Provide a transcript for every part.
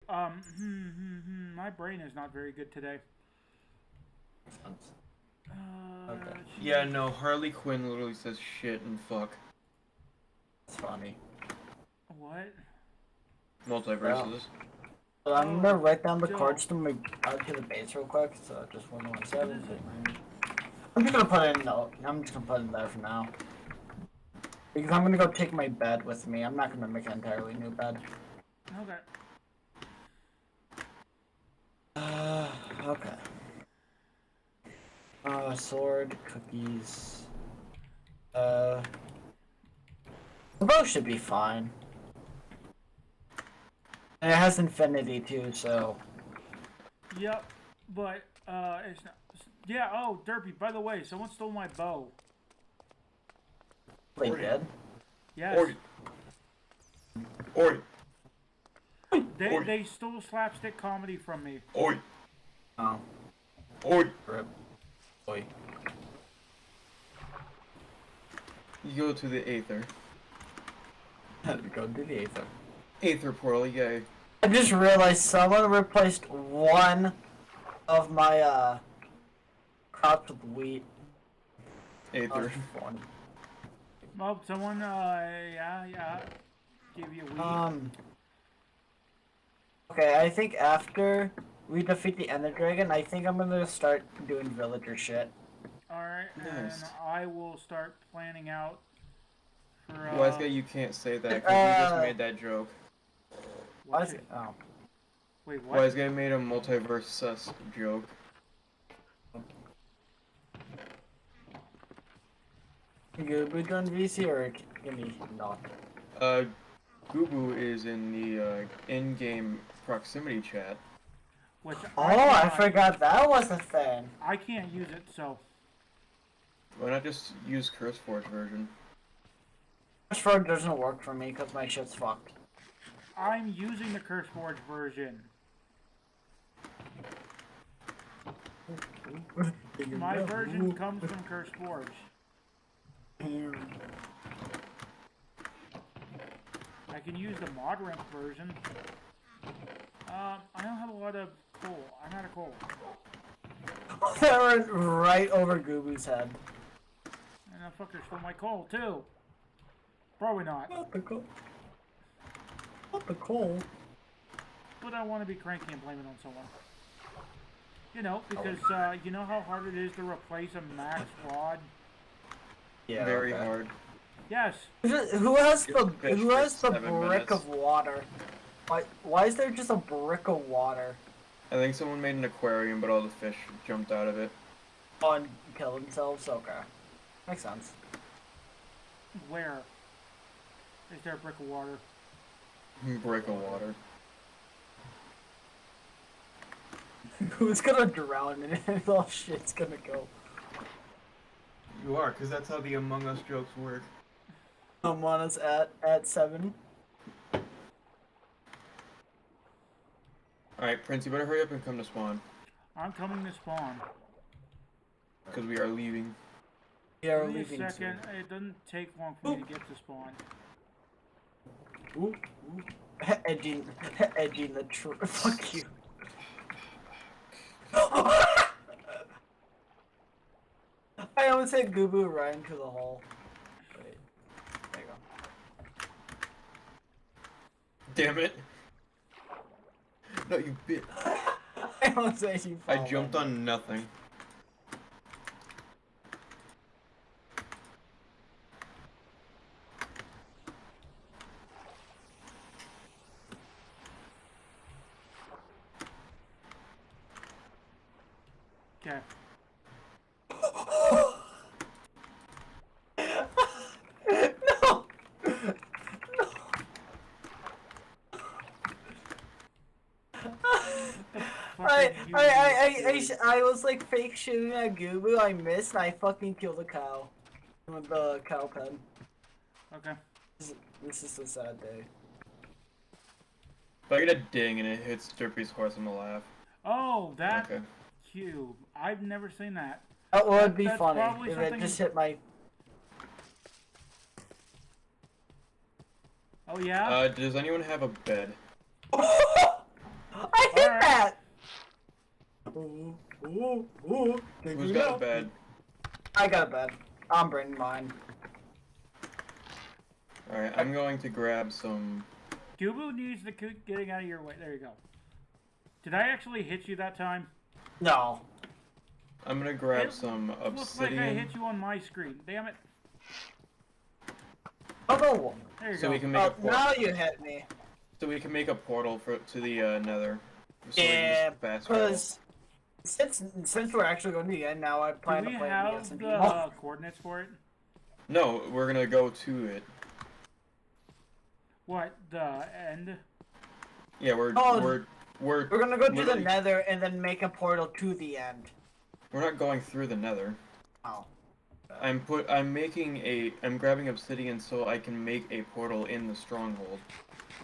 My brain is not very good today. Okay. Yeah, no, Harley Quinn literally says shit and fuck. It's funny. What? Multiverses. So I'm gonna write down the Joe. cards to my to the base real quick. So just 117. What is it? I'm just gonna put it in. No, I'm just gonna put it in there for now. Because I'm gonna go take my bed with me. I'm not gonna make an entirely new bed. Okay. Okay. Sword, cookies. The bow should be fine. And it has infinity too, so. Yep, but it's not. Yeah. Oh, Derpy. By the way, someone stole my bow. They did. Yes. Oi. They stole slapstick comedy from me. Oi. Oh. Oi. Rip. Oi. You go to the Aether. Had to go to the Aether. Aether portal, yay. I just realized someone replaced one of my crops with wheat. Aether. Fun. Oh, someone. Yeah. Give you a weed. Okay, I think after we defeat the Ender Dragon, I think I'm gonna start doing villager shit. Alright, Nice. and I will start planning out for. Wise guy, you can't say that because you just made that joke. Why is it? Oh. Wait, what? Wise guy made a multiverse sus joke. Goobu doing VC or give me not? Gubu is in the in-game proximity chat. Which I forgot that was a thing. I can't use it, so. Why not just use CurseForge version? CurseForge doesn't work for me because my shit's fucked. I'm using the CurseForge version. My version comes from CurseForge. I can use the mod rank version. I don't have a lot of coal. I'm out of coal. That went right over Goobu's head. And that fucker stole my coal too. Probably not. Not the coal. Not the coal. But I want to be cranky and blame it on someone. You know, because you know how hard it is to replace a max rod? Yeah. Very hard. Yes. Who has the Fish for 7 brick minutes. of water? Why is there just a brick of water? I think someone made an aquarium, but all the fish jumped out of it. Oh, and killed themselves? Okay. Makes sense. Where? Is there a brick of water? Brick of water. Who's gonna drown in it? All shit's gonna go. You are, because that's how the Among Us jokes work. I'm on us at 7. Alright, Prince, you better hurry up and come to spawn. I'm coming to spawn. Because we are leaving. Yeah, we're Give me a leaving second. It doesn't take long for me to get to spawn. Soon. Ooh. Edging the truth. Fuck you. I almost said Gubu right into the hole. Wait. There you go. Damn it. No, you bit. I almost said you I fall jumped in. on nothing. Okay. No! I was like fake shooting at Gubu, I missed, and I fucking killed a cow. With the cow pen. Okay. This is a sad day. If I get a ding and it hits Derpy's horse, I'm gonna laugh. Oh, that Okay. cube. I've never seen that. That would be That's funny probably if it something- just hit my. Oh yeah? Does anyone have a bed? Take Who's me got a out. bed? I got a bed. I'm bringing mine. Alright, I'm going to grab some... Dubu needs the getting out of your way. There you go. Did I actually hit you that time? No. I'm gonna grab It some looks like I obsidian. hit you on my screen. Damn it. Oh no. There you So go. we can make a portal. Now you hit me. So we can make a portal to the nether. So Yeah, we just fast travel. because since we're actually going to the end now, I plan Do to we play have the SMP. the coordinates for it? No, we're gonna go to it. What, the end? Yeah, we're We're gonna go to the literally- nether and then make a portal to the end. We're not going through the nether. Oh. I'm grabbing obsidian so I can make a portal in the stronghold.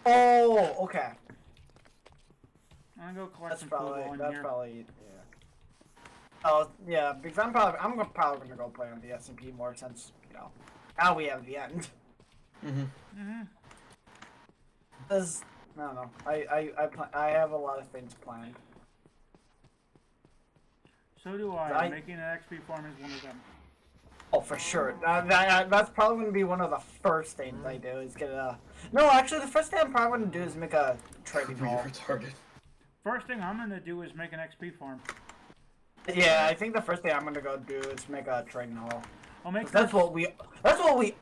Oh, okay. I'm gonna go collect That's some food probably while I'm here. yeah. Oh yeah, because I'm probably gonna go play on the SMP more since now we have the end. Mm-hmm. Cause I don't know, I have a lot of things planned. So do I. Making an XP farm is one of them. Oh, for sure. That's probably gonna be one of the first things I do is get a. No, actually, the first thing I'm probably gonna do is make a trading You're hall. retarded. First thing I'm gonna do is make an XP farm. Yeah, I think the first thing I'm gonna go do is make a trading hall. I'll make That's what we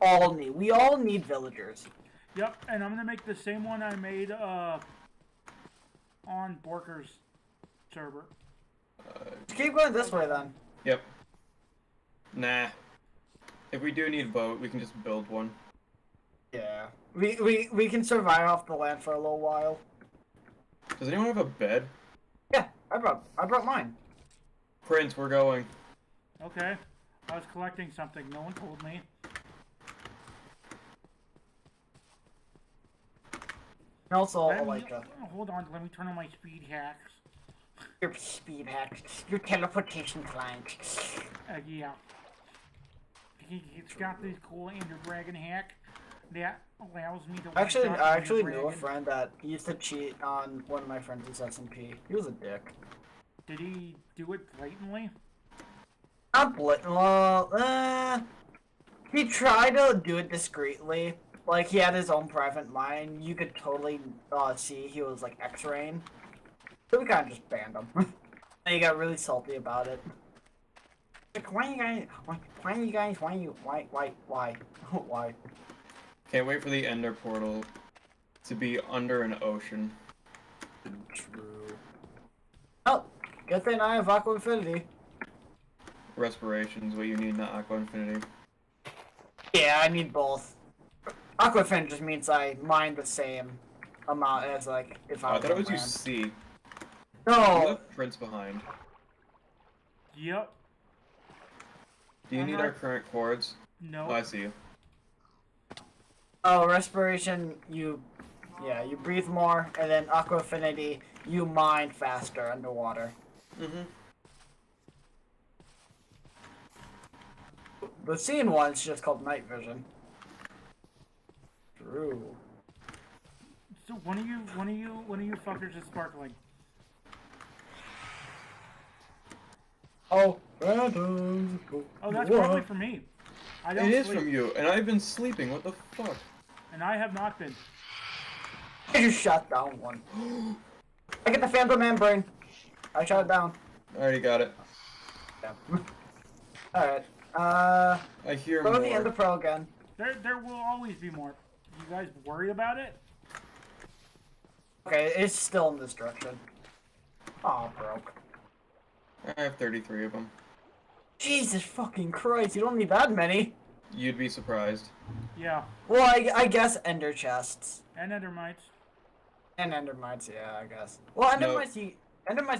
all need. We all need villagers. Yep, and I'm gonna make the same one I made on Borker's server. Keep going this way then. Yep. Nah. If we do need a boat, we can just build one. Yeah. We can survive off the land for a little while. Does anyone have a bed? Yeah, I brought mine. Prince, we're going. Okay. I was collecting something. No one told me. And also, Let me- like hold on. Let me turn on my speed hacks. your speed hack, your teleportation client. Yeah. It's got this cool Ender Dragon hack that allows me to. Actually, one-shot I Ender actually knew a Dragon. friend that used to cheat on one of my friends' SMP. He was a dick. Did he do it blatantly? Not well, he tried to do it discreetly. Like, he had his own private mine. You could totally see he was, like, X-raying. So we kind of just banned him. And he got really salty about it. Like, why? Why? Can't wait for the ender portal to be under an ocean. True. Oh, good thing I have Aqua Infinity. Respiration's what you need, not Aqua Infinity. Yeah, I need both. Aqua Infinity just means I mine the same amount as, like, if Oh, I I thought it was you land. C. You No! left Prince behind. Yep. Do you I'm need not- our current chords? No. Oh, I see you. Oh, respiration, you breathe more, and then Aqua Affinity, you mine faster underwater. Mm-hmm. The scene one's just called night vision. True. So one of you fuckers is sparkling. Oh, phantoms. Oh, that's probably for me. I don't It is sleep, from you, and I've been sleeping. What the fuck? and I have not been. I just shot down one. I get the phantom membrane. I shot it down. I already got it. Yeah. Alright. I hear Go more. to the end of pro again. There will always be more. You guys worried about it? Okay, it's still in this direction. Aw, broke. I have 33 of them. Jesus fucking Christ, you don't need that many. You'd be surprised. Yeah. Well, I guess ender chests. And endermites. And ender mites, yeah, I guess. Well, ender No. mites,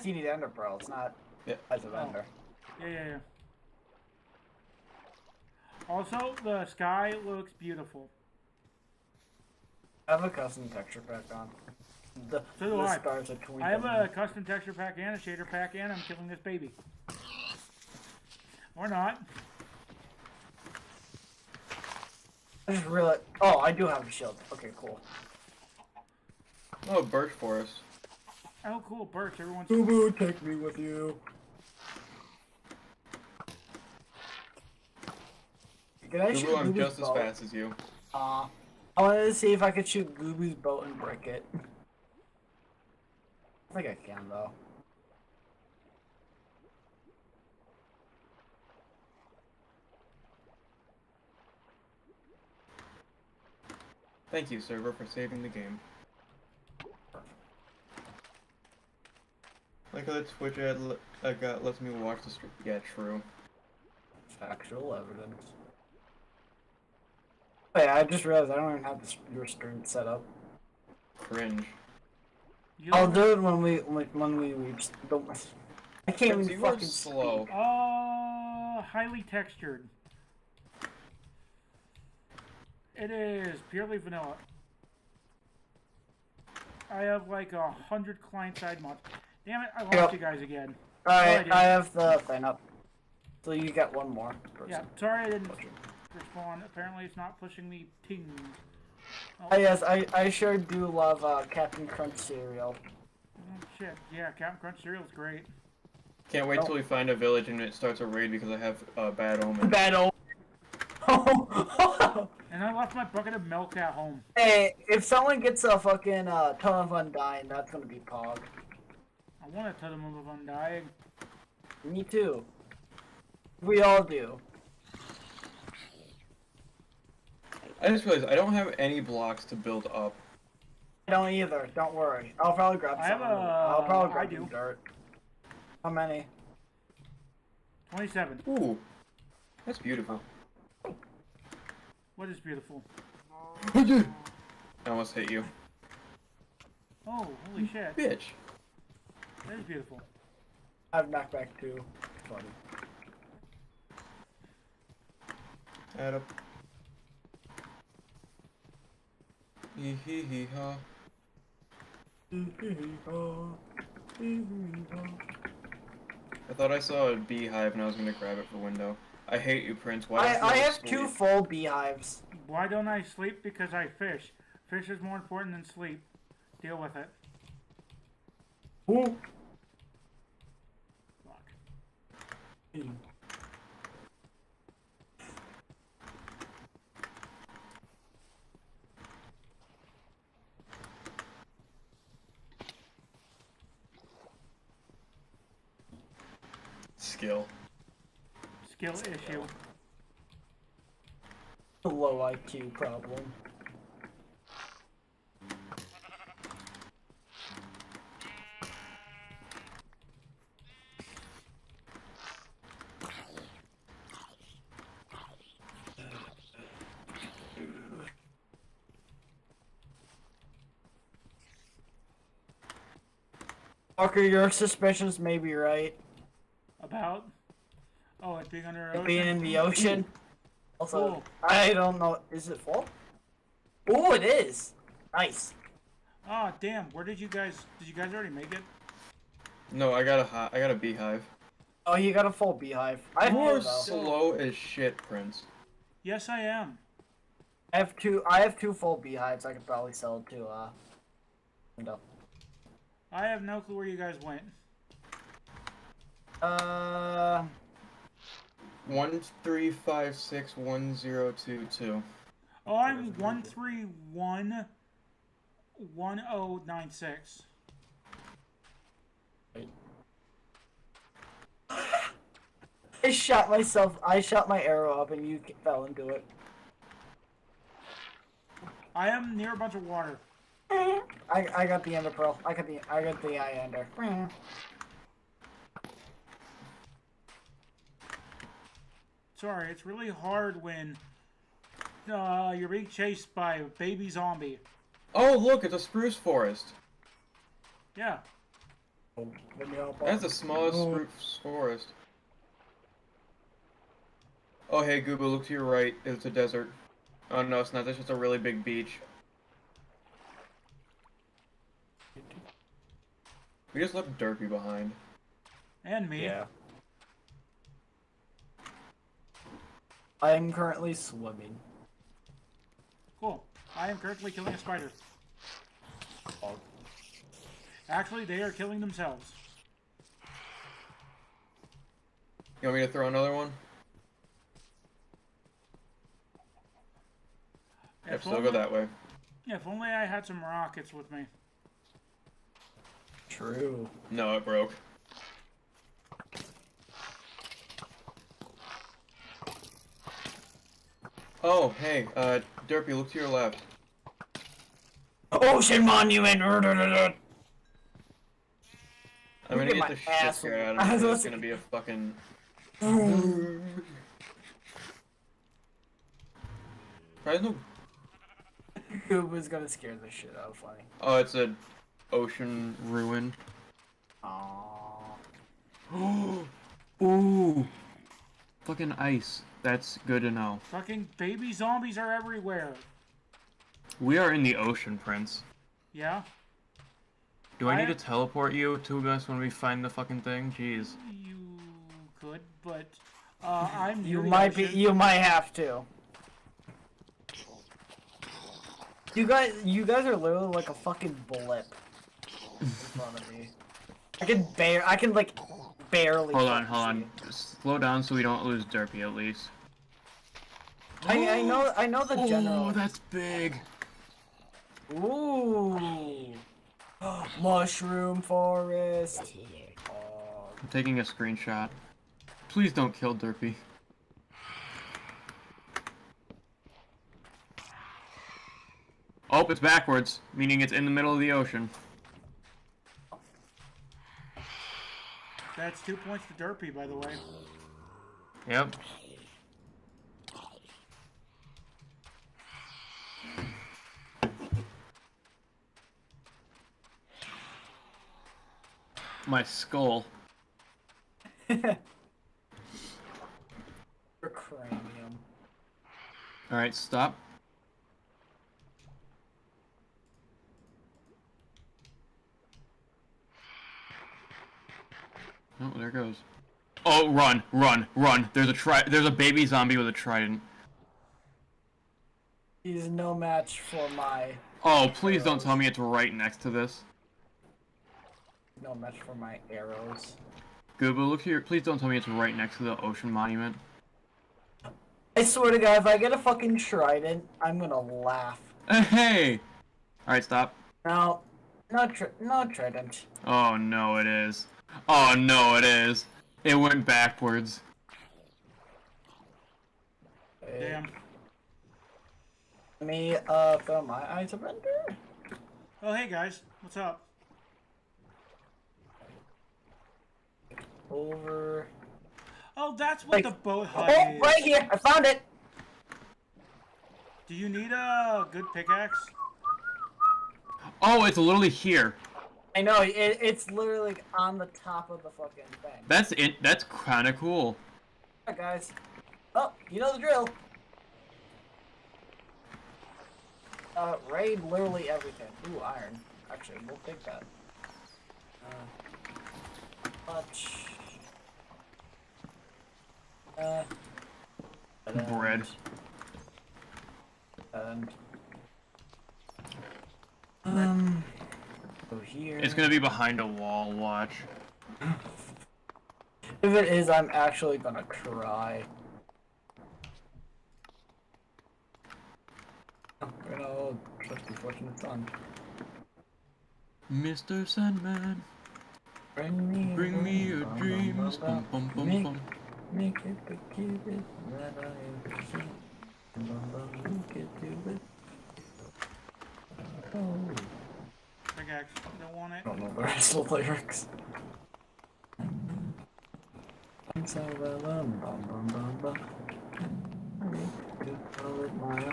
you need ender pearls, not Yeah. as of Oh. ender. Yeah. Also, the sky looks beautiful. I have a custom texture pack on. The So do I. stars are twinkling. I have a custom texture pack and a shader pack, and I'm killing this baby. Or not. I just realized. Oh, I do have a shield. Okay, cool. Oh, birch forest. Oh, cool, birch. Everyone's. Boo boo, take me with you. Can I shoot Google, I'm Gooby's just as boat? fast as you. I wanted to see if I could shoot Gooby's boat and break it. I think I can though. Thank you, server, for saving the game. Like how the Twitch ad lets me watch the stream. Yeah, true. Factual evidence. Wait, I just realized I don't even have your stream set up. Cringe. I'll do it when we reach the. I can't Prince, even you are fucking slow. speak. Highly textured. It is purely vanilla. I have like 100 client-side mods. Damn it, I lost you guys again. Alright, I have the thing up. So you get one more person. Yeah, sorry I didn't respond. Apparently it's not pushing me ting. Oh yes, I sure do love Captain Crunch cereal. Oh shit, yeah, Captain Crunch cereal's great. Can't wait till we find a village and it starts a raid because I have bad omen. Bad omen. And I left my bucket of milk at home. Hey, if someone gets a fucking ton of undying, that's gonna be Pog. I want a totem of undying. Me too. We all do. I just realized I don't have any blocks to build up. I don't either. Don't worry. I'll probably grab some. I'll probably grab some dirt. How many? 27. Ooh, that's beautiful. What is beautiful? I almost hit you. Oh, holy shit. Bitch. That is beautiful. I have knockback too. Funny. Add up. Hee hee hee ha. I thought I saw a beehive and I was gonna grab it for window. I hate you, Prince. Why don't you I ever have sleep? 2 full beehives. Why don't I sleep? Because I fish. Fish is more important than sleep. Deal with it. Ooh. Fuck. Skill. Skill issue. A low IQ problem. Walker, your suspicions may be right. About? Oh, it being under It ocean? being in the ocean. Also, Cool. I don't know. Is it full? Oh, it is. Nice. Ah, damn. Where did you guys already make it? No, I got a beehive. Oh, you got a full beehive. I You are have 2 though. slow as shit, Prince. Yes, I am. I have 2 full beehives. I could probably sell to window. I have no clue where you guys went. 13561022. Oh, I'm 1311096. I shot myself. I shot my arrow up, and you fell into it. I am near a bunch of water. I got the ender pearl. I got the eye ender. Sorry, it's really hard when you're being chased by a baby zombie. Oh, look, it's a spruce forest. Yeah. That's the smallest spruce forest. Oh, hey, Gooba, look to your right. It's a desert. Oh, no, it's not. That's just a really big beach. We just left Derpy behind. And me. Yeah. I am currently swimming. Cool. I am currently killing a spider. Actually, they are killing themselves. You want me to throw another one? Yep, so go that way. Yeah, if only I had some rockets with me. True. No, it broke. Oh, hey, Derpy, look to your left. Ocean monument. I'm gonna Look get at the my shit ass. scared out of me. It's gonna be a fucking... Probably no... Who was gonna scare the shit out of funny? Oh, it's a ocean ruin. Aww. Ooh! Fucking ice. That's good to know. Fucking baby zombies are everywhere. We are in the ocean, Prince. Yeah? Do I need to teleport you to us when we find the fucking thing? Jeez. You could, but I'm near You the might be. ocean. You might have to. You guys are literally like a fucking blip in front of me. I can like barely. Hold on, fucking hold on. see. Slow down so we don't lose Derpy at least. I know the general. Oh, that's big. Ooh. Mushroom forest. Oh. I'm taking a screenshot. Please don't kill Derpy. Oh, it's backwards, meaning it's in the middle of the ocean. That's 2 points to Derpy, by the way. Yep. My skull. Your cranium. Alright, stop. Oh, there it goes. Oh, run, run, run. There's a baby zombie with a trident. He's no match for my. Oh, please don't tell me it's right next to this. No match for my arrows. Gooba, look here. Please don't tell me it's right next to the ocean monument. I swear to God, if I get a fucking trident, I'm gonna laugh. Hey! Alright, stop. No, no trident. Oh, no, it is. Oh, no, it is. It went backwards. Damn. Let me, film my eyes surrender. Oh, hey guys. What's up? Over. Oh, that's what Like- the boat hut Oh, is. right here! I found it! Do you need a good pickaxe? Oh, it's literally here. I know, it's literally like, on the top of the fucking thing. That's it. That's kind of cool. Alright, guys. Oh, you know the drill. Raid literally everything. Ooh, iron. Actually, we'll take that. Much. Bread. And go here. It's gonna be behind a wall, watch. If it is, I'm actually gonna cry. You know, just before it's done. Mr. Sandman, Bring me your dreams. Bum, bum, bum, bum. Make it the cutest that I ever seen. Make it do it. Oh. Pickaxe. You don't want it? I don't know the rest of the lyrics.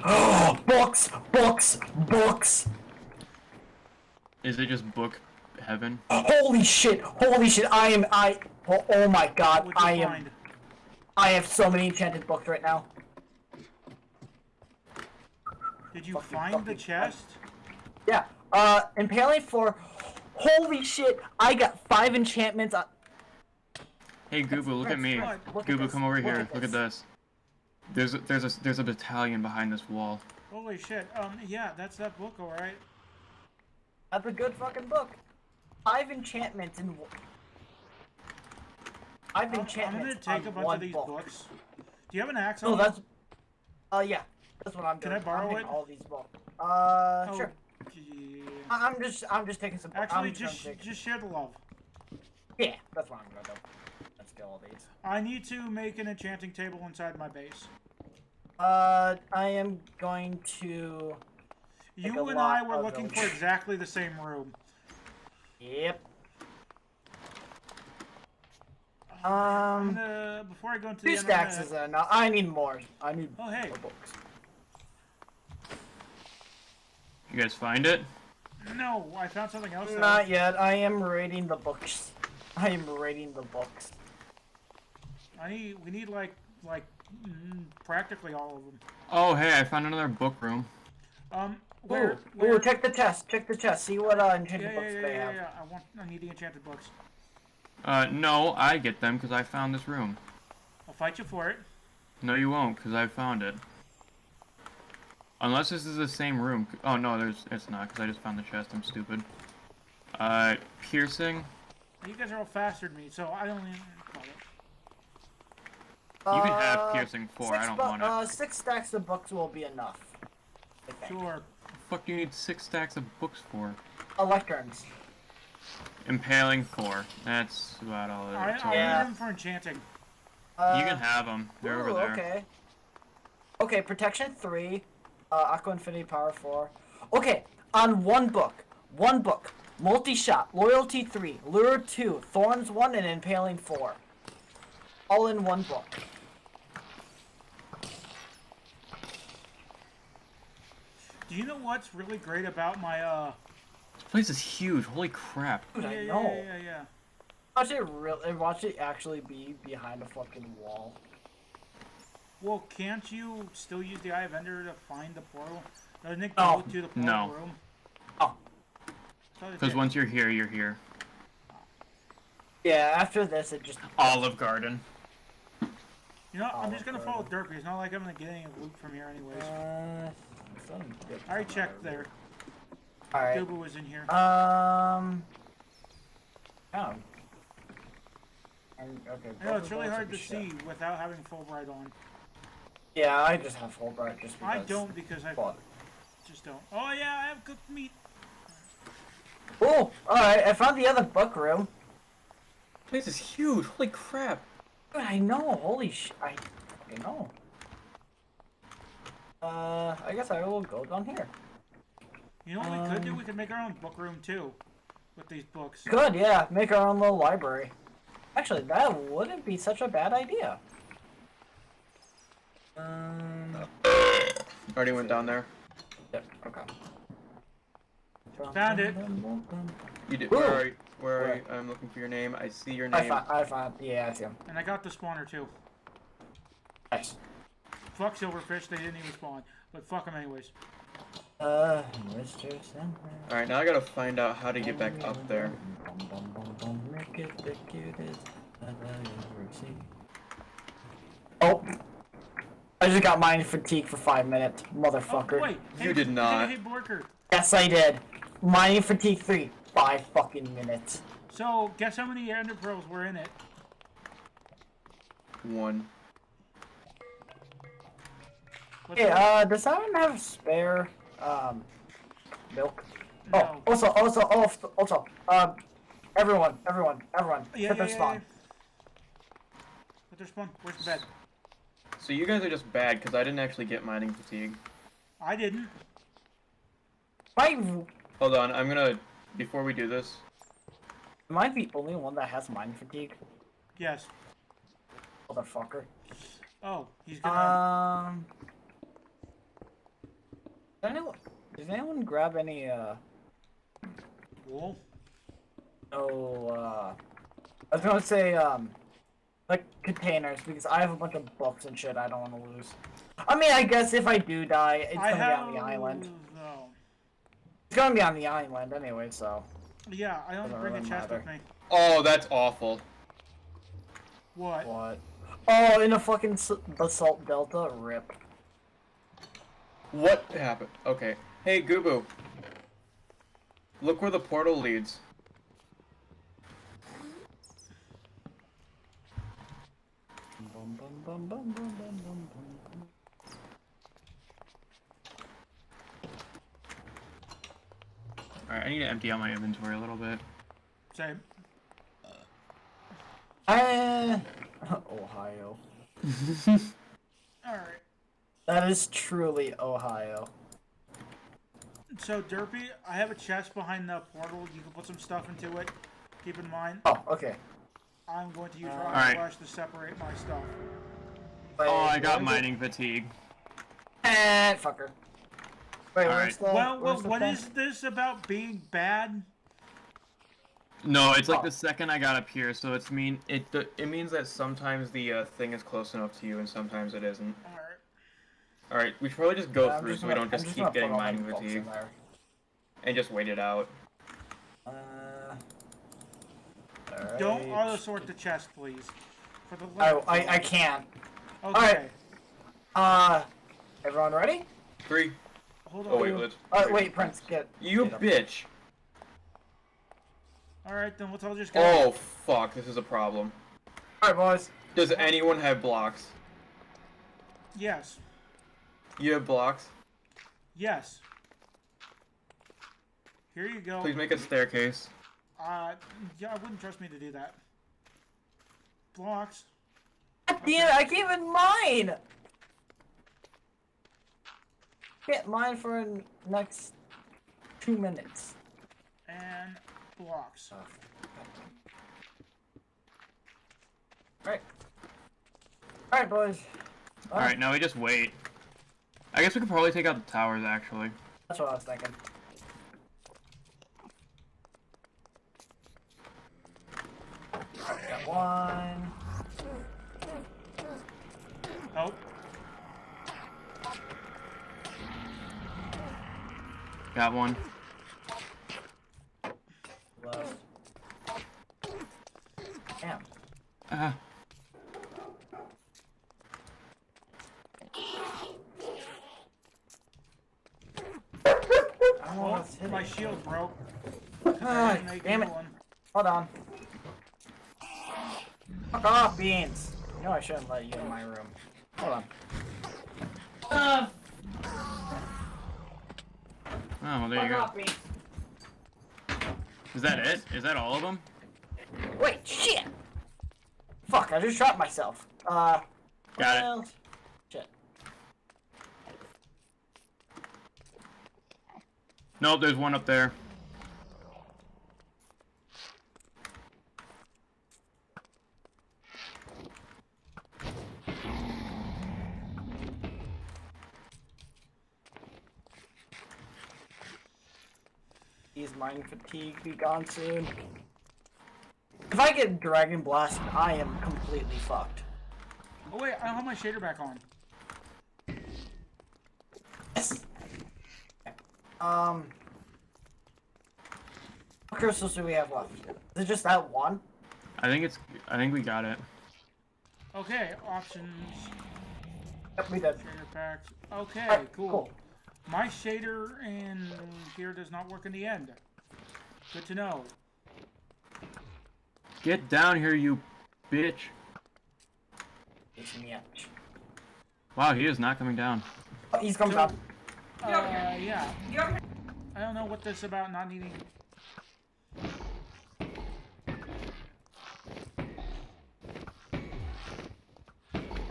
Oh, books! Books! Books! Is it just book heaven? Holy shit! Holy shit! Oh my god! What'd you find? I have so many enchanted books right now. Did you find the chest? Yeah. Impaling for. Holy shit! I got 5 enchantments on. Hey, Gooba, look at me. Look at Gooba, this. come over Look here. at Look at this. There's a battalion behind this wall. Holy shit. Yeah, that's that book, alright. That's a good fucking book. 5 enchantments in. 5 I'm enchantments gonna take a on bunch one of these book. books. Do you have an axe No, on that's. Yeah. That's what I'm Can doing. I borrow I'm taking it? all these books. Oh, Sure. yeah. I'm just taking some. Actually, I'm just trying to just share the love. yeah, that's what I'm gonna do. Let's get all these. I need to make an enchanting table inside my base. I am going to. Make You a and I lot were of looking those. for exactly the same room. Yep. I'm gonna, before I go into the Two end, I'm stacks gonna, is enough. I need more. I need Oh, hey. more books. You guys find it? no, I found something else. Though. Not yet. I am rating the books. I am rating the books. We need like practically all of them. Oh, hey, I found another book room. Where? Ooh, check the chest. Check the chest. See what enchanted Yeah, books they have. I need the enchanted books. No, I get them because I found this room. I'll fight you for it. No, you won't because I found it. Unless this is the same room. Oh, no, it's not because I just found the chest. I'm stupid. Piercing. You guys are all faster than me, so I don't even call it. You can have piercing 4. I don't want it. 6 stacks of books will be enough. I think. Sure. What the fuck do you need 6 stacks of books for? Electrons. Impaling 4. That's about all it is. I Yeah. need them for enchanting. You can have them. They're over there. Okay. Okay, protection 3. Aqua Infinity Power 4. Okay, on one book. Multi-shot. Loyalty 3. Lure 2. Thorns 1 and Impaling 4. All in one book. Do you know what's really great about my This place is huge. Holy crap. Dude, I yeah, know. yeah. Watch it actually be behind a fucking wall. Well, can't you still use the Eye of Ender to find the portal? Doesn't it No. go to the portal No. room? Oh. Because once you're here, you're here. Yeah, after this it just... Olive Garden. You know, I'm just Oh, gonna follow Derpy. It's not like I'm gonna get any loot from here anyways. I already checked there. Alright. Dubu was in here. Oh. Okay. I know, it's really hard to see without having Fulbright on. Yeah, I just have Fulbright just because. I don't because I But... just don't. Oh yeah, I have cooked meat. Oh, alright, I found the other book room. This place is huge. Holy crap. Dude, I know, holy I know. I guess I will go down here. You know what we could do? We could make our own book room too, with these books. Good, yeah, make our own little library. Actually, that wouldn't be such a bad idea. Already went down there. Yep, okay. Found it. You did. Ooh. Where are you? Where are Where? you? I'm looking for your name. I see your name. I found, yeah, I see him. And I got the spawner too. Nice. Fuck silverfish, they didn't even spawn. But fuck them anyways. Mr. Sandman. Alright, now I gotta find out how to get back up there. Make it the cutest that I ever seen. Oh! I just got mining fatigue for 5 minutes, motherfucker. Oh, wait. You did not. Hey, Borker. Yes, I did. Mining fatigue 3, 5 fucking minutes. So, guess how many ender pearls were in it? 1. What's Hey, that? does that one have spare, milk? No. Oh, also, everyone, Yeah, hit their spawn. Put their spawn. Where's the bed? So you guys are just bad because I didn't actually get mining fatigue. I didn't. Am Hold on, I'm gonna. Before we do this, I the only one that has mining fatigue? Yes. Motherfucker. Oh, he's gonna. Does anyone grab any, Wool? I was gonna say, like, containers, because I have a bunch of books and shit I don't want to lose. I mean, I guess if I do die, it's gonna be on the island. No. It's gonna be on the island anyway, so. Yeah, I don't Doesn't bring a really chest with matter. me. oh, that's awful. What? What? Oh, in a fucking basalt delta? Rip. What happened? Okay. Hey, Gubu. Look where the portal leads. need to empty out my inventory a little bit. Same. Ohio. Alright. That is truly Ohio. So, Derpy, I have a chest behind the portal. You can put some stuff into it. Keep in mind, Oh, okay. I'm going to use rock Alright. flash to separate my stuff. Wait, Oh, I got what is mining fatigue. it? Fucker. Wait, where's the... Well, where's the what thing? is this about being bad? No, it's like Oh. the second I got up here, so it means that sometimes the thing is close enough to you and sometimes it isn't. Alright. Alright, we should probably just go I'm through just so we gonna- don't I'm just gonna keep getting put all my mining bolts in fatigue. there. And just wait it out. Don't Alright. auto-sort the chest, please. For the love I of can't. God. alright. Okay. Everyone ready? 3. Hold on. Oh wait, let's. Wait, Prince, get... You get up. bitch. Alright, then let's all just go. Oh fuck, this is a problem. Alright, boys. Does anyone have blocks? Yes. You have blocks? Yes. Here you go. Please make a staircase. Yeah, I wouldn't trust me to do that. Blocks. God damn it, I can't even mine! Can't mine for the next 2 minutes. And blocks. Alright. Alright, boys. Alright, now we just wait. I guess we could probably take out the towers, actually. That's what I was thinking. Got one. Oh. Got one. Left. Damn. Ah. I don't know Oh, what's hitting. my shield broke. Ah, Make damn a it. new one. Hold on. Fuck off, Beans. You know I shouldn't let you in my room. Hold on. Oh, well, there you Fuck go. off, Beans. Is that it? Is that all of them? Wait, shit! Fuck, I just shot myself. Got it. well, shit. Nope, there's one up there. These mining fatigue be gone soon. If I get Dragon Blast, I am completely fucked. Oh wait, I don't have my shader back on. Yes. What crystals do we have left? Is it just that one? I think we got it. Okay, options. Yep, we did. Shader packs. Okay, Alright, cool. My shader and gear does not work in the end. Good to know. Get down here, you bitch. It's me out. Wow, he is not coming down. Oh, he's coming down. Yeah. I don't know what this about not needing.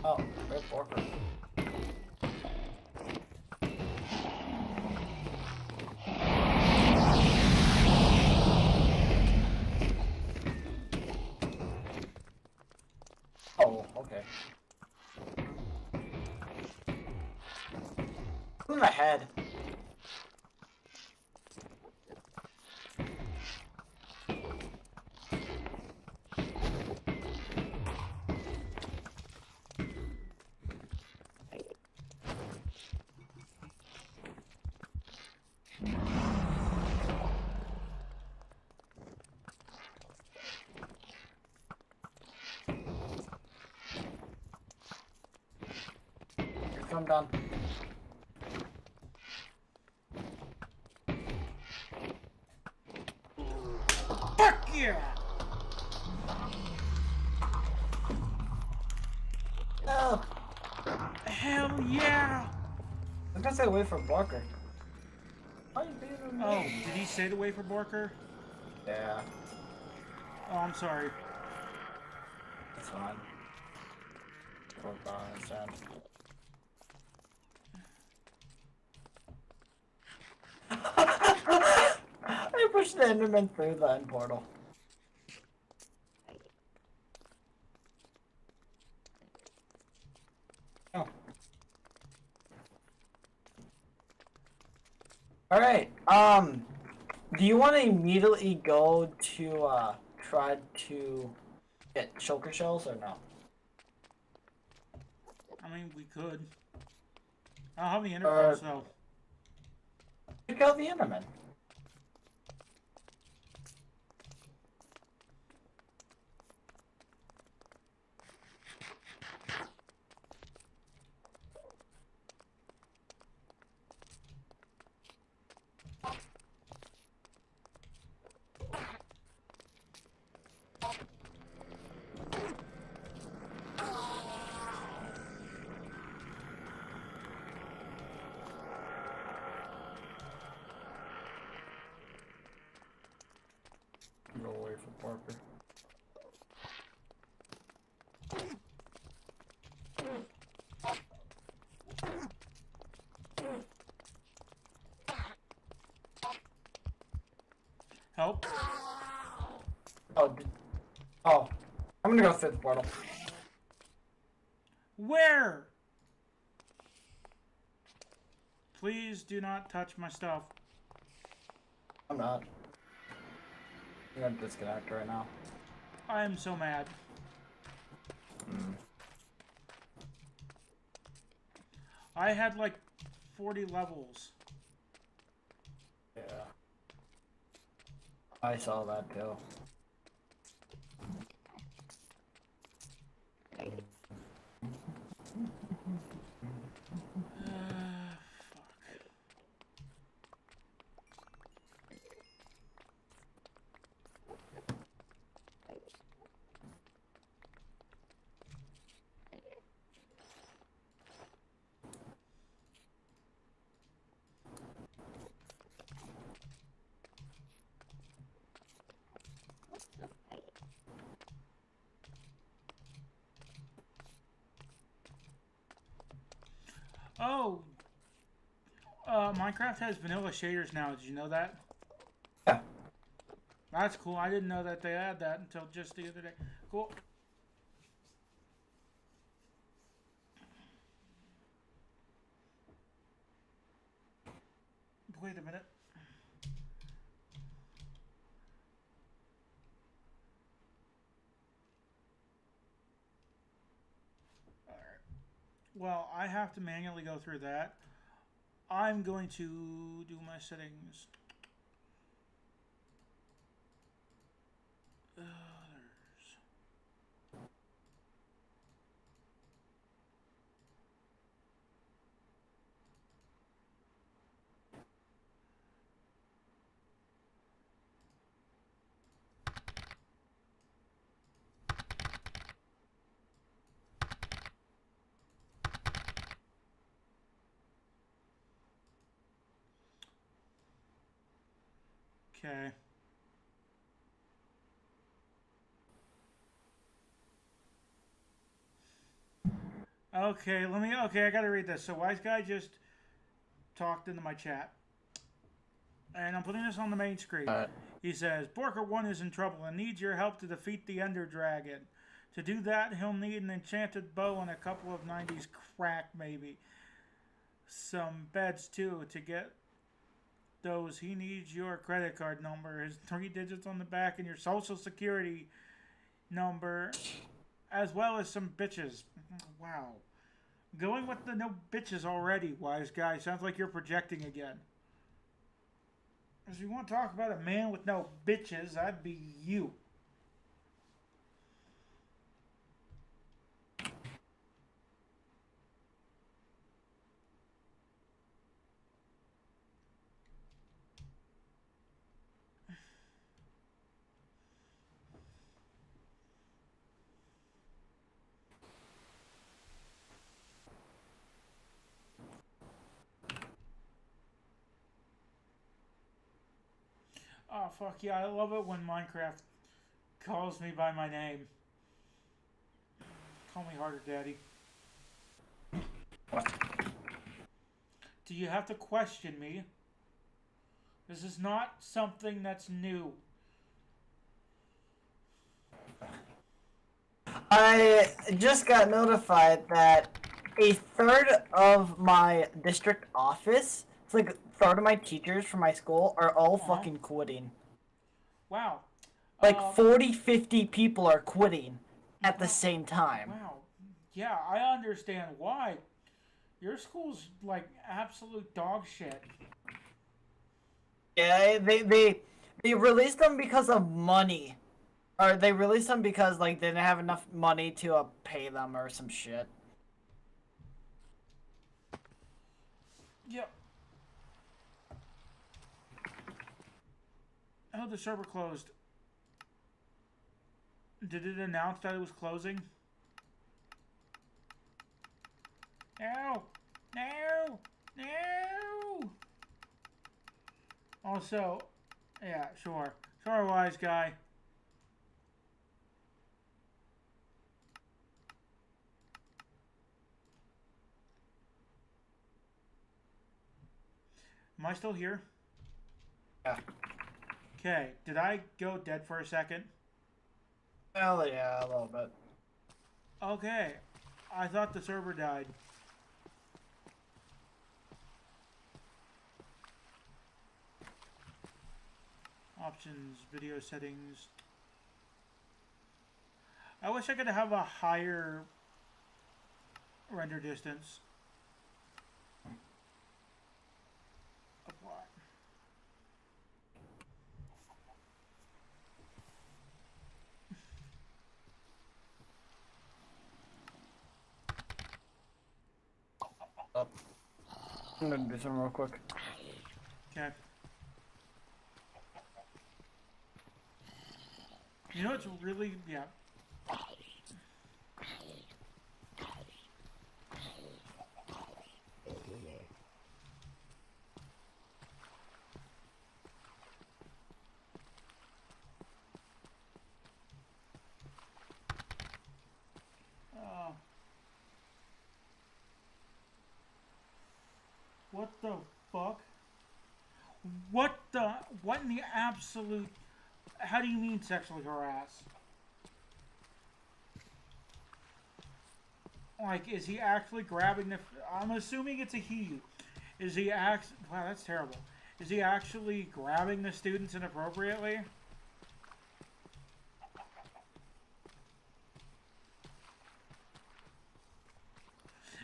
Oh, Red Walker. Oh, okay. In the head. Come down. Fuck yeah! Oh, Hell yeah! I was gonna say wait for Barker. Why are you being a Oh, mean? did he say to wait for Borker? Yeah, Oh, I'm sorry. it's fine. Hold on a sec. I pushed the Enderman through the end portal. Oh. Alright, do you want to immediately go to, try to get choker shells or no? I mean, we could. I don't have any ender Or pearls, though. pick out the Enderman. Go away from Parker. Help. Oh, oh, I'm gonna go through the portal. Where? Please do not touch my stuff. I'm not. I'm gonna disconnect right now. I am so mad. I had like 40 levels. Yeah. I saw that too. Oh, Minecraft has vanilla shaders now. Did you know that? Yeah. That's cool. I didn't know that they had that until just the other day. Cool. Wait a minute. Alright. Well, I have to manually go through that. I'm going to do my settings. Others. Okay. Okay, okay, I gotta read this. So Wise Guy just talked into my chat. And I'm putting this on the main screen. He says, Borker 1 is in trouble and needs your help to defeat the Ender Dragon. To do that, he'll need an enchanted bow and a couple of 90s crack, maybe. Some beds, too. To get those, he needs your credit card number, his 3 digits on the back, and your social security number, as well as some bitches. Wow. Going with the no bitches already, Wise Guy. Sounds like you're projecting again. If you want to talk about a man with no bitches, that'd be you. Oh, fuck yeah, I love it when Minecraft calls me by my name. Call me harder, Daddy. What? Do you have to question me? This is not something that's new. I just got notified that a third of my district office, it's like a third of my teachers from my school, are all fucking quitting. Wow. Like 40, 50 people are quitting at the same time. Wow. Yeah, I understand why. Your school's like absolute dog shit. Yeah, they released them because of money. Or they released them because like they didn't have enough money to pay them or some shit. Yep. Oh, the server closed. Did it announce that it was closing? No! No! No! Also, yeah, sure. Sure, wise guy. Am I still here? Yeah. Okay, did I go dead for a second? Well, yeah, a little bit. Okay, I thought the server died. Options, video settings. I wish I could have a higher render distance. Apply. I'm gonna do something real quick. Okay. You know what's really, yeah. What the fuck? What in the absolute, how do you mean sexually harass? Like, is he actually grabbing the, I'm assuming it's a he. Is he wow, that's terrible. Is he actually grabbing the students inappropriately?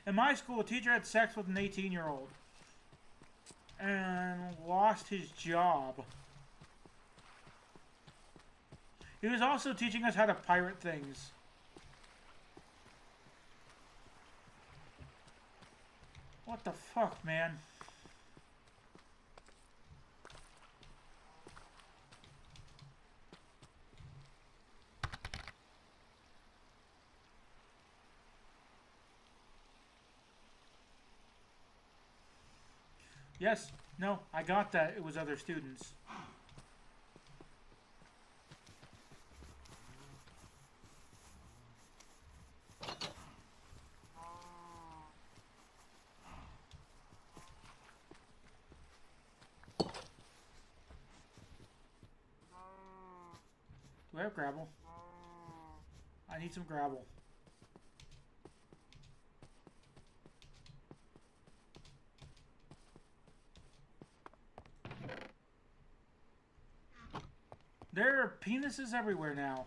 In my school, a teacher had sex with an 18-year-old and lost his job. He was also teaching us how to pirate things. What the fuck, man? Yes, no, I got that. It was other students. Do I have gravel? I need some gravel. There are penises everywhere now.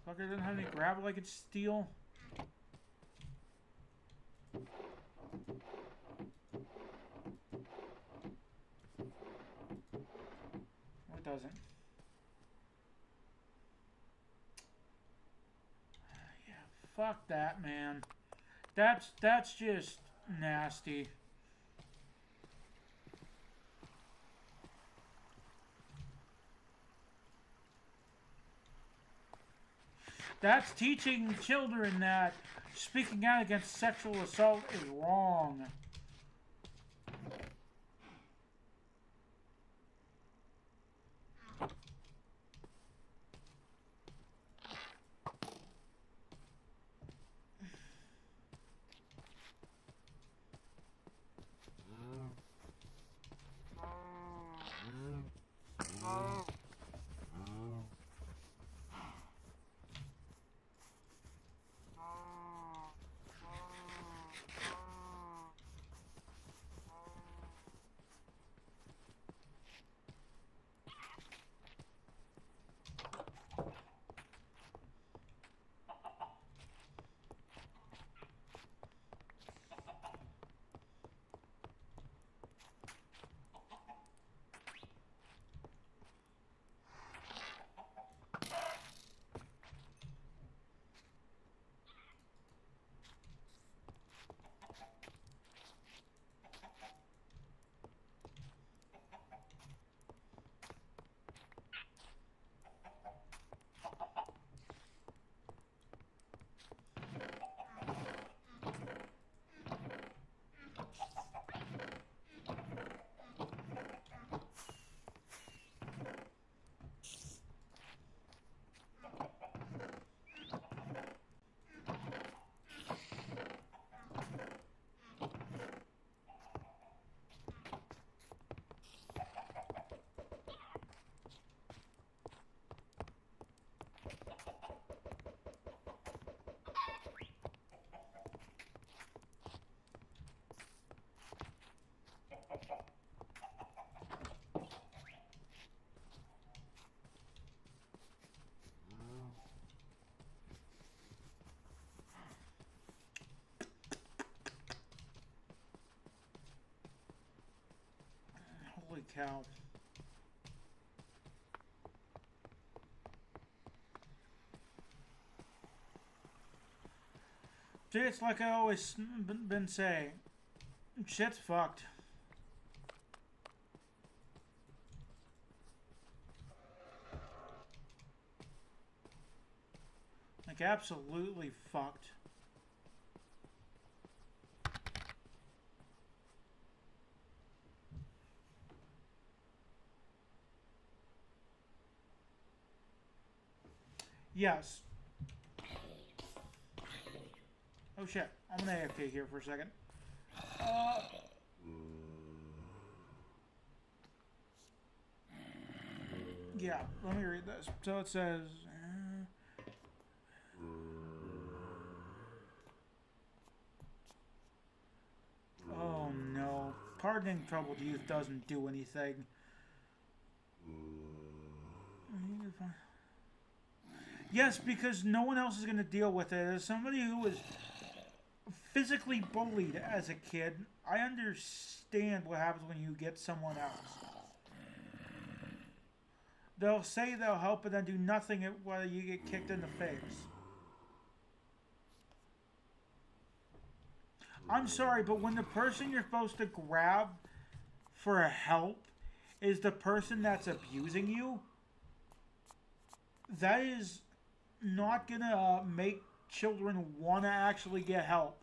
Fucker doesn't have any gravel I could steal. Or it doesn't. Yeah, fuck that, man. That's just nasty. That's teaching children that speaking out against sexual assault is wrong. Holy cow. See, it's like I always been saying. Shit's fucked. Like, absolutely fucked. Yes. Oh shit, I'm an AFK here for a second. Yeah, let me read this. So it says... oh no. Pardoning troubled youth doesn't do anything. Yes, because no one else is going to deal with it. As somebody who was physically bullied as a kid, I understand what happens when you get someone else. They'll say they'll help, but then do nothing while you get kicked in the face. I'm sorry, but when the person you're supposed to grab for help is the person that's abusing you, that is not gonna make children want to actually get help.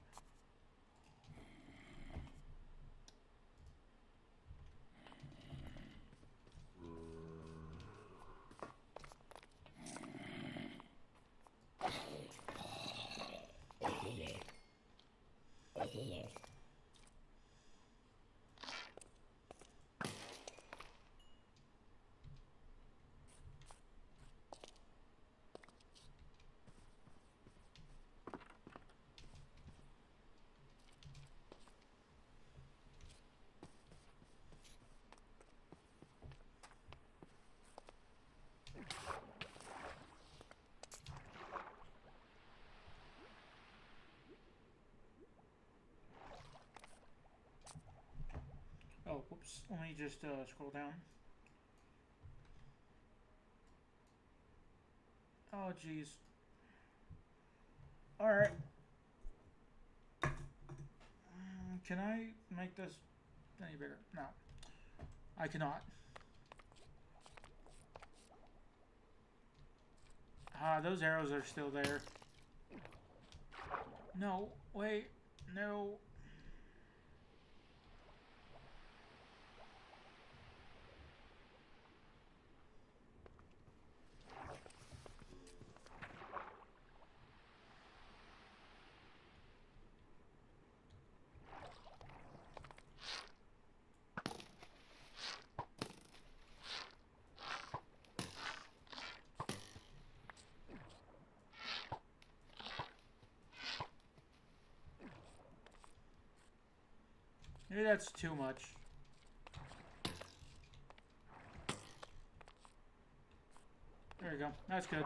Oh, whoops. Let me just scroll down. Oh, jeez. Alright. Can I make this any bigger? No. I cannot. Those arrows are still there. No, wait, no. Maybe that's too much. There you go. That's good.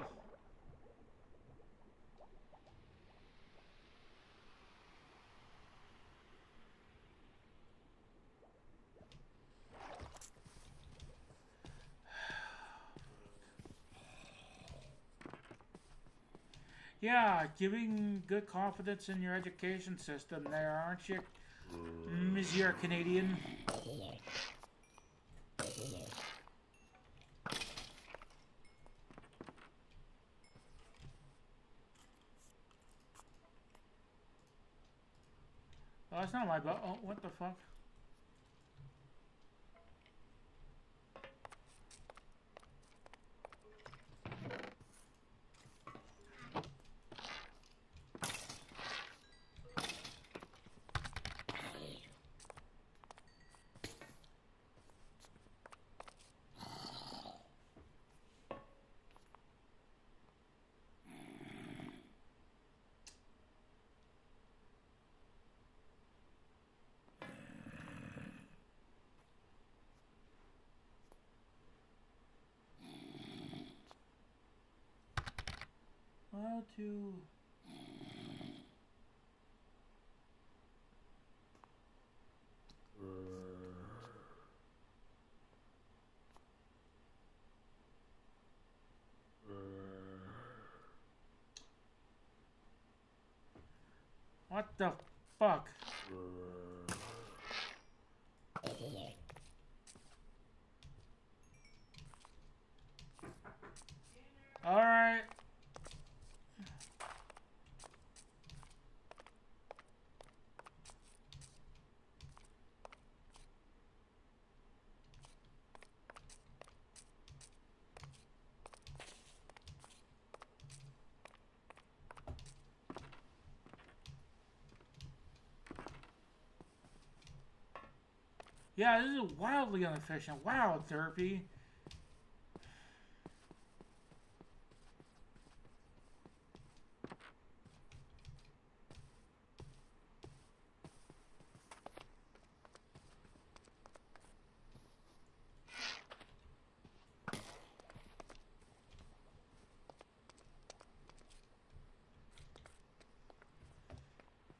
Yeah, giving good confidence in your education system there, aren't you, Monsieur Canadian? Oh, that's not my butt. Oh, what the fuck? How to... What the fuck? Alright. Yeah, this is wildly inefficient. Wow, Derpy.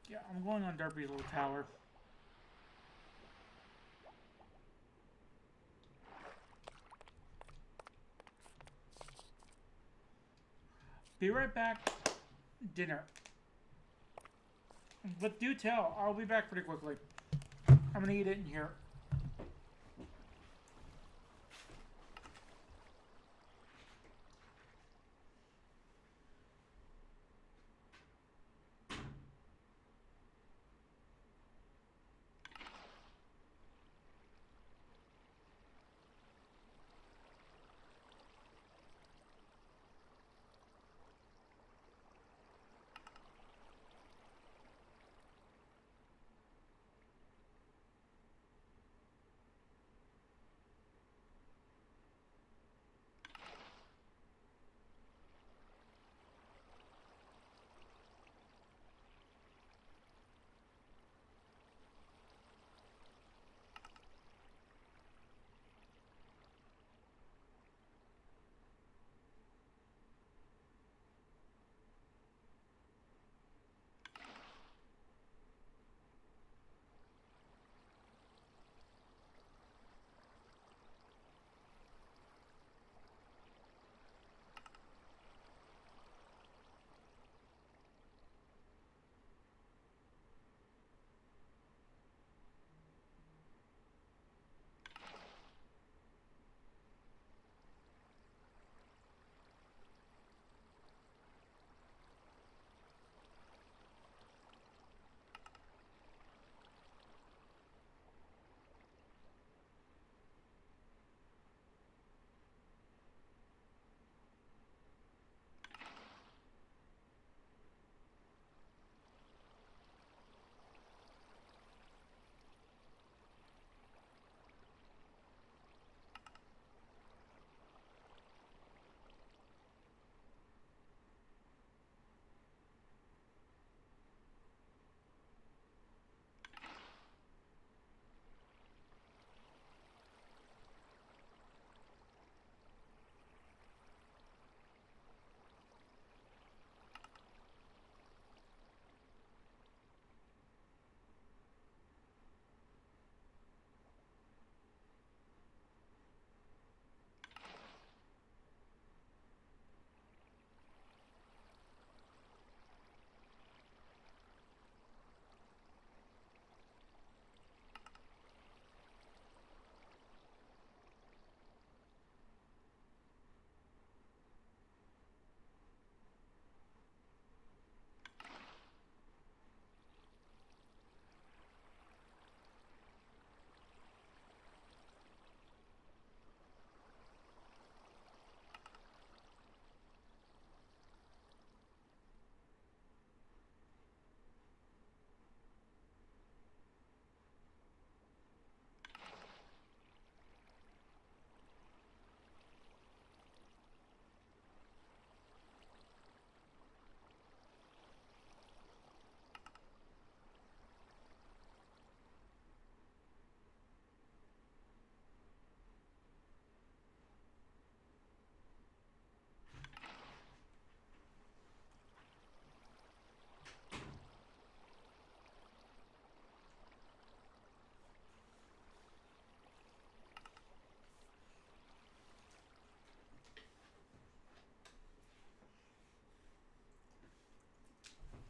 Yeah, I'm going on Derpy's little tower. Be right back. Dinner. But do tell, I'll be back pretty quickly. I'm gonna eat it in here.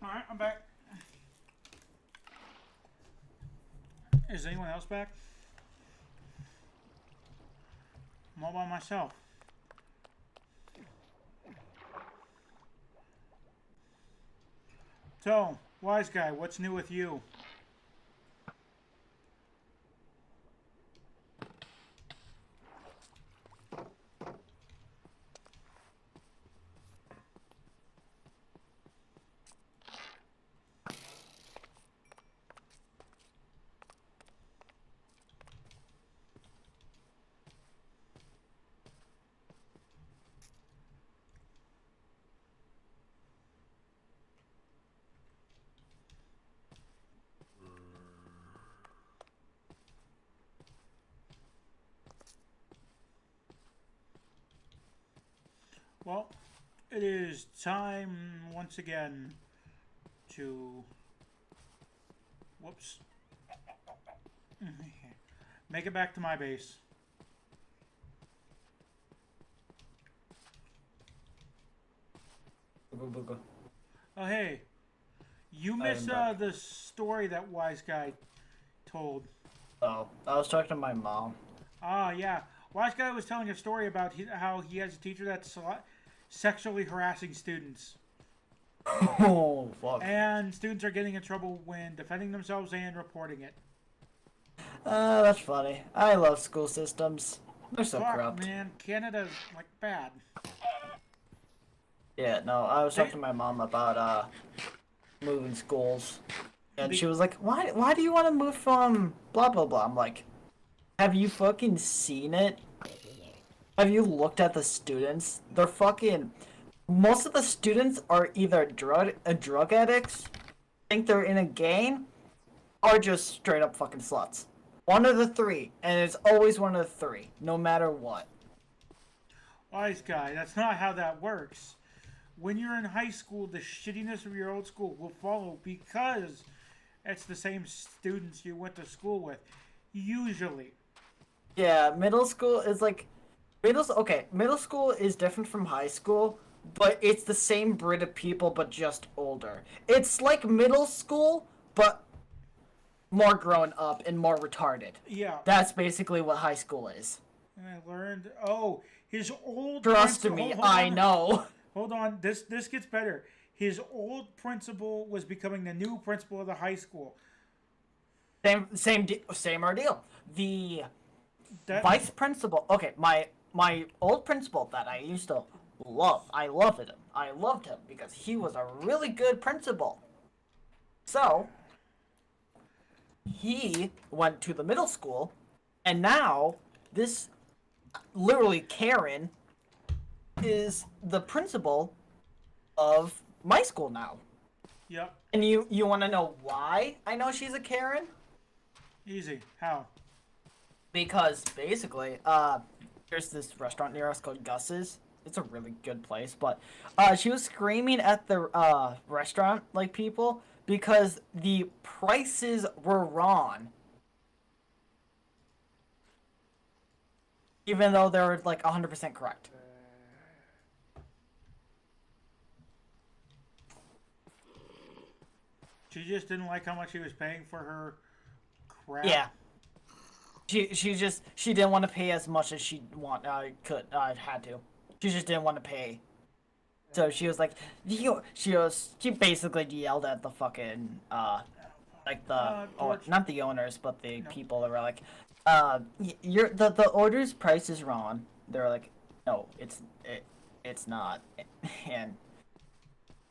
Alright, I'm back. Is anyone else back? I'm all by myself. So, wise guy, what's new with you? Well, it is time once again to, whoops, make it back to my base. Oh hey, you missed the story that wise guy told. Oh, I was talking to my mom. Ah yeah, wise guy was telling a story about how he has a teacher that's sexually harassing students. Oh, fuck. And students are getting in trouble when defending themselves and reporting it. That's funny. I love school systems. They're so Fuck, corrupt. man, Canada's like bad. Yeah, no, I was talking to my mom about moving schools, and she was like, "Why do you want to move from blah blah blah?" I'm like, "Have you fucking seen it? Have you looked at the students? They're fucking. Most of the students are either drug addicts, think they're in a gang, or just straight up fucking sluts. One of the three, and it's always one of the three, no matter what." Wise guy, that's not how that works. When you're in high school, the shittiness of your old school will follow because it's the same students you went to school with. Usually. Yeah, middle school is like middle school is different from high school, but it's the same breed of people but just older. It's like middle school but more grown up and more retarded. Yeah. That's basically what high school is. And I learned, his old Trust principal, me, hold I on, know. Hold on, this gets better. His old principal was becoming the new principal of the high school. Same ordeal. The vice principal. Okay, my old principal that I used to love. I loved him. I loved him because he was a really good principal. So he went to the middle school, and now this literally Karen is the principal of my school now. Yep. And you want to know why I know she's a Karen? Easy. How? Because basically, there's this restaurant near us called Gus's. It's a really good place, but she was screaming at the restaurant like people because the prices were wrong. Even though they were like 100% correct. She just didn't like how much he was paying for her crap. Yeah. She didn't want to pay as much as she had to. She just didn't want to pay. So she was like, she basically yelled at the fucking like not the owners but the people that were like, the order's price is wrong. They're like, no, it's not. And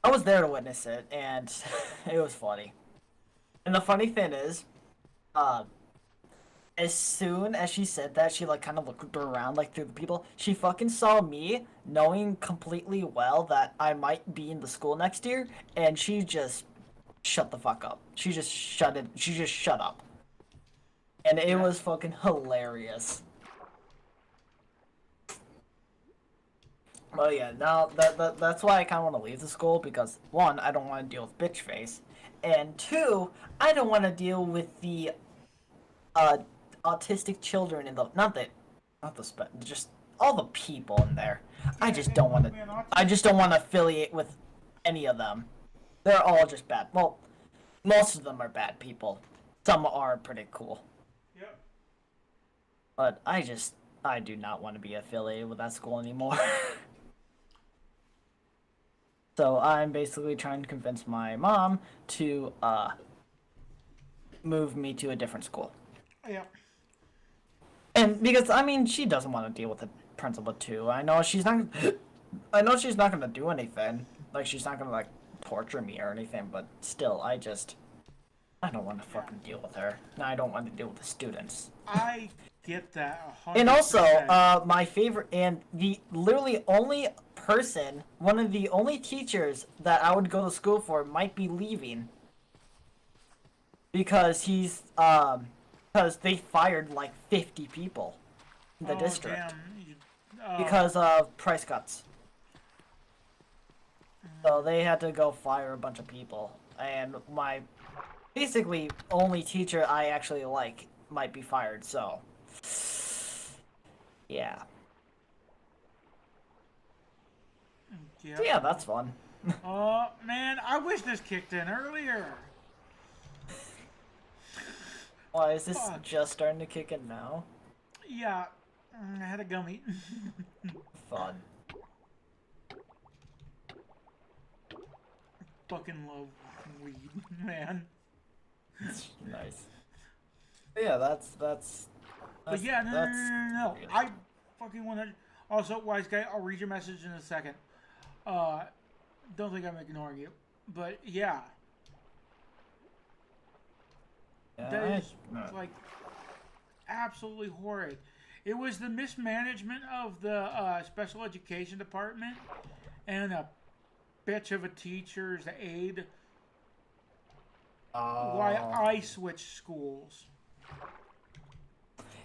I was there to witness it, and it was funny. And the funny thing is, as soon as she said that, she like kind of looked around like through the people. She fucking saw me, knowing completely well that I might be in the school next year, and she just shut the fuck up. She just shut up. And it was fucking hilarious. Oh yeah, now that's why I kind of want to leave the school, because one, I don't want to deal with bitch face, and two, I don't want to deal with the autistic children in the just all the people in there. I just don't want to affiliate with any of them. they're all just bad. Well, most of them are bad people. Some are pretty cool. Yep. But I do not want to be affiliated with that school anymore. So I'm basically trying to convince my mom to move me to a different school. Yep. And because I mean she doesn't want to deal with the principal too. I know she's not gonna do anything. Like she's not gonna like torture me or anything, but still I don't want to fucking deal with her. And I don't want to deal with the students. I get that 100%. And also, my favorite and the literally only person, one of the only teachers that I would go to school for might be leaving. Because because they fired like 50 people in the district. Damn. Because of price cuts. So they had to go fire a bunch of people. And my basically only teacher I actually like might be fired, so yeah. Yep. So yeah, that's fun. Oh, man, I wish this kicked in earlier. Why is this Fuck. just starting to kick in now? Yeah, I had a gummy. Fun. Fucking love weed, man. Nice. Yeah, that's But yeah, no. serious. I fucking 100. Also, wise guy, I'll read your message in a second. Don't think I'm ignoring you, but yeah, that is like absolutely horrid. It was the mismanagement of the special education department and a bitch of a teacher's aide. Why I switched schools.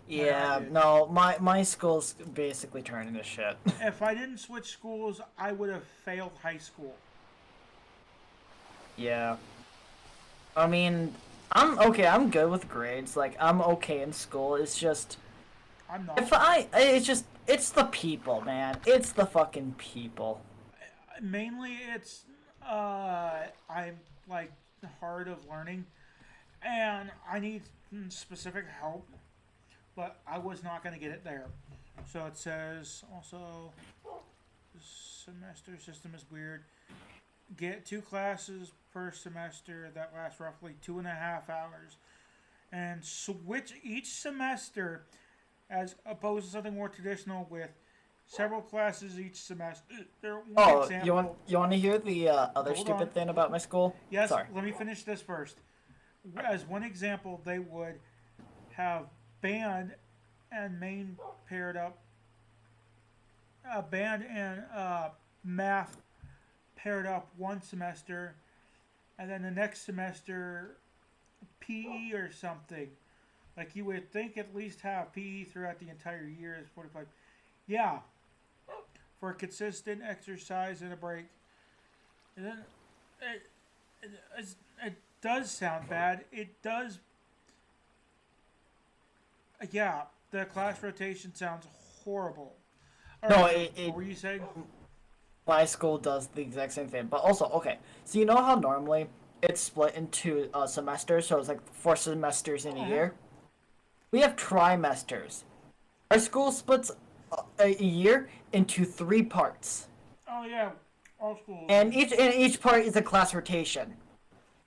Yeah, no, my school's basically turning to shit. If I didn't switch schools, I would have failed high school. Yeah. I mean, I'm good with grades. Like, I'm okay in school. It's just, I'm not. it's the people, man. It's the fucking people. Mainly, it's I'm like hard of learning, and I need specific help, but I was not going to get it there. So it says also, the semester system is weird. Get 2 classes per semester that last roughly 2.5 hours, and switch each semester as opposed to something more traditional with several classes each semester. Oh, example, you want to hear the other Hold stupid on. thing about my school? Yes, Sorry. let me finish this first. As one example, they would have band and main paired up, band and math paired up one semester, and then the next semester PE or something. Like you would think at least have PE throughout the entire year is 45. Yeah, for a consistent exercise and a break. And then it does sound bad. It does. Yeah, the class rotation sounds horrible. All No, right, what were you saying? My school does the exact same thing. But also, okay, so you know how normally it's split into semesters, so it's like 4 semesters in a year? We have trimesters. Our school splits a year into 3 parts. Oh yeah, all schools. And each part is a class rotation.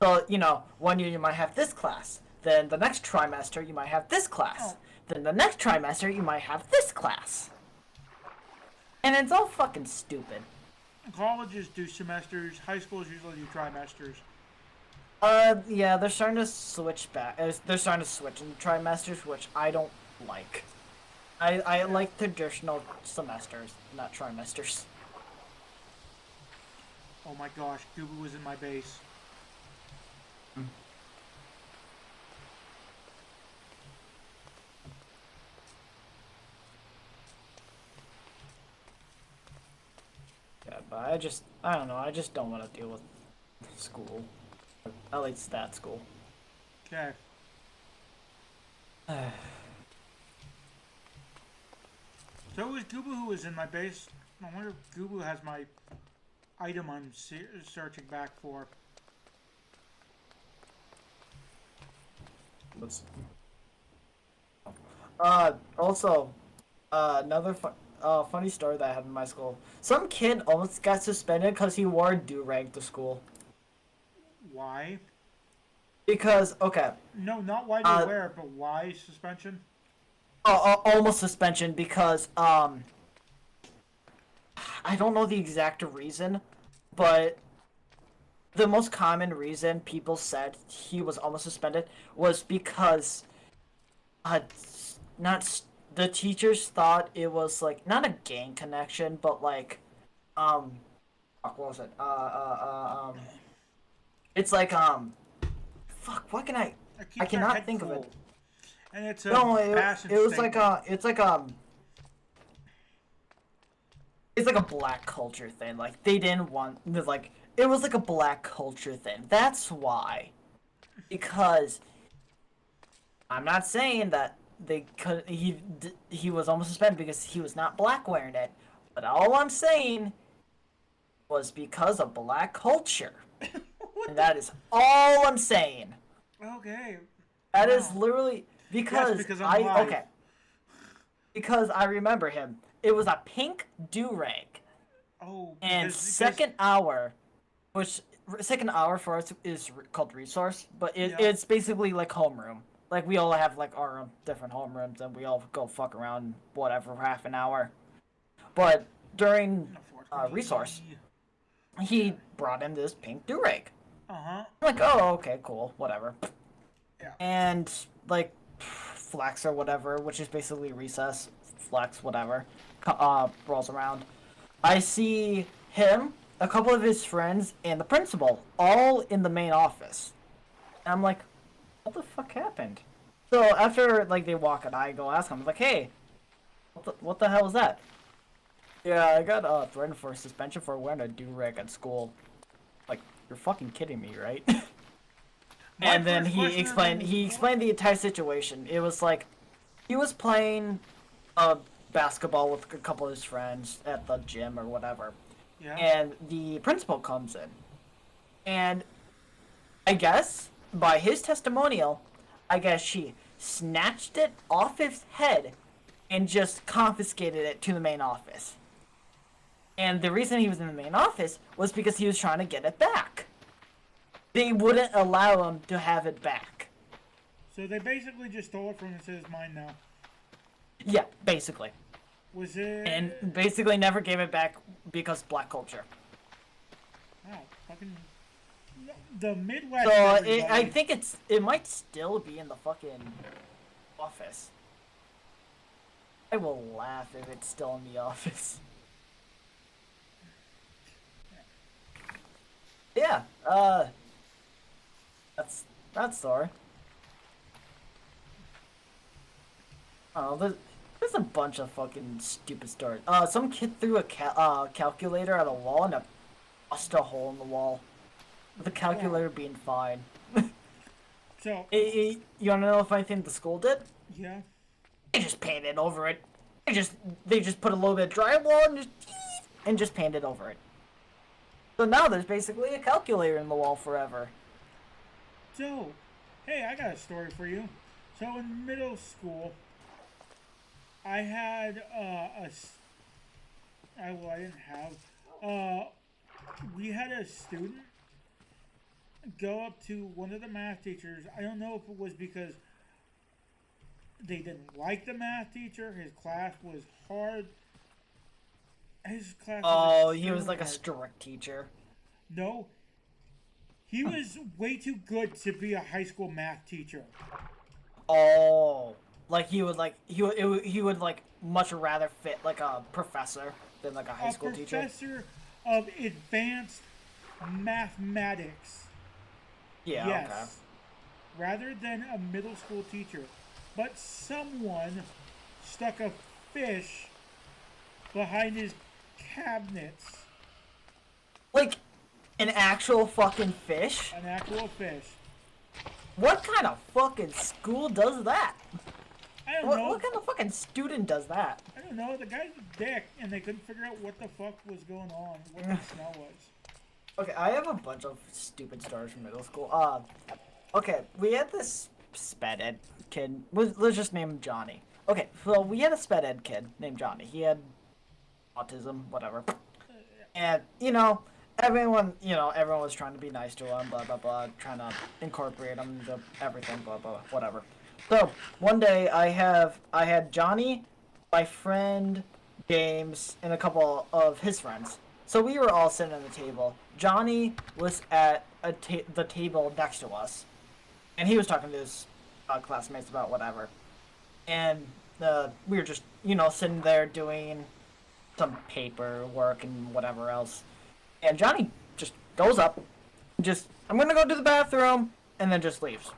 So, you know, one year you might have this class. Then the next trimester you might have this class. Oh. Then the next trimester you might have this class. And it's all fucking stupid. Colleges do semesters. High schools usually do trimesters. Yeah, they're starting to switch back. They're starting to switch into trimesters, which I don't like. I like traditional semesters, not trimesters. Oh my gosh, Gooba was in my base. Yeah, but I don't know, I just don't want to deal with school. At least that school. Okay. So it was Gooba who was in my base. I wonder if Gooba has my item I'm searching back for. Let's... Also, another funny story that I had in my school. Some kid almost got suspended because he wore a do-rag to school. Why? Because, okay. No, not why do you wear it, but why suspension? Almost suspension because, I don't know the exact reason, but the most common reason people said he was almost suspended was because, the teachers thought it was, like, not a gang connection, but, like, what was it? It's like, fuck, what can I cannot think of it. And it's a No, it was statement. like, it's like a black culture thing. Like, they didn't want, like, it was like a black culture thing. That's why. Because, I'm not saying that he was almost suspended because he was not black wearing it. But all I'm saying was because of black culture. And that is all I'm saying. Okay. That is literally because, because I'm live. okay. Because I remember him. It was a pink do-rag. Oh. And second hour for us is called resource, but it's basically like homeroom. Like, we all have like our different homerooms, and we all go fuck around whatever for half an hour. But during resource, he brought in this pink do-rag. I'm like, oh, okay, cool, whatever. Yeah. And like flex or whatever, which is basically recess, flex, whatever, rolls around. I see him, a couple of his friends, and the principal all in the main office. And I'm like, what the fuck happened? So after like they walk and I go ask him, I'm like, hey, what the hell was that? Yeah, I got threatened for suspension for wearing a do-rag at school. Like, you're fucking kidding me, right? And then he explained the entire situation. It was like, he was playing basketball with a couple of his friends at the gym or whatever. Yeah. And the principal comes in. And I guess, by his testimonial, I guess she snatched it off his head and just confiscated it to the main office. And the reason he was in the main office was because he was trying to get it back. They wouldn't allow him to have it back. So they basically just stole it from him and said it's mine now. Yeah, basically. Was it? And basically never gave it back because black culture. Wow, fucking. The Midwest. So I think it might still be in the fucking office. I will laugh if it's still in the office. Yeah, that's story. Oh, there's a bunch of fucking stupid stories. Some kid threw a calculator at a wall and busted a hole in the wall. The calculator being fine. So you wanna know if I think the school did? Yeah. They just painted over it. They just put a little bit of drywall and just painted over it. So now there's basically a calculator in the wall forever. So, hey, I got a story for you. So in middle school, I had we had a student go up to one of the math teachers. I don't know if it was because they didn't like the math teacher. His class was hard. His class. He was like a strict teacher. No. He was way too good to be a high school math teacher. Oh, like he would much rather fit like a professor than like a high school teacher. A professor of advanced mathematics. Yeah. Yes. Okay. Rather than a middle school teacher, but someone stuck a fish behind his cabinets. Like an actual fucking fish? An actual fish. What kind of fucking school does that? I don't know. What kind of fucking student does that? I don't know. The guy's a dick, and they couldn't figure out what the fuck was going on, what the smell was. Okay, I have a bunch of stupid stories from middle school. Okay, we had this sped ed kid. Let's just name him Johnny. Okay, so we had a sped ed kid named Johnny. He had autism, whatever. And, everyone was trying to be nice to him, blah, blah, blah, trying to incorporate him into everything, blah, blah, blah, whatever. So, one day I had Johnny, my friend, James, and a couple of his friends. So we were all sitting at the table. Johnny was at the table next to us, and he was talking to his classmates about whatever. And we were just, sitting there doing some paperwork and whatever else. And Johnny just goes up, I'm gonna go to the bathroom, and then just leaves.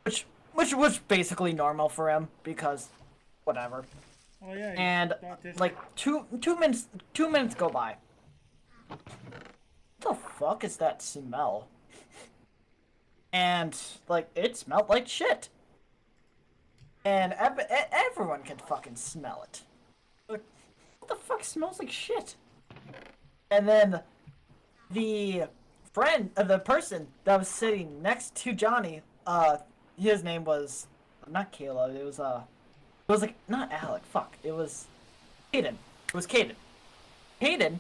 Which was basically normal for him, because whatever. Oh yeah. And like two minutes go by. What the fuck is that smell? And like it smelled like shit. And everyone can fucking smell it. Like, what the fuck smells like shit? And then the person that was sitting next to Johnny, his name was not Caleb. It was like not Alec. Fuck. It was Caden. It was Caden. Caden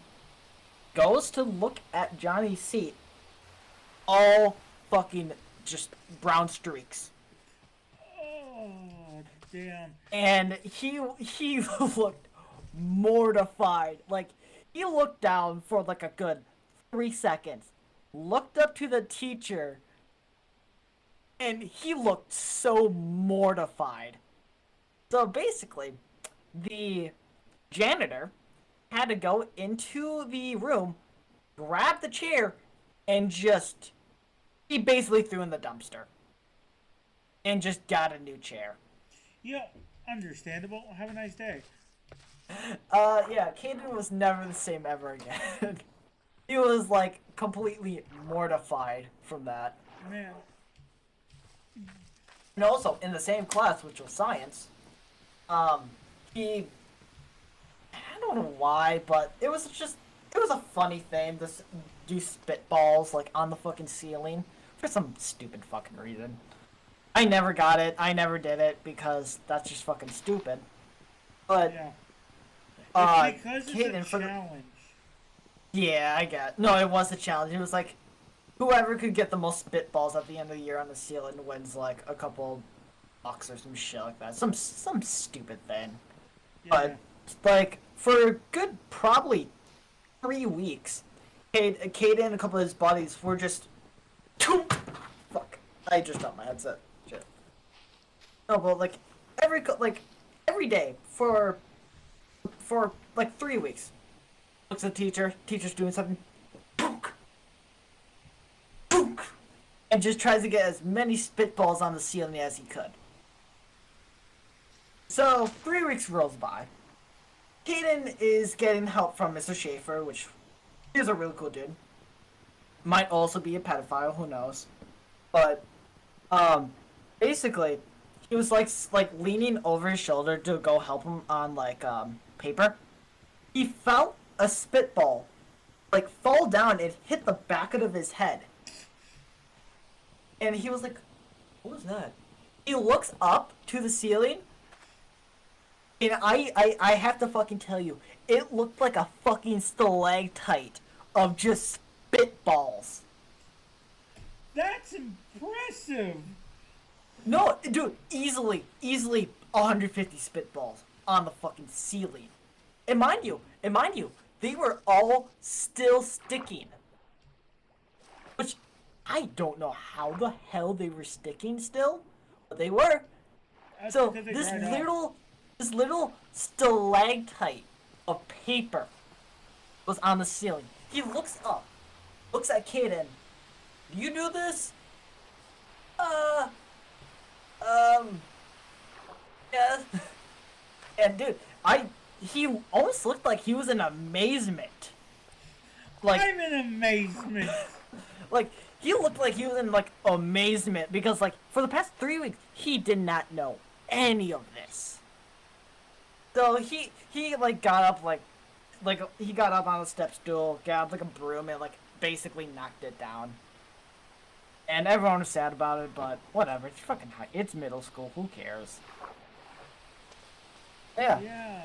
goes to look at Johnny's seat. All fucking just brown streaks. Oh damn. And he looked mortified. Like he looked down for like a good 3 seconds, looked up to the teacher, and he looked so mortified. So basically, the janitor had to go into the room, grab the chair, and he basically threw in the dumpster. And just got a new chair. Yeah, understandable. Have a nice day. Yeah, Caden was never the same ever again. He was, like, completely mortified from that. Man. And also, in the same class, which was science, I don't know why, but it was a funny thing to do spitballs, like, on the fucking ceiling for some stupid fucking reason. I never got it, I never did it, because that's just fucking stupid. But, yeah. It's because it's Caden, a challenge. Yeah, I get it. No, it was a challenge. It was like, whoever could get the most spitballs at the end of the year on the ceiling wins, like, a couple bucks or some shit like that. Some stupid thing. Yeah. But, like, for a good probably 3 weeks, Caden and a couple of his buddies were just... Fuck. I just dropped my headset. Shit. No, but, like, every day for like 3 weeks. Looks at the teacher's doing something, boonk, boonk, and just tries to get as many spitballs on the ceiling as he could. So, 3 weeks rolls by. Caden is getting help from Mr. Schaefer, which is a really cool dude. Might also be a pedophile, who knows. But, basically, he was like leaning over his shoulder to go help him on, like, paper. He felt a spitball, like, fall down and hit the back of his head. And he was like, what was that? He looks up to the ceiling, and I have to fucking tell you, it looked like a fucking stalactite of just spitballs. That's impressive. No, dude, easily 150 spitballs on the fucking ceiling. And mind you, they were all still sticking. Which, I don't know how the hell they were sticking still, but they were. That's So, because they this dried up. little stalactite of paper was on the ceiling. He looks up, looks at Caden. Do you do this? Yeah. And dude, he almost looked like he was in amazement. Like, I'm in amazement. like, he looked like he was in, like, amazement, because, like, for the past 3 weeks, he did not know any of this. So, he like, got up, he got up on a step stool, grabbed, like, a broom, and, like, basically knocked it down. And everyone was sad about it, but whatever. It's fucking high. It's middle school. Who cares? Yeah. Yeah.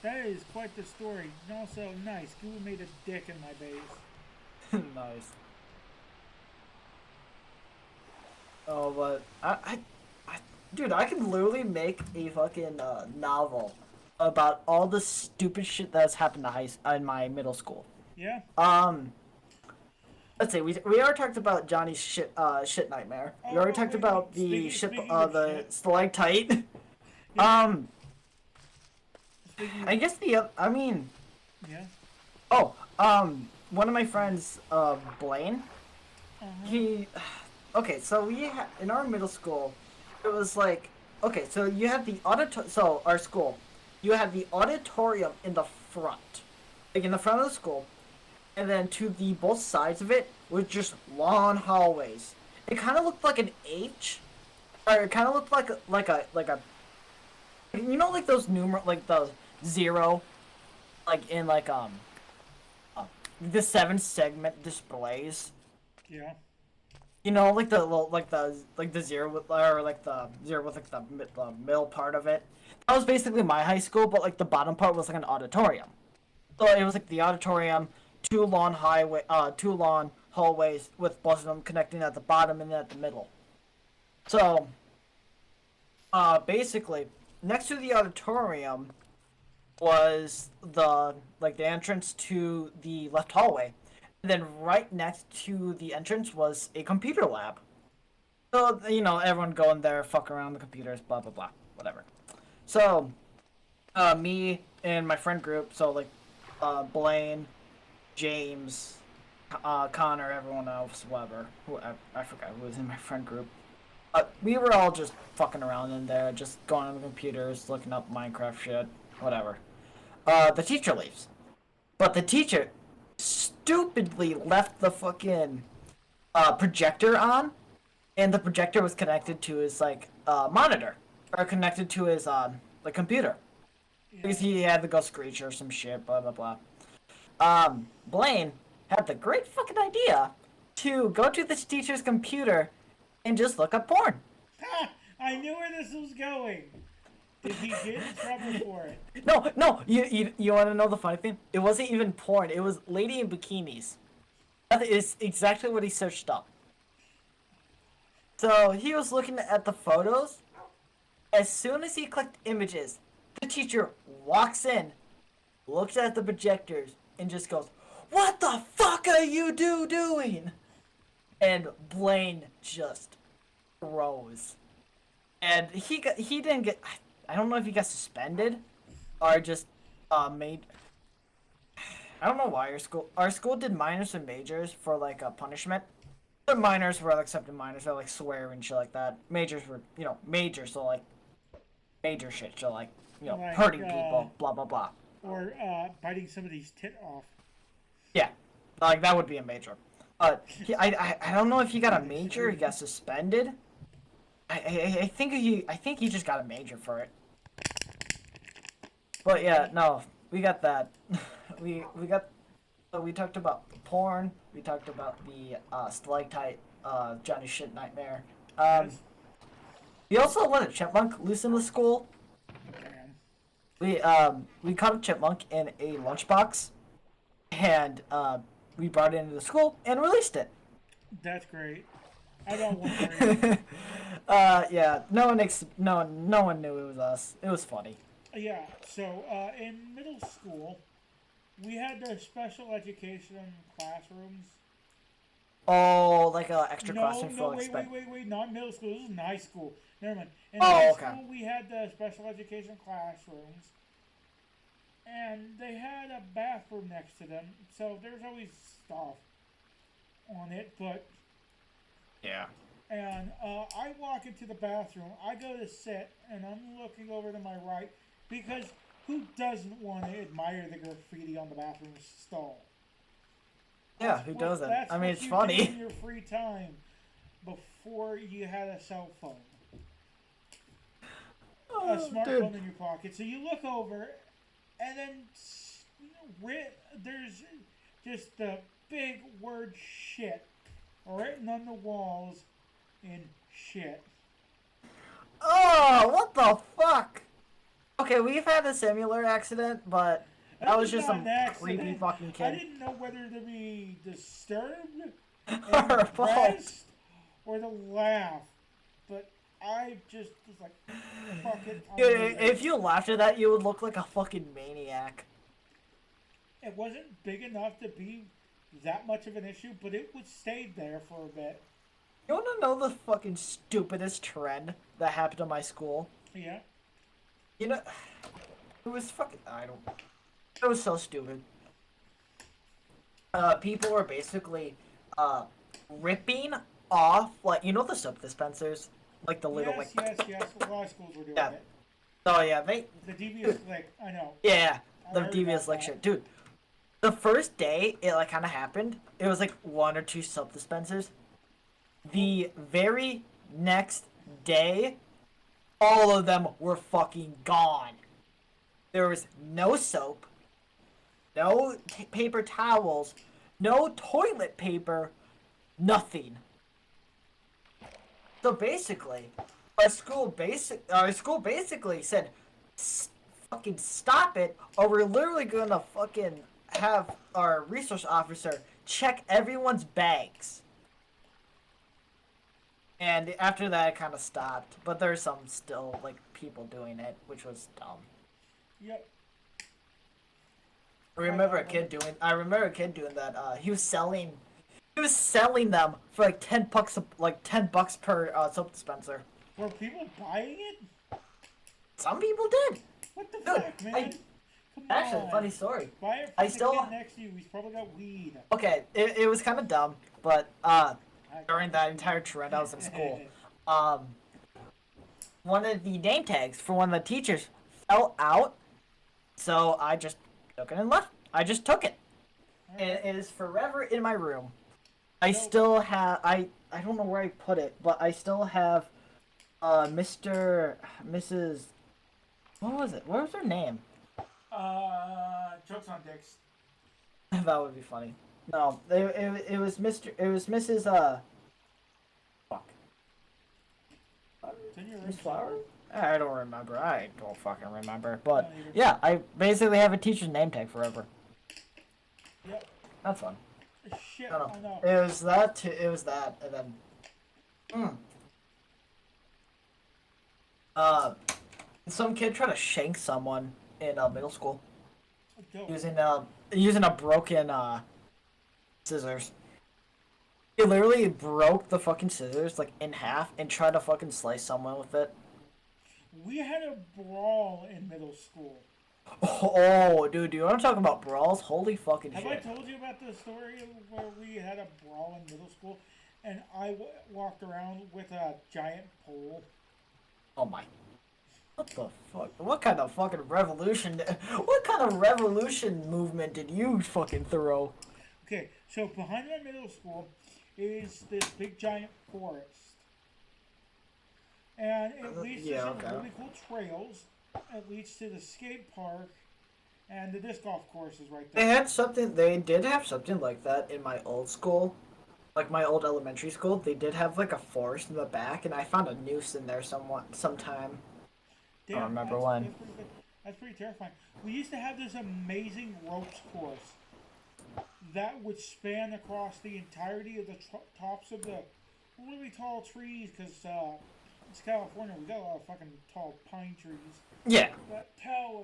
That is quite the story. And also, nice. Google made a dick in my base. Nice. Oh, but dude, I could literally make a fucking novel about all the stupid shit that's happened to in my middle school. Yeah. Let's see. We already talked about Johnny's shit nightmare. We already talked about the speaking of shit. stalactite. Yeah. I guess I mean, Yeah. oh, one of my friends, Blaine, he, okay, so in our middle school, it was like, okay, so you had our school, you had the auditorium in the front, like in the front of the school, and then to the both sides of it was just long hallways. It kind of looked like an H, or it kind of looked like a, you know, like those like the 0, like in like the 7 segment displays. Yeah. You know, like the 0 with, or like the 0 with like the middle part of it. That was basically my high school, but like the bottom part was like an auditorium. So it was like the auditorium, 2 long hallways with both of them connecting at the bottom and then at the middle. So basically, next to the auditorium was the entrance to the left hallway. And then right next to the entrance was a computer lab. So, you know, everyone go in there, fuck around the computers, blah, blah, blah, whatever. So, me and my friend group, so, like, Blaine, James, Connor, everyone else, whatever. I forgot who was in my friend group. We were all just fucking around in there, just going on the computers, looking up Minecraft shit, whatever. The teacher leaves. But the teacher stupidly left the fucking projector on, and the projector was connected to his like monitor, or connected to his computer, because he had to go screech or some shit, blah blah blah. Blaine had the great fucking idea to go to this teacher's computer and just look up porn. Ha! I knew where this was going. Did he get in trouble for it? No. You want to know the funny thing? It wasn't even porn. It was lady in bikinis. That is exactly what he searched up. So he was looking at the photos. As soon as he clicked images, the teacher walks in, looks at the projectors, and just goes, "What the fuck are you doing?" And Blaine just froze. And he didn't get. I don't know if he got suspended, or just made. I don't know why our school did minors and majors for like a punishment. The minors were accepted minors, they're like swear and shit like that. Majors were, you know, majors, so like major shit, so like, you know, Like, hurting people, blah blah blah. Or biting somebody's tit off. Yeah, like that would be a major. I don't know if he got a major, he got suspended. I think he just got a major for it. But yeah, no, we got that. we talked about porn. We talked about the stalactite, Johnny shit nightmare. We also let a chipmunk loose in the school. We caught a chipmunk in a lunchbox, and we brought it into the school and released it. That's great. I don't want to. Yeah, no one knew it was us. It was funny. Yeah, so in middle school, we had the special education classrooms. Oh, like a extra classroom No, for wait, not middle school. This is in high school. Never mind. In Oh, high okay. school, we had the special education classrooms, and they had a bathroom next to them, so there's always stuff on it, but... Yeah. And I walk into the bathroom, I go to sit, and I'm looking over to my right, because who doesn't want to admire the graffiti on the bathroom stall? Yeah, who doesn't? I mean, it's you funny. did in your free time before you had a cell phone. A smartphone in your pocket. So you look over, and then there's just the big word shit written on the walls in shit. Oh, what the fuck? Okay, we've had a similar accident, but that was just not some an accident. creepy fucking I kid. didn't know whether to be disturbed, Or impressed, or to laugh. But I just was like, fuck it. I'm Dude, leaving. if you laughed at that, you would look like a fucking maniac. It wasn't big enough to be that much of an issue, but it would stayed there for a bit. You wanna know the fucking stupidest trend that happened to my school? Yeah. You know, it was fucking. It was so stupid. People were basically, ripping off, like, you know the soap dispensers? Like the little, Yes, like. yes. A lot of schools were doing Yeah. it. Oh, yeah, they. The devious lick, I know. Yeah, I the heard devious about lecture. that. Dude, the first day it, like, kind of happened, it was, like, 1 or 2 soap dispensers. The very next day, all of them were fucking gone. There was no soap, no paper towels, no toilet paper, nothing. So basically, our school basically said, fucking stop it, or we're literally gonna fucking have our resource officer check everyone's bags. And after that, it kind of stopped. But there's some still, like, people doing it, which was dumb. Yep. I remember a kid doing that. He was selling them for like $10, like $10 per soap dispenser. Were people buying it? Some people did. What the Dude, fuck, man? Come Actually, on. funny story. Buy it I from the still- kid next to you. He's probably got weed. Okay, it was kind of dumb, but during that entire trend I was in school, one of the name tags for one of the teachers fell out, so I just took it and left. I just took it. And it is forever in my room. I still have, I don't know where I put it, but I still have, Mrs. What was it? What was her name? Jokes on dicks. That would be funny. No, it was Mrs. Fuck. It's in your room Miss Flower? somewhere. I don't remember. I don't fucking remember. But Not either. yeah, I basically have a teacher's name tag forever. Yep. That's fun. Shit, I I don't know. know. It was that. It was that, and then. Some kid tried to shank someone in middle school Dope. using a broken scissors. He literally broke the fucking scissors like in half and tried to fucking slice someone with it. We had a brawl in middle school. Oh, dude, do you want to talk about brawls? Holy fucking Have shit! I told you about the story where we had a brawl in middle school, and I walked around with a giant pole? Oh my! What the fuck? What kind of fucking revolution? What kind of revolution movement did you fucking throw? Okay, so behind my middle school is this big giant forest. And it leads to some really cool trails. It leads to the skate park and the disc golf course is right there. They did have something like that in my old school. Like my old elementary school, they did have like a forest in the back, and I found a noose in there sometime. Damn, I don't remember that's- when. That's pretty good. That's pretty terrifying. We used to have this amazing ropes course that would span across the entirety of the tops of the really tall trees, because it's California. We got a lot of fucking tall pine trees. Yeah. That tower,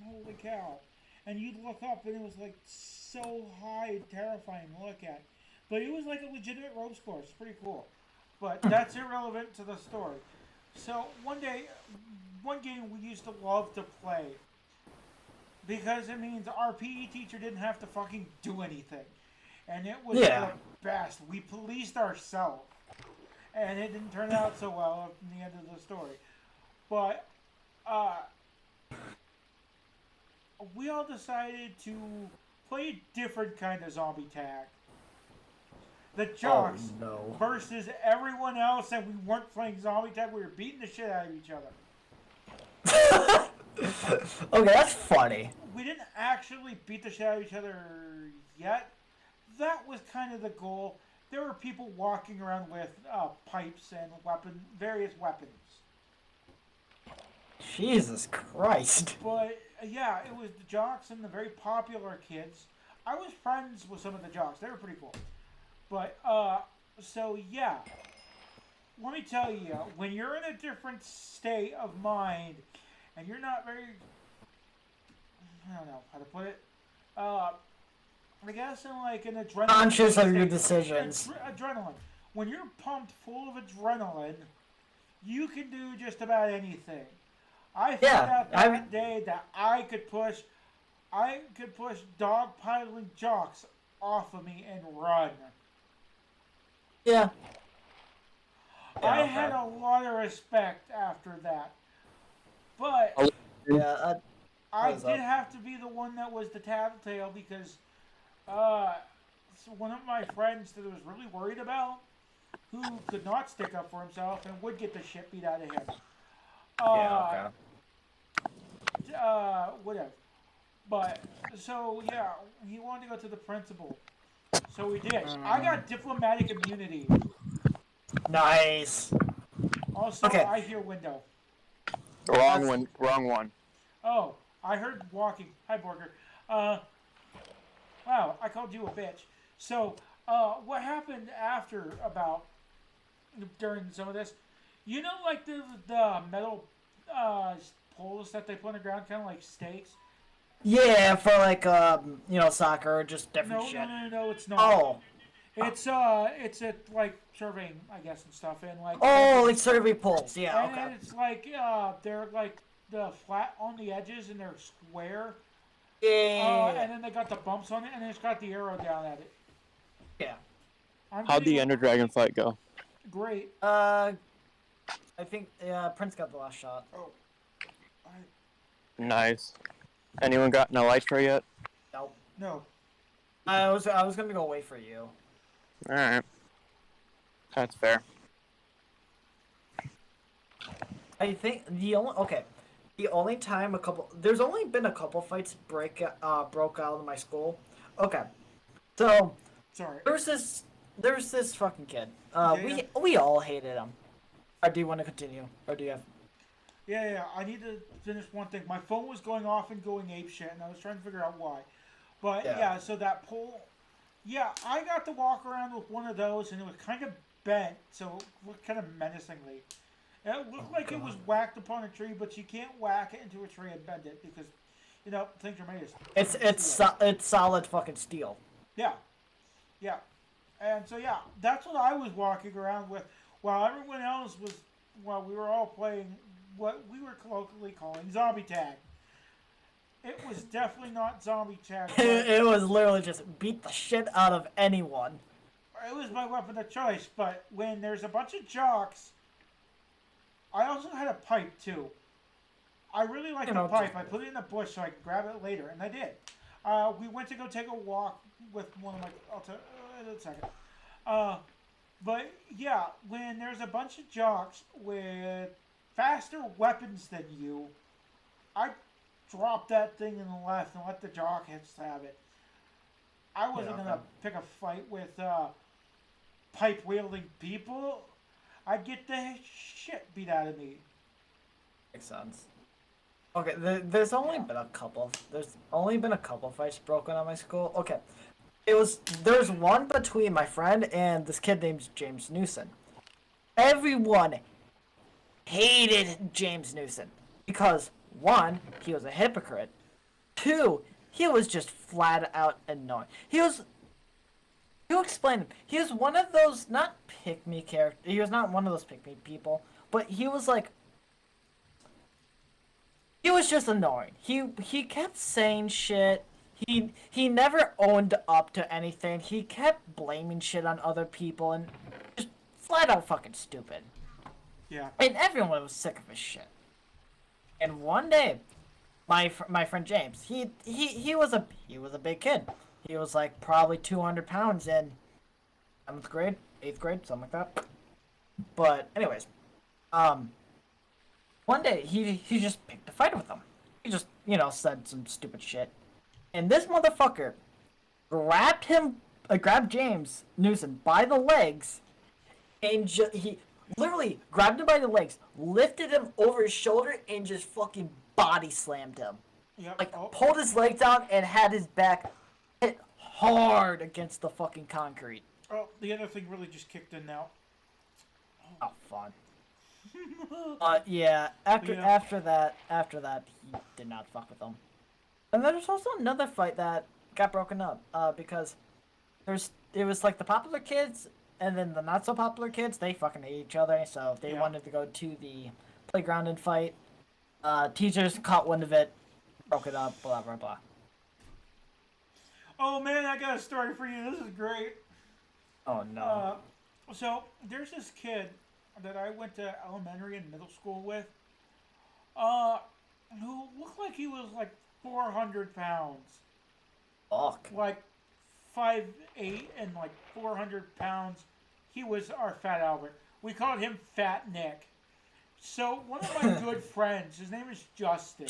holy cow. And you'd look up and it was like so high and terrifying to look at. But it was like a legitimate ropes course. It's pretty cool. But that's irrelevant to the story. So one game we used to love to play, because it means our PE teacher didn't have to fucking do anything. And it was the best. We policed ourselves. And it didn't turn out so well in the end of the story. But we all decided to play a different kind of zombie tag. The jocks versus everyone else, and we weren't playing zombie tag. We were beating the shit out of each other. Okay, that's funny. We didn't actually beat the shit out of each other yet. That was kind of the goal. there were people walking around with pipes and various weapons. Jesus Christ. But yeah, it was the jocks and the very popular kids. I was friends with some of the jocks. They were pretty cool. But so yeah, let me tell you, when you're in a different state of mind and you're not very, I don't know how to put it. I guess in like an adrenaline. Conscious of your state, decisions. Adrenaline. When you're pumped full of adrenaline, you can do just about anything. I found out that day that I could push dog piling jocks off of me and run. Yeah. I had a lot of respect after that. But yeah, I did have to be the one that was the tattletale because one of my friends that I was really worried about, who could not stick up for himself and would get the shit beat out of him. Whatever. But, so, yeah, he wanted to go to the principal. So we did. I got diplomatic immunity. Nice. Also, I hear window. Wrong one. Oh, I heard walking. Hi, Borger. Wow, I called you a bitch. So, what happened during some of this, you know, like the metal poles that they put on the ground, kind of like stakes? Yeah, for like, soccer or just different shit. No, it's not. Oh. It's like surveying, I guess, and stuff, and like. Oh, like survey poles, yeah, and okay. It's like, they're like the flat on the edges and they're square. Yeah. And then they got the bumps on it, and then it's got the arrow down at it. Yeah. How'd the Ender Dragon fight go? Great. I think Prince got the last shot. Oh. Nice. Anyone got an elytra yet? Nope. No. I was gonna go wait for you. Alright. That's fair. I think the only time there's only been a couple fights broke out in my school. Okay. So Sorry. there's this fucking kid. Yeah. We all hated him. Or do you want to continue? Or do you have Yeah. I need to finish one thing. My phone was going off and going apeshit, and I was trying to figure out why. But so that pole, I got to walk around with one of those, and it was kind of bent, so it looked kind of menacingly. It looked like it was whacked upon a tree, but you can't whack it into a tree and bend it because, things are made of. it's solid fucking steel. Yeah. And so that's what I was walking around with, while everyone else we were all playing what we were colloquially calling zombie tag. It was definitely not zombie tag. It was literally just beat the shit out of anyone. It was my weapon of choice, but when there's a bunch of jocks, I also had a pipe too. I really liked the pipe. I put it in a bush so I could grab it later, and I did. We went to go take a walk with one of my. I'll tell in a second. But yeah, when there's a bunch of jocks with faster weapons than you, I drop that thing in the left and let the jock hits have it. I wasn't gonna pick a fight with pipe wielding people. I'd get the shit beat out of me. Makes sense. Okay, there's only been a couple. There's only been a couple fights broken at my school. Okay, there's one between my friend and this kid named James Newson. Everyone hated James Newson because 1, he was a hypocrite. 2, he was just flat out annoying. You explain him. He was one of those, not pick-me character. He was not one of those pick-me people, but he was like, he was just annoying. He kept saying shit. He never owned up to anything. He kept blaming shit on other people and just flat out fucking stupid. Yeah. And everyone was sick of his shit. And one day, my friend James, he was a big kid. He was like probably 200 pounds in 7th grade, 8th grade, something like that. But anyways, one day he just picked a fight with him. He just said some stupid shit, and this motherfucker grabbed him grabbed James Newsom by the legs, and he literally grabbed him by the legs, lifted him over his shoulder, and just fucking body slammed him. Yep. Like, Oh, pulled his legs down and had his back hit hard against the fucking concrete. oh, the other thing really just kicked in now. Oh, fun. Yeah. After that, he did not fuck with them. And then there's also another fight that got broken up. Because it was like the popular kids and then the not so popular kids. They fucking hate each other, so they wanted to go to the playground and fight. Teachers caught wind of it, broke it up. Blah blah blah. Oh man, I got a story for you. This is great. Oh no. So there's this kid that I went to elementary and middle school with, who looked like he was like 400 pounds, Fuck. like 5'8" and like 400 pounds. He was our Fat Albert. We called him Fat Nick. So one of my good friends, his name is Justin.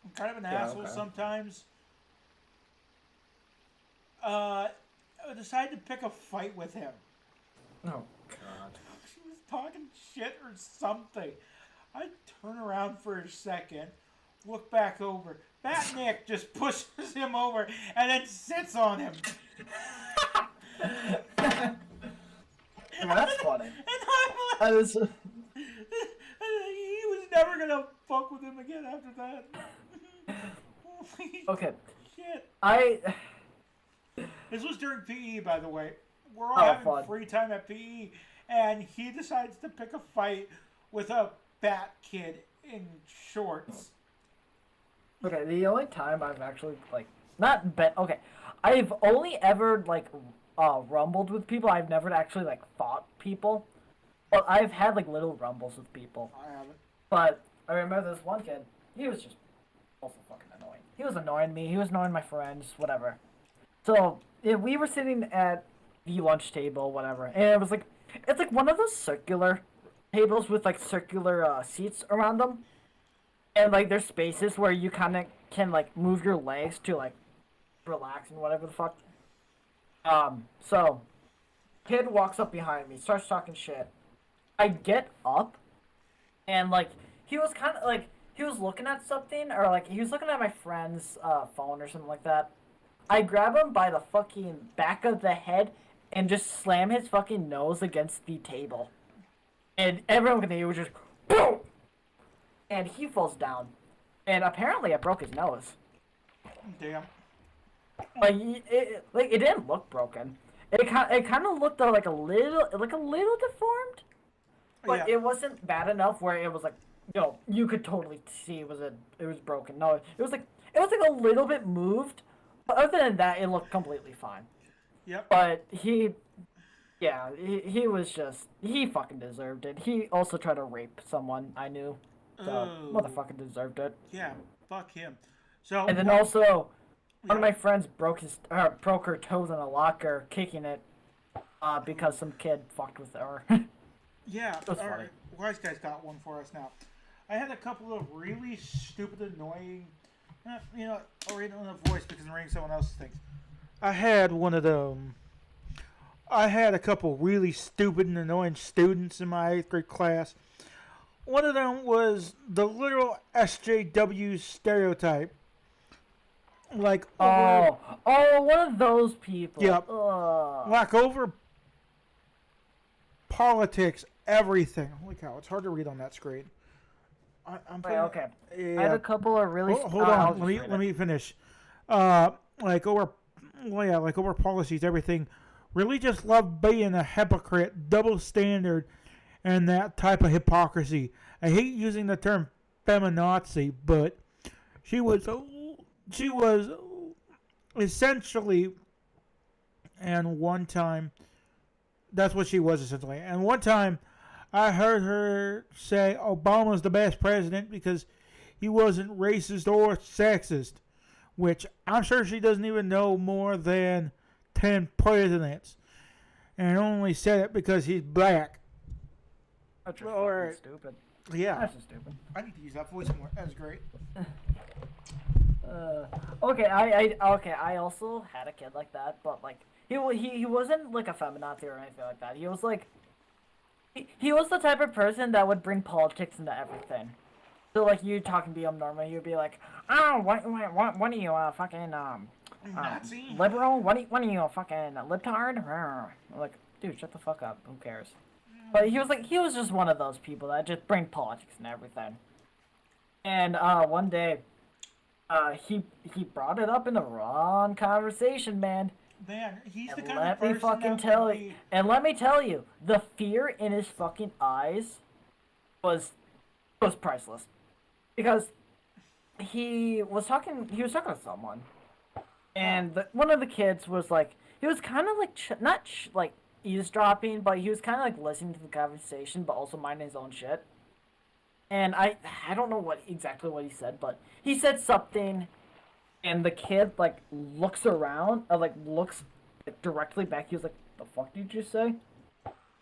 I'm kind of an asshole sometimes. I decided to pick a fight with him. Oh god. She was talking shit or something. I turn around for a second, look back over. Fat Nick just pushes him over and then sits on him. Well, that's funny. And I'm like, he was never gonna fuck with him again after that. Holy Okay. shit. This was during PE, by the way. We're all having fun. free time at PE, and he decides to pick a fight with a fat kid in shorts. Okay, the only time I've actually, like, not bet, okay, I've only ever, like, rumbled with people. I've never actually, like, fought people. But I've had, like, little rumbles with people. I haven't. But I remember this one kid, he was just also fucking annoying. He was annoying me, he was annoying my friends, whatever. So, we were sitting at the lunch table, whatever, and it was, like, it's, like, one of those circular tables with, like, circular, seats around them. And, like, there's spaces where you kind of can, like, move your legs to, like, relax and whatever the fuck. So, kid walks up behind me, starts talking shit. I get up, and, like, he was kind of, like, he was looking at something, or, like, he was looking at my friend's, phone or something like that. I grab him by the fucking back of the head and just slam his fucking nose against the table. And everyone can hear it was just, boom! And he falls down. And apparently I broke his nose. Damn. Like, it didn't look broken. It kind of looked like a little deformed. But Yeah. it wasn't bad enough where it was like, you know, you could totally see it was broken. No, it was like a little bit moved. But other than that, it looked completely fine. Yep. But he was just, he fucking deserved it. He also tried to rape someone I knew. So, Oh. motherfucker deserved it. Yeah. Fuck him. So. And then also, one of my friends broke her toes in a locker, kicking it, because some kid fucked with her. Yeah. was All funny. right. Wise guy's got one for us now. I had a couple of really stupid, annoying. You know, I'll read it on the voice because I'm reading someone else's things. I had one of them. I had a couple really stupid and annoying students in my 8th grade class. One of them was the literal SJW stereotype. Like, one of those people. Yep. Ugh. like over politics, everything. Holy cow, it's hard to read on that screen. I'm Wait, okay. Yeah. I had a couple of really. Hold on, let me finish. Like over policies, everything. Really just love being a hypocrite, double standard, and that type of hypocrisy. I hate using the term feminazi, but she was essentially, and one time, that's what she was essentially. And one time, I heard her say Obama's the best president because he wasn't racist or sexist, which I'm sure she doesn't even know more than 10 presidents, and only said it because he's black. That's just All right. stupid. Yeah, That's just stupid. I need to use that voice more. That was great. Okay, okay, I also had a kid like that, but like he wasn't like a feminazi or anything like that. He was like he was the type of person that would bring politics into everything. So like you talking to him normally, you'd be like, oh, what are you fucking Nazi? liberal? What are you a fucking libtard? I'm like, dude, shut the fuck up. Who cares? But he was just one of those people that just bring politics and everything. And one day, he brought it up in the wrong conversation, man. Man, he's the And kind let of me person fucking that tell would you, be... and let me tell you, the fear in his fucking eyes was priceless, because he was talking to someone, and one of the kids was like, he was kind of like like eavesdropping, but he was kind of like listening to the conversation, but also minding his own shit. And I don't know exactly what he said, but he said something, and the kid like looks around, looks like, directly back. He was like, "The fuck did you just say?"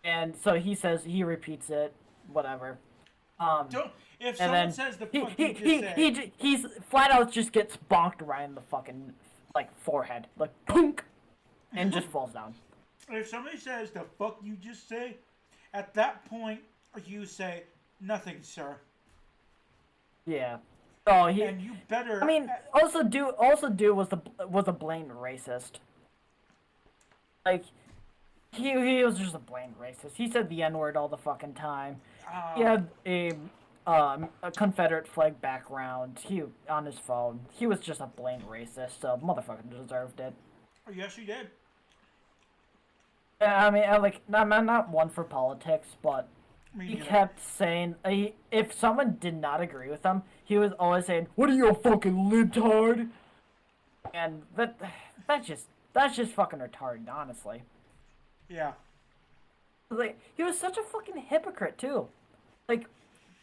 And so he repeats it, whatever. Don't, if And someone then says the fuck you just said... he's flat out just gets bonked right in the fucking like forehead, like punk, and just falls down. If somebody says the fuck you just say, at that point you say, nothing, sir. Yeah. Oh, And you better... I mean, also do was a blatant racist. Like, he was just a blatant racist. He said the N-word all the fucking time. He had a Confederate flag background. He on his phone. He was just a blatant racist. So motherfucker deserved it. Yes, you did. I mean, I'm not one for politics, but he kept saying if someone did not agree with him, he was always saying, "What are you, a fucking libtard?" And that's just fucking retarded, honestly. Yeah. Like, he was such a fucking hypocrite too. Like,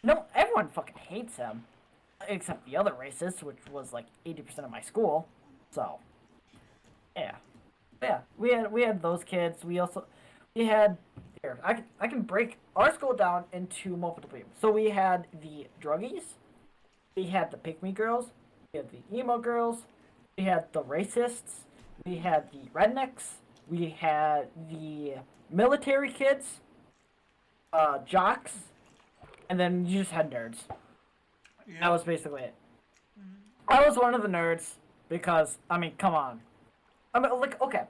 no, everyone fucking hates him, except the other racists, which was like 80% of my school. So, yeah. Yeah, we had those kids. We had here. I can break our school down into multiple people. So we had the druggies, we had the pick me girls, we had the emo girls, we had the racists, we had the rednecks, we had the military kids, jocks, and then you just had nerds. Yeah. That was basically it. I was one of the nerds because, I mean, come on. I mean, like, okay.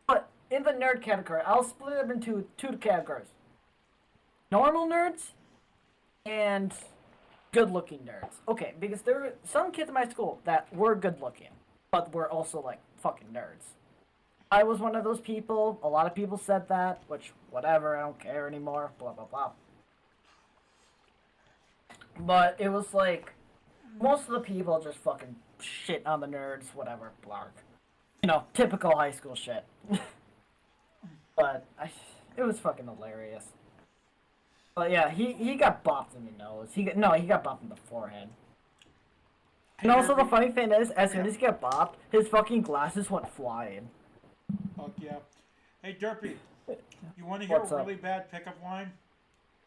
But in the nerd category, I'll split them into two categories. Normal nerds and good-looking nerds. Okay, because there were some kids in my school that were good-looking, but were also, like, fucking nerds. I was one of those people. A lot of people said that, which, whatever, I don't care anymore, blah, blah, blah. But it was like, most of the people just fucking shit on the nerds, whatever, blarg. You know, typical high school shit. But it was fucking hilarious. But yeah, he got bopped in the nose. He got bopped in the forehead. And also the funny thing is, as soon as he got bopped, his fucking glasses went flying. Fuck yeah. Hey, Derpy, you want to hear a really bad pickup line?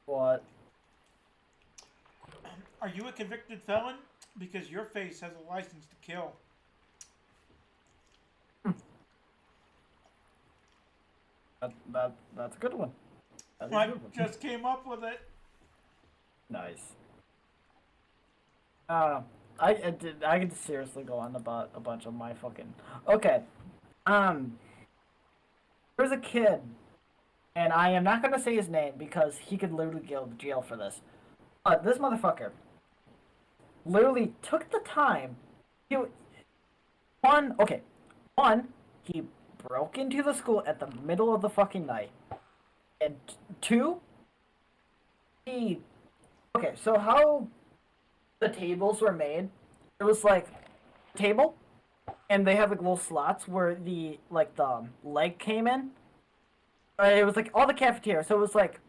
What? Are you a convicted felon? Because your face has a license to kill. That's a good one. I just came up with it. Nice. I don't know. I could seriously go on about a bunch of my fucking... Okay. There's a kid, and I am not gonna say his name because he could literally go to jail for this. But this motherfucker literally took the time. He broke into the school at the middle of the fucking night. And two, so how the tables were made, it was like a table, and they have like little slots where the leg came in. It was like all the cafeteria, so it was like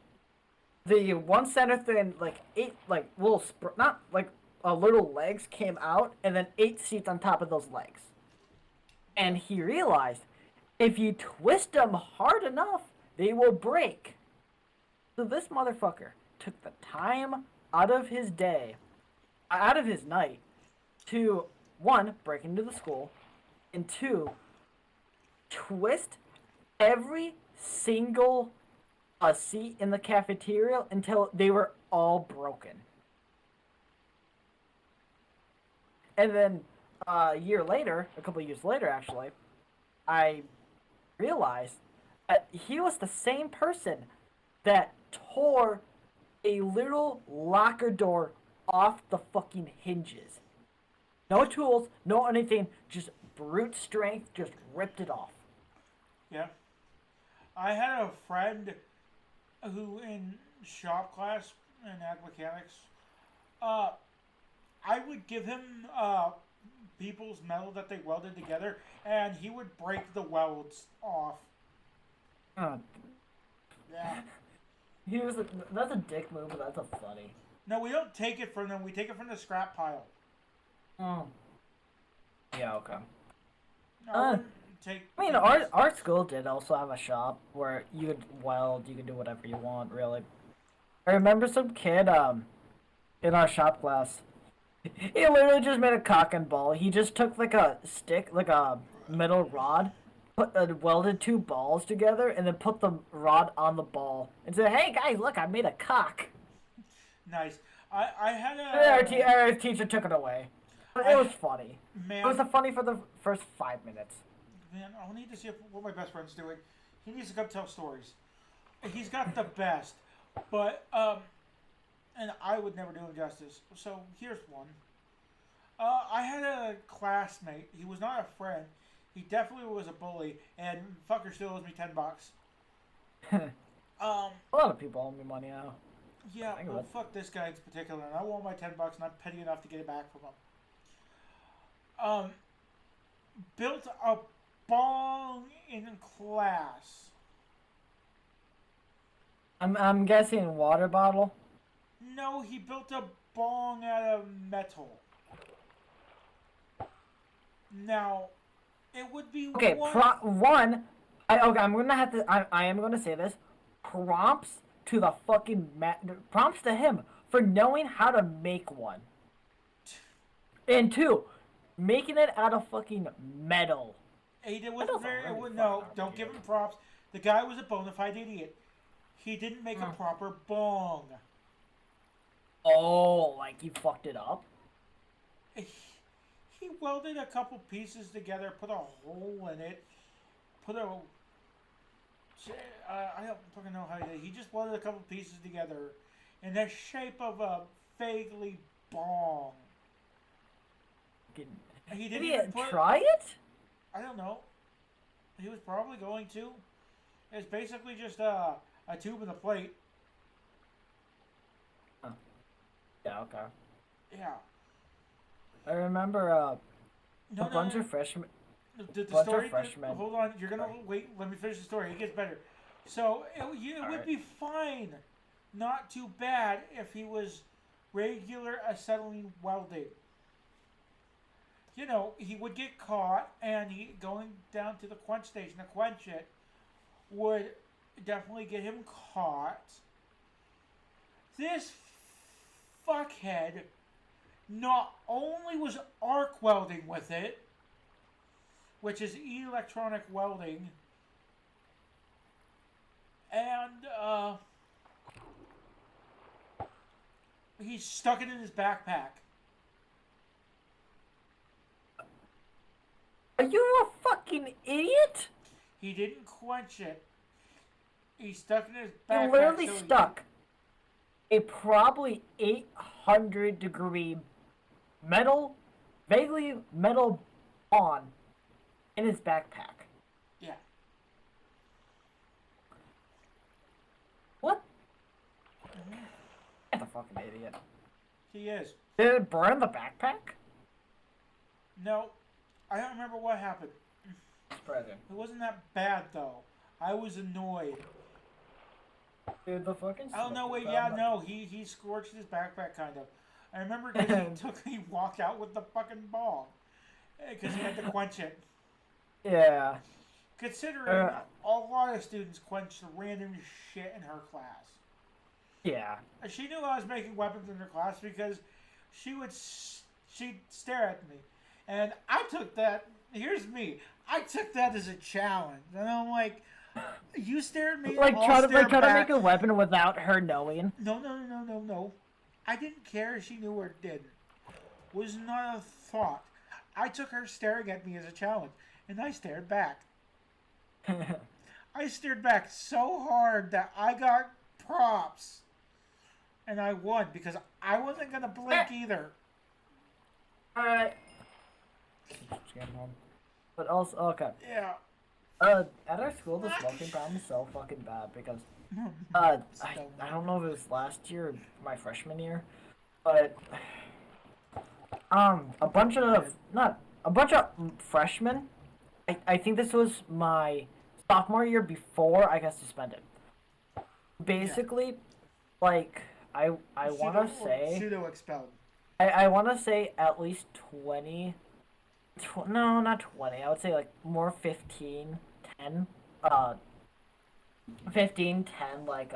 the one center thing, like 8 like little not like little legs came out, and then 8 seats on top of those legs. And he realized if you twist them hard enough, they will break. So this motherfucker took the time out of his night, to one, break into the school, and two, twist every single seat in the cafeteria until they were all broken. And then a couple of years later actually, I realized that he was the same person that tore a little locker door off the fucking hinges. No tools, no anything, just brute strength, just ripped it off. Yeah. I had a friend who in shop class in ag mechanics, I would give him people's metal that they welded together, and he would break the welds off. Oh, Yeah. that's a dick move, but that's a funny. No, we don't take it from them. We take it from the scrap pile. Oh. Yeah, okay. No, I wouldn't take. I mean, our school did also have a shop where you could weld, you could do whatever you want, really. I remember some kid, in our shop class, he literally just made a cock and ball. He just took like a stick, like a metal rod, welded two balls together, and then put the rod on the ball, and said, "Hey guys, look, I made a cock." Nice. I had a. Our teacher took it away. But it was funny. Man, It was funny for the first 5 minutes. man, I'll need to see what my best friend's doing. He needs to come tell stories. He's got the best, but and I would never do him justice. So here's one. I had a classmate. He was not a friend. He definitely was a bully, and fucker still owes me $10. A lot of people owe me money now. Yeah, Think well, about it. fuck this guy in particular, and I want my $10, and I'm petty enough to get it back from him. Built a bong in class. I'm guessing water bottle. No, he built a bong out of metal. Now, it would be Okay, I'm gonna have to. I am gonna say this. Prompts to the fucking prompts to him for knowing how to make one. And two, making it out of fucking metal. He did, Metal's wasn't very. already No, fucking don't hard to give do. him props. The guy was a bona fide idiot. He didn't make a proper bong. Oh, like you fucked it up. He welded a couple pieces together, put a hole in it, put a. I don't fucking know how he did. He just welded a couple pieces together in the shape of a vaguely bong. He Did didn't he even put. try it? I don't know. He was probably going to. It's basically just a tube and a plate. Yeah, okay. Yeah. I remember a bunch of freshmen. The bunch of story. freshmen. Hold on, you're gonna wait. Let me finish the story. It gets better. So it would Alright. be fine, not too bad if he was regular acetylene welding. You know, he would get caught, and he going down to the quench station to quench it would definitely get him caught. This fuckhead not only was arc welding with it, which is electronic welding, and he stuck it in his backpack. Are you a fucking idiot? He didn't quench it. He stuck it in his You backpack. literally so he- stuck a probably 800-degree vaguely metal bond in his backpack. Yeah. What? That's a fucking idiot. He is. Did it burn the backpack? No, I don't remember what happened. Present. It wasn't that bad though. I was annoyed. Dude, the fucking. Oh no, wait, smoke yeah, bomb. no, he scorched his backpack kind of. I remember because he walked out with the fucking ball because he had to quench it. Yeah. Considering a lot of students quench the random shit in her class. Yeah. She knew I was making weapons in her class because she'd stare at me, And I took that. Here's me. I took that as a challenge, and I'm like, you stare at me. Like I'll try to stare try to back. make a weapon without her knowing. No. I didn't care if she knew or didn't. Was not a thought. I took her staring at me as a challenge, and I stared back. I stared back so hard that I got props, and I won because I wasn't gonna blink either. Alright. But also, okay. Yeah. At our school, the smoking problem is so fucking bad because, I don't know if it was last year or my freshman year, but, a bunch of freshmen, I think this was my sophomore year before I got suspended. Basically, like, I want to say, Pseudo expelled. I want to say at least 20, no, not 20, I would say like more 15, 10, 15, 10, like,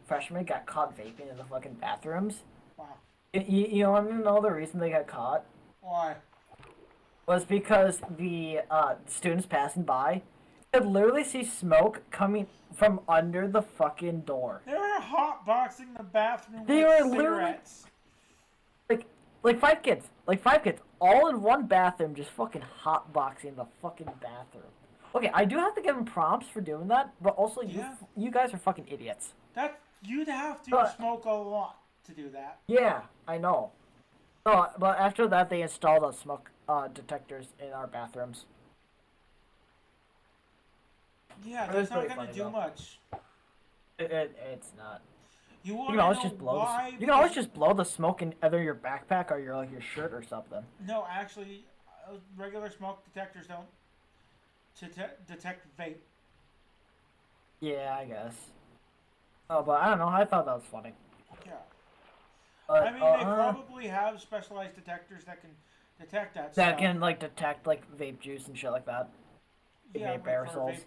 freshmen got caught vaping in the fucking bathrooms. Wow. You want to know the reason they got caught? Why? Was because the, students passing by could literally see smoke coming from under the fucking door. They were hotboxing the bathroom They with were literally- cigarettes. Like five kids, all in one bathroom, just fucking hotboxing the fucking bathroom. Okay, I do have to give them prompts for doing that, but also Yeah. you guys are fucking idiots. That you'd have to But- smoke a lot to do that. Yeah, I know. No, but after that, they installed the smoke detectors in our bathrooms. Yeah, It was that's not pretty gonna funny, do though. much. It's not. You You want can to always know just blow. why? You can always Because- just blow the smoke in either your backpack or your shirt or something. No, actually, regular smoke detectors don't detect vape. Yeah, I guess. Oh, but I don't know. I thought that was funny. Yeah. But, I mean, they probably have specialized detectors that can detect that that stuff. can like detect like vape juice and shit like that. yeah, vape for aerosols.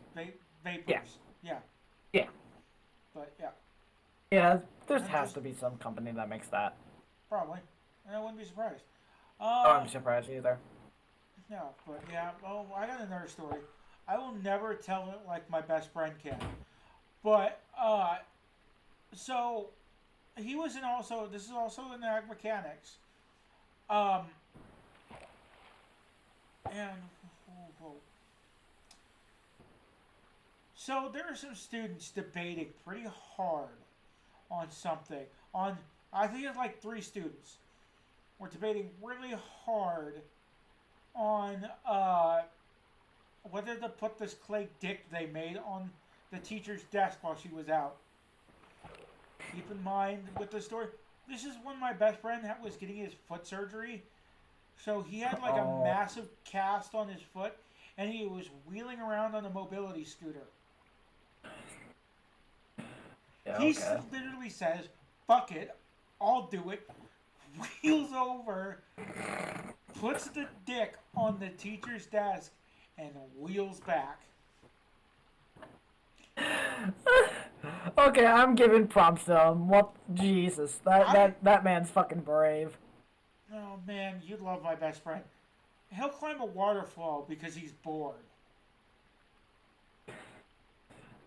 Vapors. Yeah. Yeah. But yeah, Yeah, there I'm has just- to be some company that makes that. probably. And I wouldn't be surprised. I wouldn't be surprised either. No, but yeah. Oh, I got another story. I will never tell it like my best friend can. But so he was in also. This is also in ag mechanics. And so there are some students debating pretty hard on something. I think it's like 3 students were debating really hard on whether to put this clay dick they made on the teacher's desk while she was out. Keep in mind with the story, this is when my best friend was getting his foot surgery. So he had like a massive cast on his foot, and he was wheeling around on a mobility scooter. Yeah, He okay. literally says, "Fuck it, I'll do it." Wheels over, puts the dick on the teacher's desk, and wheels back. Okay, I'm giving prompts to him. What? Jesus, that man's fucking brave. Oh man, you'd love my best friend. He'll climb a waterfall because he's bored.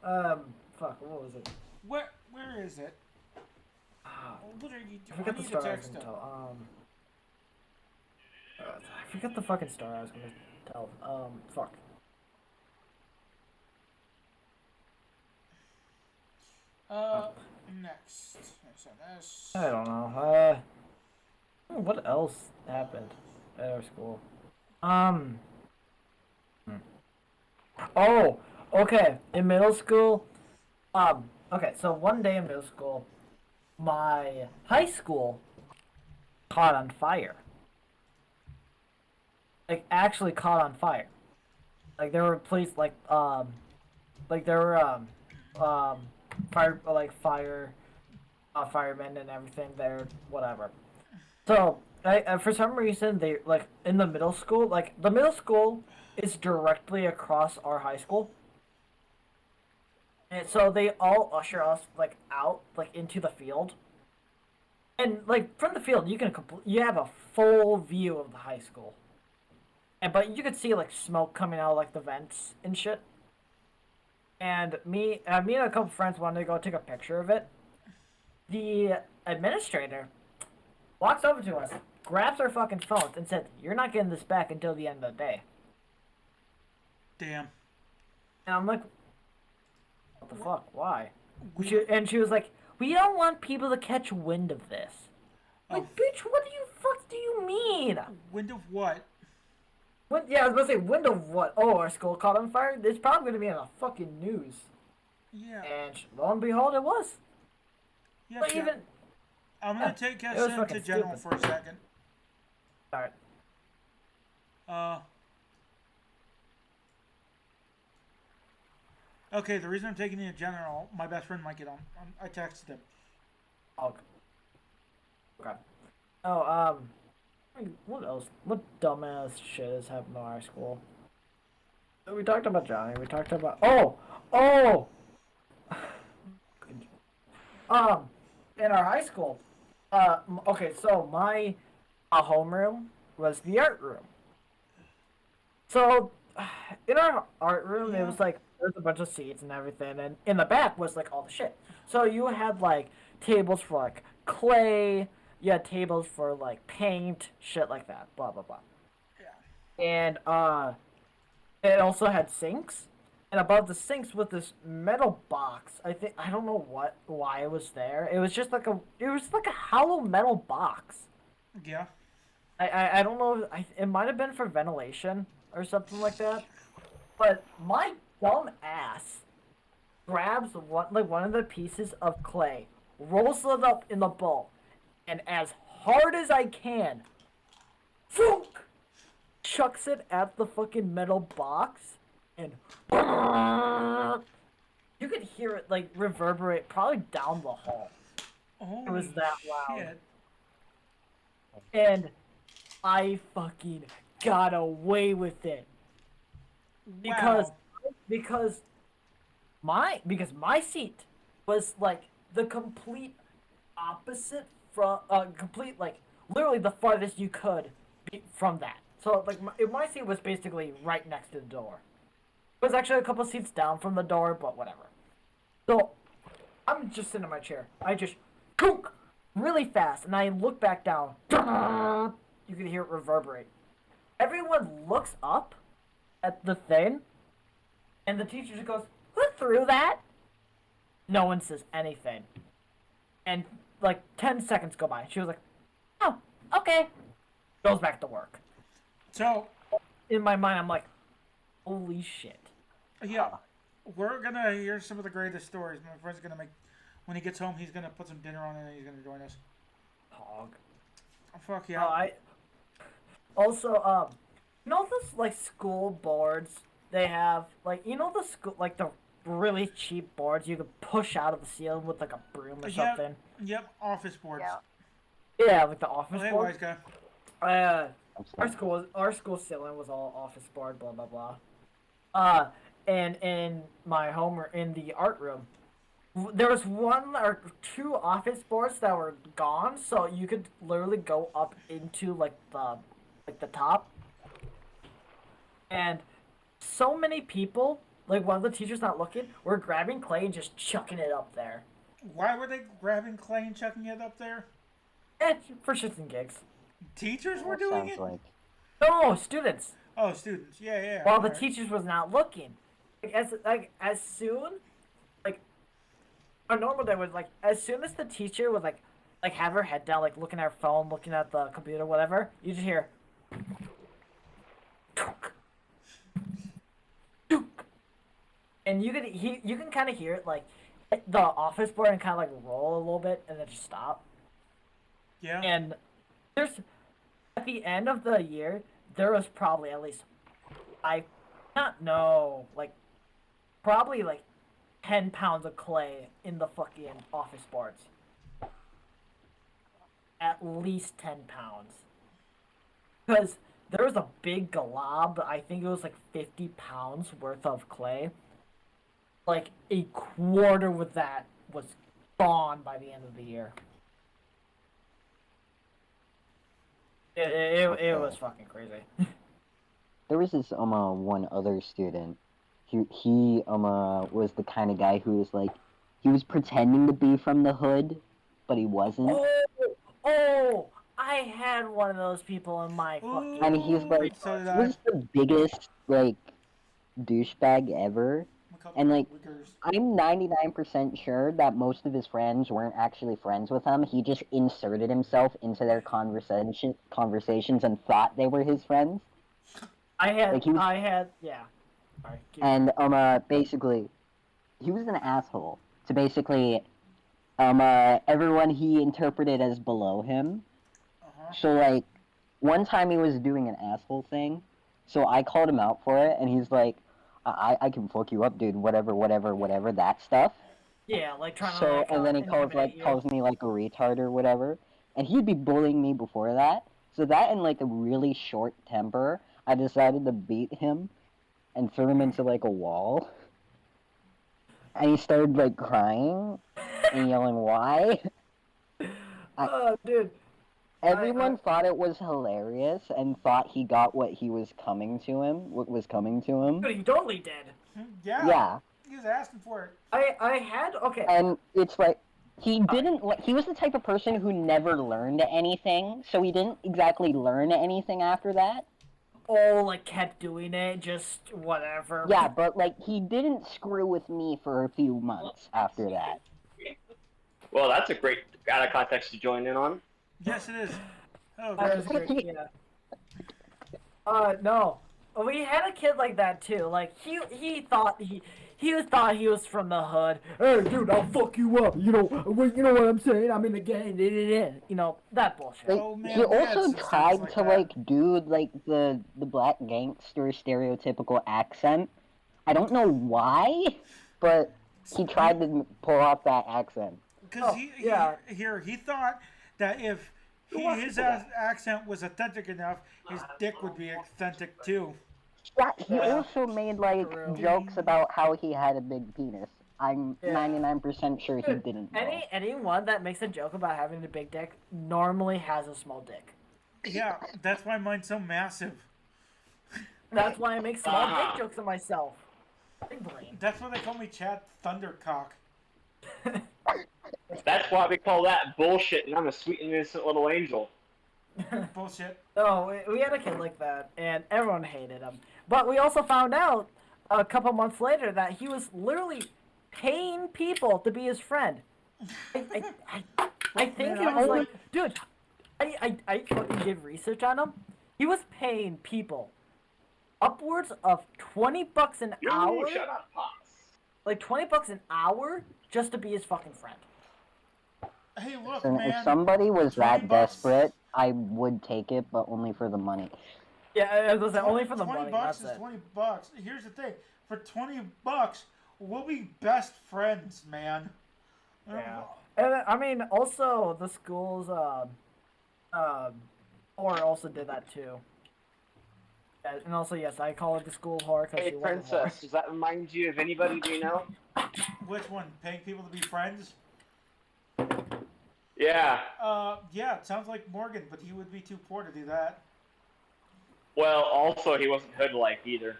Fuck, what was it? Where is it? Ah, What are you I doing? forgot I the need to story I was text gonna him. tell. I forgot the fucking story I was gonna tell. Fuck. Next. SMS. I don't know. What else happened at our school? Oh, okay. In middle school, okay. So one day in middle school, my high school caught on fire. Like actually caught on fire. Like there were police, like there were firemen and everything there, whatever. So, for some reason, they, like, in the middle school, like, the middle school is directly across our high school. And so they all usher us, like, out, like, into the field. And, like, from the field, you have a full view of the high school. but you could see like smoke coming out of, like the vents and shit. And me and a couple friends wanted to go take a picture of it. The administrator walks over to us, grabs our fucking phones, and said, "You're not getting this back until the end of the day." Damn. And I'm like, "What the fuck? Why?" She was like, "We don't want people to catch wind of this." Like, bitch, what do you mean? Wind of what? Yeah, I was about to say, wind of what? Oh, our school caught on fire? It's probably going to be in the fucking news. Yeah. And lo and behold, it was. Yeah, But sure. even... I'm gonna take us it was into fucking general stupid. for a second. Alright. Okay, the reason I'm taking you to general, my best friend might get on. I texted him. Okay. Oh, what else? What dumbass shit has happened to our school? We talked about Johnny. We talked about... Oh! In our high school, okay, so my homeroom was the art room. So, in our art room, it was like, there was a bunch of seats and everything, and in the back was like all the shit. So you had like tables for like clay, you had tables for like paint, shit like that, blah blah blah. Yeah. And it also had sinks, and above the sinks was this metal box. I don't know why it was there. It was just like a hollow metal box. Yeah. I don't know. It might have been for ventilation or something like that. But my dumb ass grabs one of the pieces of clay, rolls it up in the bowl, and as hard as I can, thunk, chucks it at the fucking metal box, and you could hear it like reverberate probably down the hall. Holy It was that loud. shit. And I fucking got away with it. Because Wow. because my seat was like the complete opposite from complete like literally the farthest you could be from that. So like my seat was basically right next to the door. It was actually a couple seats down from the door, but whatever. So I'm just sitting in my chair. I just kook really fast, and I look back down. You can hear it reverberate. Everyone looks up at the thing, and the teacher just goes, "Who threw that?" No one says anything. And like 10 seconds go by. She was like, "Oh, okay." Goes back to work. So, In my mind, I'm like, holy shit. yeah, we're gonna hear some of the greatest stories. My friend's gonna make, when he gets home, he's gonna put some dinner on and he's gonna join us. Hog. Oh, fuck yeah. Also, you know those like school boards they have, like you know the school like the really cheap boards you could push out of the ceiling with like a broom or something. Yep, office boards. Yeah. Yeah, like the office Oh, hey, board. wise guy. Our school ceiling was all office board, blah blah blah. And in my home or in the art room, there was one or two office boards that were gone, so you could literally go up into like the top. And so many people, like one of the teachers not looking, were grabbing clay and just chucking it up there. Why were they grabbing clay and chucking it up there? For shits and gigs. Teachers were That doing sounds it? like No, students. Oh, students. Yeah, yeah. While the alright. teachers was not looking. As soon, like, a normal day was like, as soon as the teacher would like have her head down, like looking at her phone, looking at the computer, whatever, you just hear. And you can kind of hear it like hit the office board and kind of like roll a little bit and then just stop. Yeah. And there's at the end of the year there was probably at least probably like 10 pounds of clay in the fucking office boards. At least 10 pounds. Because there was a big glob, I think it was like 50 pounds worth of clay. Like a quarter with that was gone by the end of the year. It was fucking crazy. there was this one other student. He was the kind of guy who was like, he was pretending to be from the hood, but he wasn't. Oh, I had one of those people in my fucking. And he's like, so did he I. was the biggest like douchebag ever. And like, I'm 99% sure that most of his friends weren't actually friends with him. He just inserted himself into their conversations and thought they were his friends. Yeah. Sorry, And basically, he was an asshole to basically everyone he interpreted as below him. So like, one time he was doing an asshole thing, so I called him out for it, and he's like, I can fuck you up, dude. Whatever, that stuff. Yeah, like trying to. So like, and then he calls me like a retard or whatever, and he'd be bullying me before that. So that in like a really short temper, I decided to beat him, and threw him into like a wall. And he started like crying and yelling, "Why?" Oh, dude. Everyone thought it was hilarious and thought he got what was coming to him. Dude, he totally did. Yeah. He was asking for it. I had okay. And it's like, he was the type of person who never learned anything, so he didn't exactly learn anything after that. Oh, like kept doing it, just whatever. Yeah, but like, he didn't screw with me for a few months after that. Well, that's a great out of context to join in on. Yes, it is. Oh, That was great, yeah. No. We had a kid like that too. Like he thought he was from the hood. Hey, dude, I'll fuck you up. You know what I'm saying? I'm in the gang. You know that bullshit. Like, Oh, man, he also yes, tried like to that. like do like the black gangster stereotypical accent. I don't know why, but he tried to pull off that accent. Because he thought that if his accent was authentic enough, his dick would be authentic too. Yeah, he also made like jokes about how he had a big penis. I'm 99% sure he didn't. Anyone that makes a joke about having a big dick normally has a small dick. Yeah, that's why mine's so massive. That's why I make small dick jokes of myself. Big brain. That's why they call me Chad Thundercock. That's why we call that bullshit, and I'm a sweet and innocent little angel. Bullshit. No, we had a kid like that, and everyone hated him. But we also found out a couple months later that he was literally paying people to be his friend. I think it was like, dude, I fucking did research on him. He was paying people upwards of $20 an hour. Shut up, Pops. Like $20 an hour just to be his fucking friend. Hey, look, And man. if somebody was 20 that bucks. desperate, I would take it, but only for the money. Yeah, I was like, only for the 20 money. bucks That's is it. 20 bucks. Here's the thing. For 20 bucks, we'll be best friends, man. Yeah. And I mean, also the schools, or also did that too. Yeah, and also, yes, I call it the school whore because Hey, she was a whore. Princess, does that remind you of anybody we know? Which one? Paying people to be friends? Yeah. Yeah, it sounds like Morgan, but he would be too poor to do that. Well, also, he wasn't hood-like either.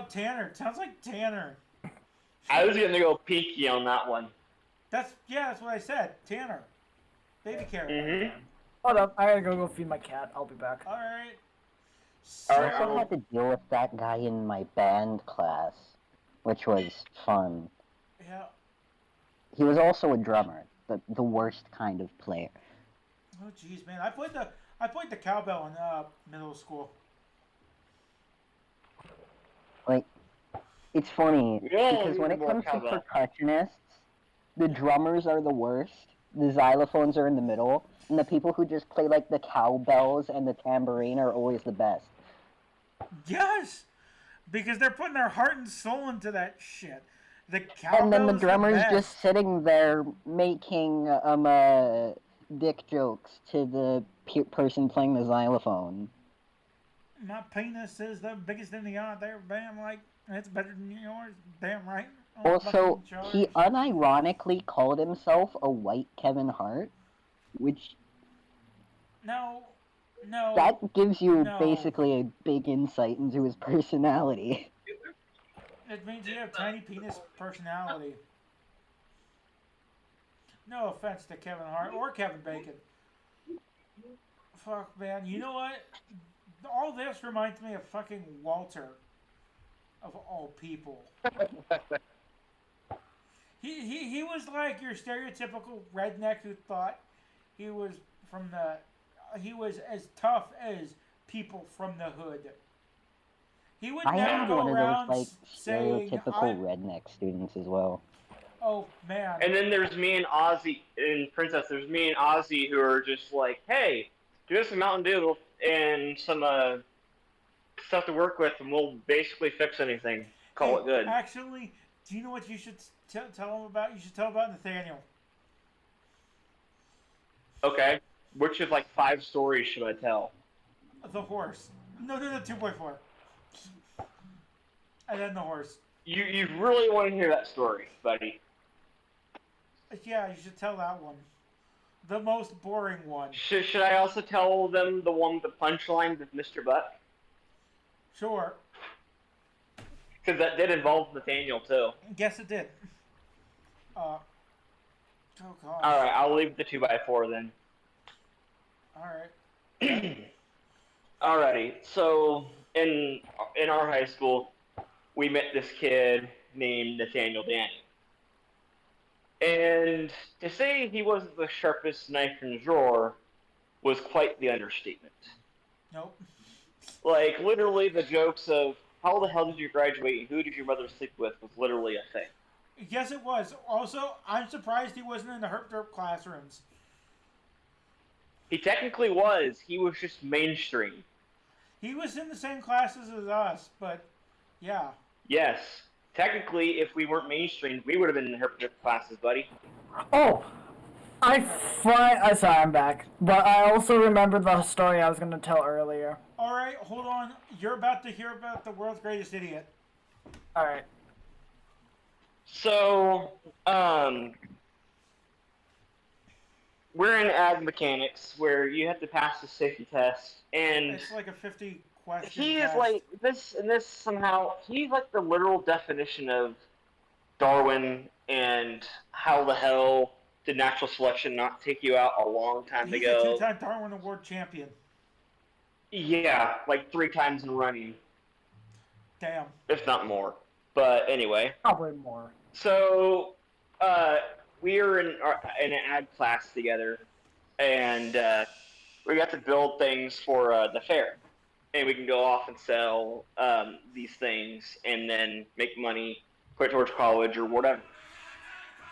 Tanner. It sounds like Tanner. I was gonna go Pinky on that one. That's what I said. Tanner. Baby carrot. Mm-hmm. Hold up, I gotta go feed my cat. I'll be back. Alright. I also had to deal with that guy in my band class, which was fun. Yeah. He was also a drummer, the worst kind of player. Oh jeez, man. I played the cowbell in middle school. Like, it's funny, Yeah, because when it more comes to cowbell. percussionists, the drummers are the worst, the xylophones are in the middle, and the people who just play, like, the cowbells and the tambourine are always the best. Yes! Because they're putting their heart and soul into that shit. The cowbell And then the is drummer's best. just sitting there making, dick jokes to the person playing the xylophone. My penis is the biggest in the yard there, bam, like, it's better than yours, damn right. I'm Also, fucking he charged. unironically called himself a white Kevin Hart, which... Now, No. That gives you No. basically a big insight into his personality. It means you have tiny penis personality. No offense to Kevin Hart or Kevin Bacon. Fuck, man. You know what? All this reminds me of fucking Walter. Of all people. He was like your stereotypical redneck who thought he was from the... He was as tough as people from the hood. He would I never had go one of around those, like, saying, stereotypical redneck students as well. Oh, man. And then there's me and Ozzy in Princess. There's me and Ozzy who are just like, hey, give us some Mountain Dew and some stuff to work with, and we'll basically fix anything. Call it good. Actually, do you know what you should tell him about? You should tell about Nathaniel. Okay. Which of like 5 stories should I tell? The horse. No, 2.4. And then the horse. You really want to hear that story, buddy? Yeah, you should tell that one. The most boring one. Should I also tell them the one with the punchline with Mr. Buck? Sure. Because that did involve Nathaniel too. Guess it did. Oh god. Alright, I'll leave the 2x4 then. Alright. Alrighty, so in our high school, we met this kid named Nathaniel Danny. And to say he wasn't the sharpest knife in the drawer was quite the understatement. Nope. Like, literally the jokes of, how the hell did you graduate and who did your mother sleep with was literally a thing. Yes, it was. Also, I'm surprised he wasn't in the Herp Derp classrooms. He technically was. He was just mainstream. He was in the same classes as us, but yeah. Yes. Technically, if we weren't mainstream, we would have been in the Herp Derp classes, buddy. Oh, sorry, I'm back. But I also remember the story I was going to tell earlier. Alright, hold on. You're about to hear about the world's greatest idiot. Alright. So, we're in ag mechanics where you have to pass the safety test, and It's like a 50 question he is test. like this somehow. He's like the literal definition of Darwin and how the hell did natural selection not take you out a long time He's ago? a 2-time Darwin Award champion. Yeah, like 3 times in running, Damn. if not more. But anyway, Probably more. so we were in an ag class together, and we got to build things for the fair, and we can go off and sell these things, and then make money, put it towards college or whatever.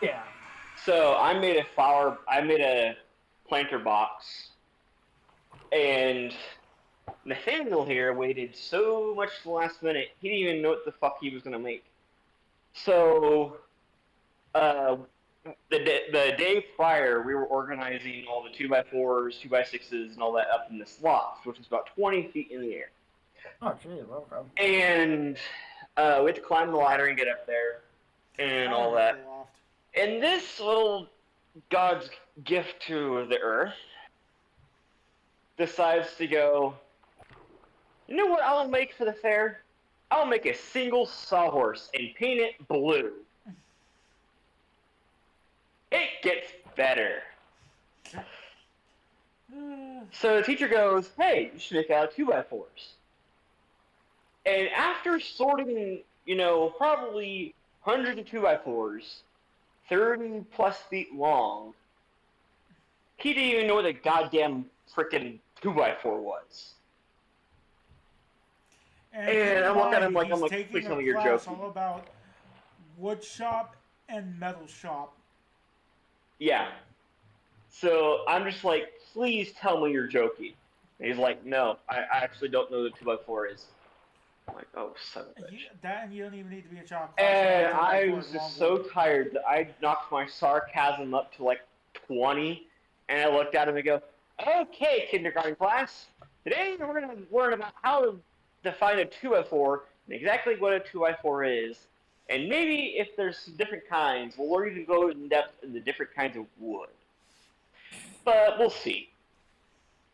Yeah. So I made a planter box, and Nathaniel here waited so much to the last minute, he didn't even know what the fuck he was going to make. So, the day prior, we were organizing all the 2x4s, 2x6s, and all that up in this loft, which is about 20 feet in the air. Oh, geez, okay. And we had to climb the ladder and get up there, and all that. And this little God's gift to the earth decides to go, you know what I'll make for the fair? I'll make a single sawhorse and paint it blue. It gets better. So the teacher goes, hey, you should make out of 2x4s. And after sorting, probably hundreds of 2x4s, 30 plus feet long, he didn't even know what a goddamn frickin' 2x4 was. And I'm looking at him like, please tell me you're joking. All about wood shop and metal shop. Yeah. So I'm just like, please tell me you're joking. And he's like, no, I actually don't know what a 2x4 is. I'm like, oh, son of a bitch. That and you don't even need to be a child. And I was just so tired that I knocked my sarcasm up to like 20, and I looked at him and go, okay, kindergarten class, today we're going to learn about how to define a 2x4 and exactly what a 2x4 is, and maybe if there's some different kinds, we'll learn to go in depth in the different kinds of wood. But we'll see.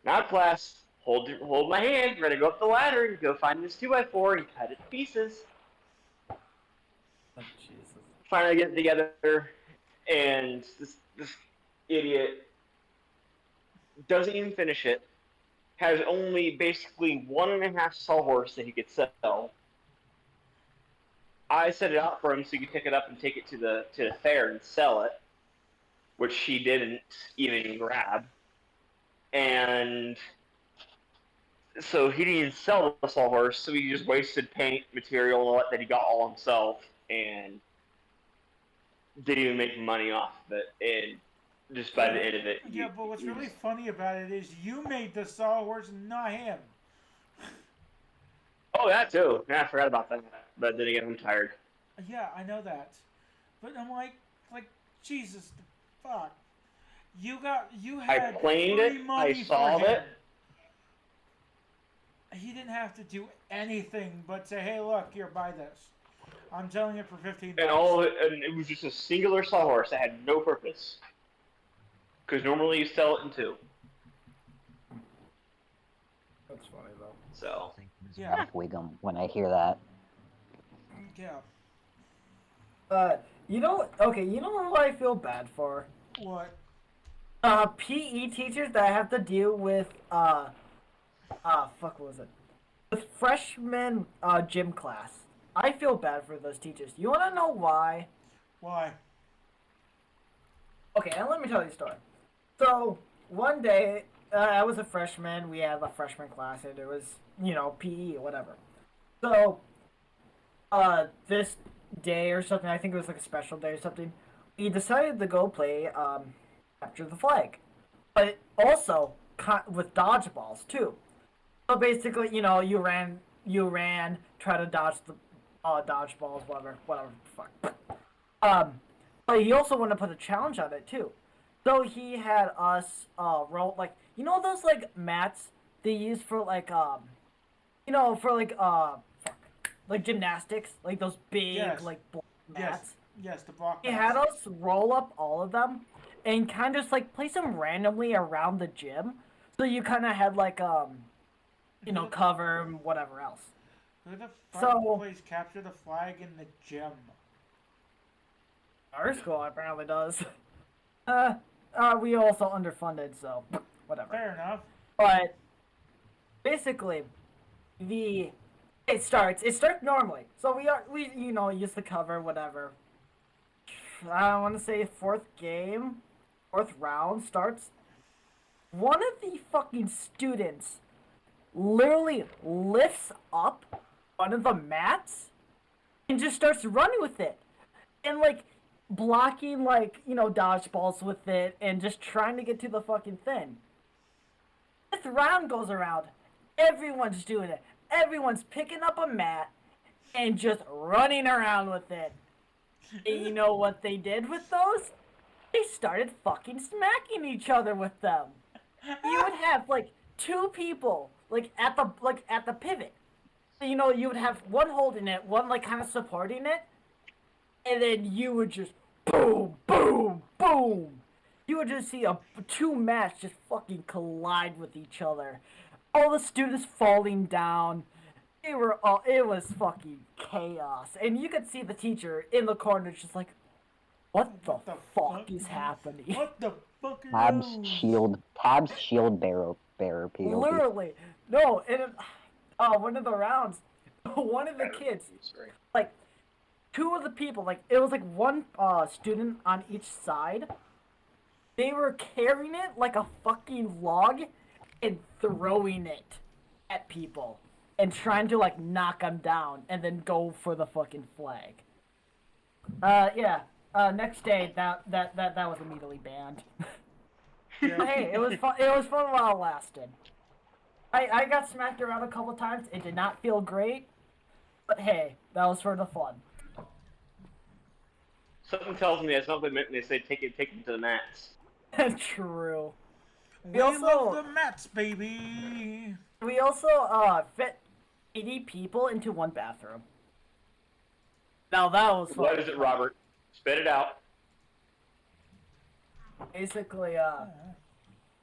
Now class, hold my hand. We're gonna go up the ladder and go find this 2x4 and cut it to pieces. Oh, Jesus. Finally get together, and this idiot doesn't even finish it. Has only basically 1.5 sawhorse that he could sell. I set it out for him so he could pick it up and take it to the fair and sell it, which he didn't even grab. And so he didn't even sell the sawhorse, so he just wasted paint, material, that he got all himself, and didn't even make money off of it. And just by the end of it, Yeah, but what's really funny about it is you made the sawhorse, not him. Oh, that too. Yeah, I forgot about that. But then again, I'm tired. Yeah, I know that. But I'm like, Jesus, the fuck. You had I planed free it. money I solved for him. it. He didn't have to do anything but say, hey, look, here, buy this. I'm selling it for $15. And it was just a singular sawhorse that had no purpose. Because normally you sell it in 2. That's funny though. So. Yeah. Wiggum when I hear that. Yeah. You know what I feel bad for? What? PE teachers that have to deal with, what was it? With freshman, gym class. I feel bad for those teachers. You wanna know why? Why? Okay, and let me tell you a story. So, one day, I was a freshman, we had a freshman class, and it was, PE or whatever. So, this day or something, I think it was like a special day or something, we decided to go play, Capture the Flag. But also, with dodgeballs, too. So basically, you ran, try to dodge the, dodgeballs, whatever, fuck. But he also wanted to put a challenge on it, too. So he had us, roll, those, mats they use for, gymnastics? Like, those big, Yes. mats? Yes, the block He mats. had us roll up all of them and kind of just, place them randomly around the gym. So you kind of had, cover and whatever else. Who the fuck So- plays Capture the Flag in the gym? Our school apparently does. We also underfunded, so whatever. Fair enough. But basically, it starts normally. So we use the cover, whatever. I want to say fourth round starts. One of the fucking students literally lifts up one of the mats and just starts running with it. And blocking dodgeballs with it and just trying to get to the fucking thing. Fifth round goes around. Everyone's doing it. Everyone's picking up a mat and just running around with it. And you know what they did with those? They started fucking smacking each other with them. You would have 2 people at the pivot. So, you would have one holding it, one kind of supporting it. And then you would just boom, boom, boom. You would just see 2 mats just fucking collide with each other. All the students falling down. It was fucking chaos. And you could see the teacher in the corner just like, what the fuck is happening? What the fuck are Tab's those? shield bearer POV. Literally. No, and one of the rounds, one of the kids, 2 of the people, it was one student on each side. They were carrying it like a fucking log and throwing it at people and trying to knock them down and then go for the fucking flag. Next day that was immediately banned. But hey, it was fun. It was fun while it lasted. I got smacked around a couple times. It did not feel great, but hey, that was for the fun. Something tells me that's not what they meant when they said take it to the mats. True. We love the mats, baby. We also fit 80 people into one bathroom. Now that was fun. What is it, Robert? Spit it out. Basically,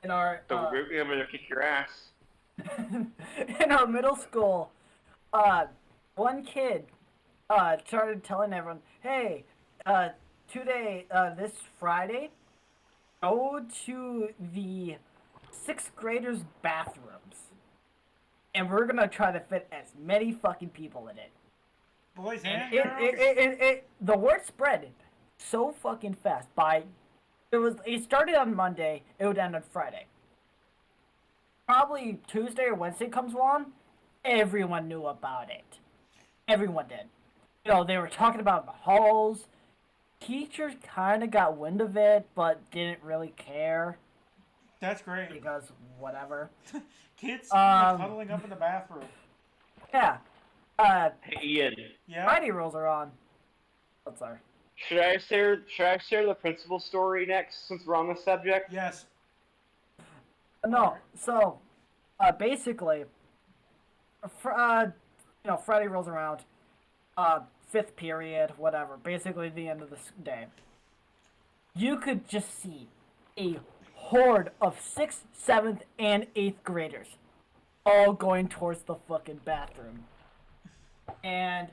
in our So I'm gonna kick your ass. in our middle school, one kid started telling everyone, "Hey, today, this Friday, go to the sixth graders' bathrooms, and we're gonna try to fit as many fucking people in it." Boys And and girls. the word spread so fucking fast. It started on Monday. It would end on Friday. Probably Tuesday or Wednesday comes along. Everyone knew about it. Everyone did. They were talking about it in the halls. Teachers kind of got wind of it, but didn't really care That's great. because whatever. Kids Um, cuddling up in the bathroom. Yeah. Hey, Ian, Yeah. Friday rules are on. Oh, sorry. should I share the principal story next since we're on the subject? Yes. No. So, basically, Friday rolls around. Fifth period, whatever. Basically, the end of the day. You could just see a horde of 6th, 7th, and 8th graders all going towards the fucking bathroom. And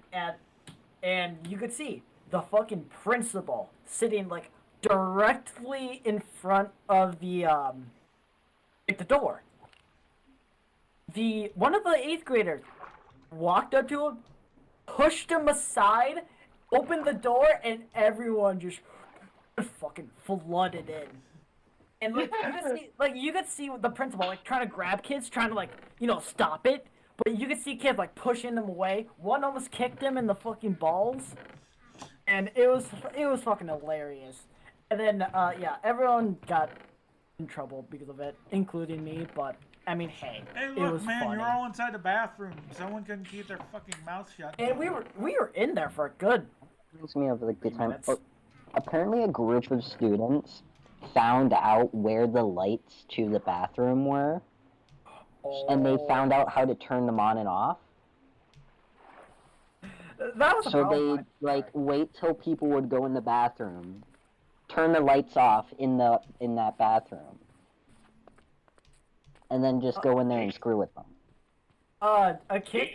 you could see the fucking principal sitting like directly in front of the door. One of the 8th graders walked up to him, pushed him aside, opened the door, and everyone just fucking flooded in. And you could see the principal like trying to grab kids, trying to stop it. But you could see kids like pushing them away. One almost kicked him in the fucking balls, and it was fucking hilarious. And then everyone got in trouble because of it, including me. But I mean, hey, Hey, it look, was man, funny. you're all inside the bathroom. Someone couldn't keep their fucking mouth shut. And we were in there for a good. Reminds me of like the time. Minutes. Apparently, a group of students found out where the lights to the bathroom were, and they found out how to turn them on and off. That was a So problem. they wait till people would go in the bathroom, turn the lights off in that bathroom, and then just go in there and screw with them. A kid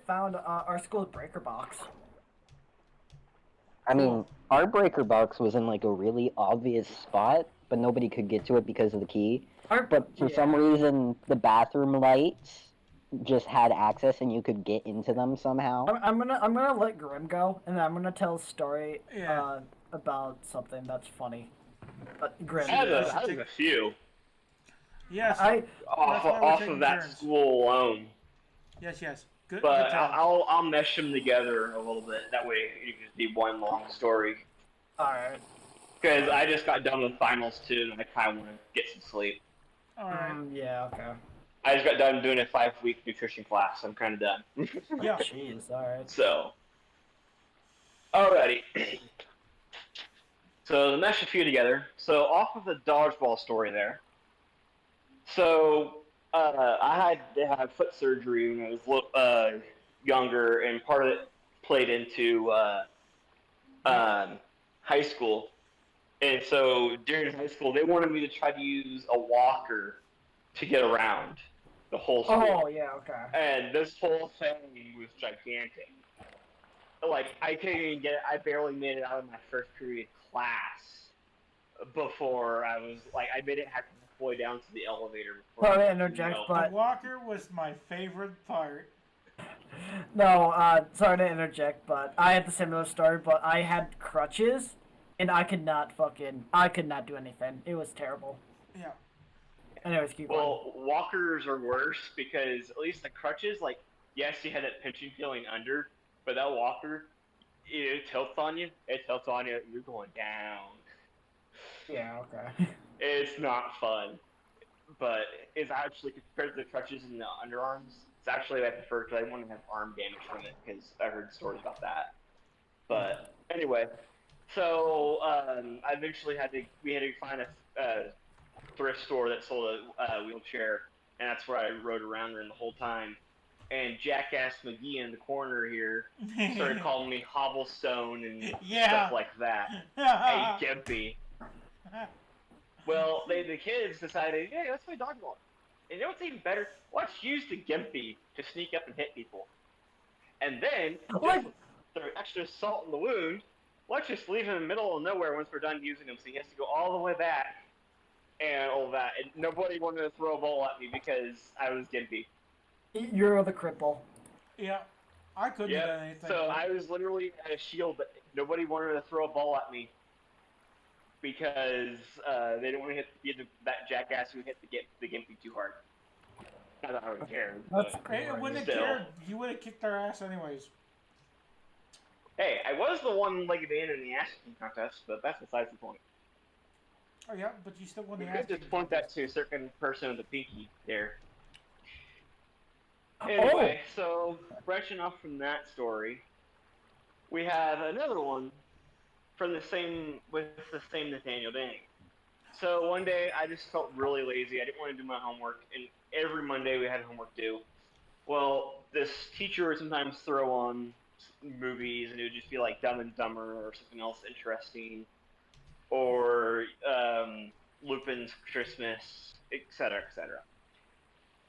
found our school's breaker box. I mean, our breaker box was in like a really obvious spot, but nobody could get to it because of the key. But for some reason, the bathroom lights just had access, and you could get into them somehow. I'm gonna let Grim go, and then I'm gonna tell a story Yeah. about something that's funny. Grim. I have a few Yes. I off why we're of taking that turns. school alone, Yes. Good. but good job. I'll mesh them together a little bit. That way, you can just be one long story. alright. Because I just got done with finals too, and I kind of want to get some sleep. All right. Yeah. Okay. I just got done doing a 5-week nutrition class. I'm kind of done. Yeah. Jeez. Alright. So, alrighty. So, to mesh a few together. So, off of the dodgeball story there. So, I had foot surgery when I was younger, and part of it played into high school. And so, during high school, they wanted me to try to use a walker to get around the whole school. Oh yeah. Okay. And this whole thing was gigantic. Like, I couldn't even get it. I barely made it out of my first period class before I was, like, I made it halfway down to the elevator. Before Sorry to I interject, know. but The walker was my favorite part. no. Sorry to interject, but I had the similar story. But I had crutches, and I could not do anything. It was terrible. Yeah. Anyways, keep going. Well, walkers are worse because at least the crutches, like, yes, you had that pinching feeling under, but that walker, it tilts on you. It tilts on you. You're going down. Yeah. Okay. It's not fun. But it's actually, compared to the crutches and the underarms, it's actually I prefer because I want to have arm damage from it because I heard stories about that. But anyway, so I eventually we had to find a thrift store that sold a wheelchair, and that's where I rode around in the whole time. And Jackass McGee in the corner here started calling me Hobblestone and stuff like that. Hey, Gimpy. Well, the kids decided, hey, let's play dodgeball. And you know what's even better? Let's use the Gimpy to sneak up and hit people. And then, Like- just for extra salt in the wound, let's just leave him in the middle of nowhere once we're done using him, so he has to go all the way back and all that. And nobody wanted to throw a ball at me because I was Gimpy. You're the cripple. Yeah, I couldn't have done anything. So I was literally at a shield, but nobody wanted to throw a ball at me because they didn't want to hit that jackass who hit the Gimpy too hard. Not that I would care. That's But, Hey, it wouldn't have Still. cared. You would have kicked their ass anyways. hey, I was the one-legged man in the ass kicking contest, but that's besides the point. Oh yeah, but you still won We the could ass. just kicking point that contest. to a certain person with a pinky there. Oh. Anyway, so branching off from that story, we have another one from the same Nathaniel Dang. So one day I just felt really lazy. I didn't want to do my homework, and every Monday we had homework due. Well, this teacher would sometimes throw on movies, and it would just be like Dumb and Dumber or something else interesting, or Lupin's Christmas, etc., etc.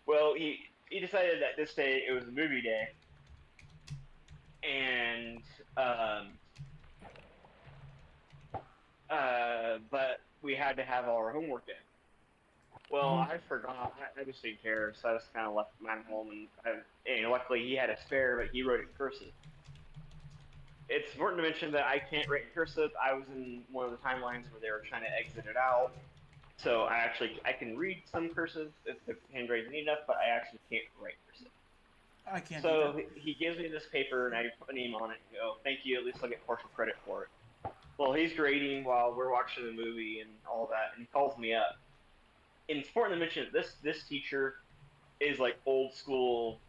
Well, he decided that this day it was a movie day, and but we had to have all our homework in. Well, I forgot. I just didn't care, so I just kind of left mine at home, and luckily he had a spare, but he wrote it in cursive. It's important to mention that I can't write in cursive. I was in one of the timelines where they were trying to exit it out, so I can read some cursive if the handwriting's neat enough, but I actually can't write cursive. I can't. So do he gives me this paper, and I put a name on it and go, "Thank you. At least I'll get partial credit for it." Well, he's grading while we're watching the movie and all that, and he calls me up. And it's important to mention that this teacher is like old school,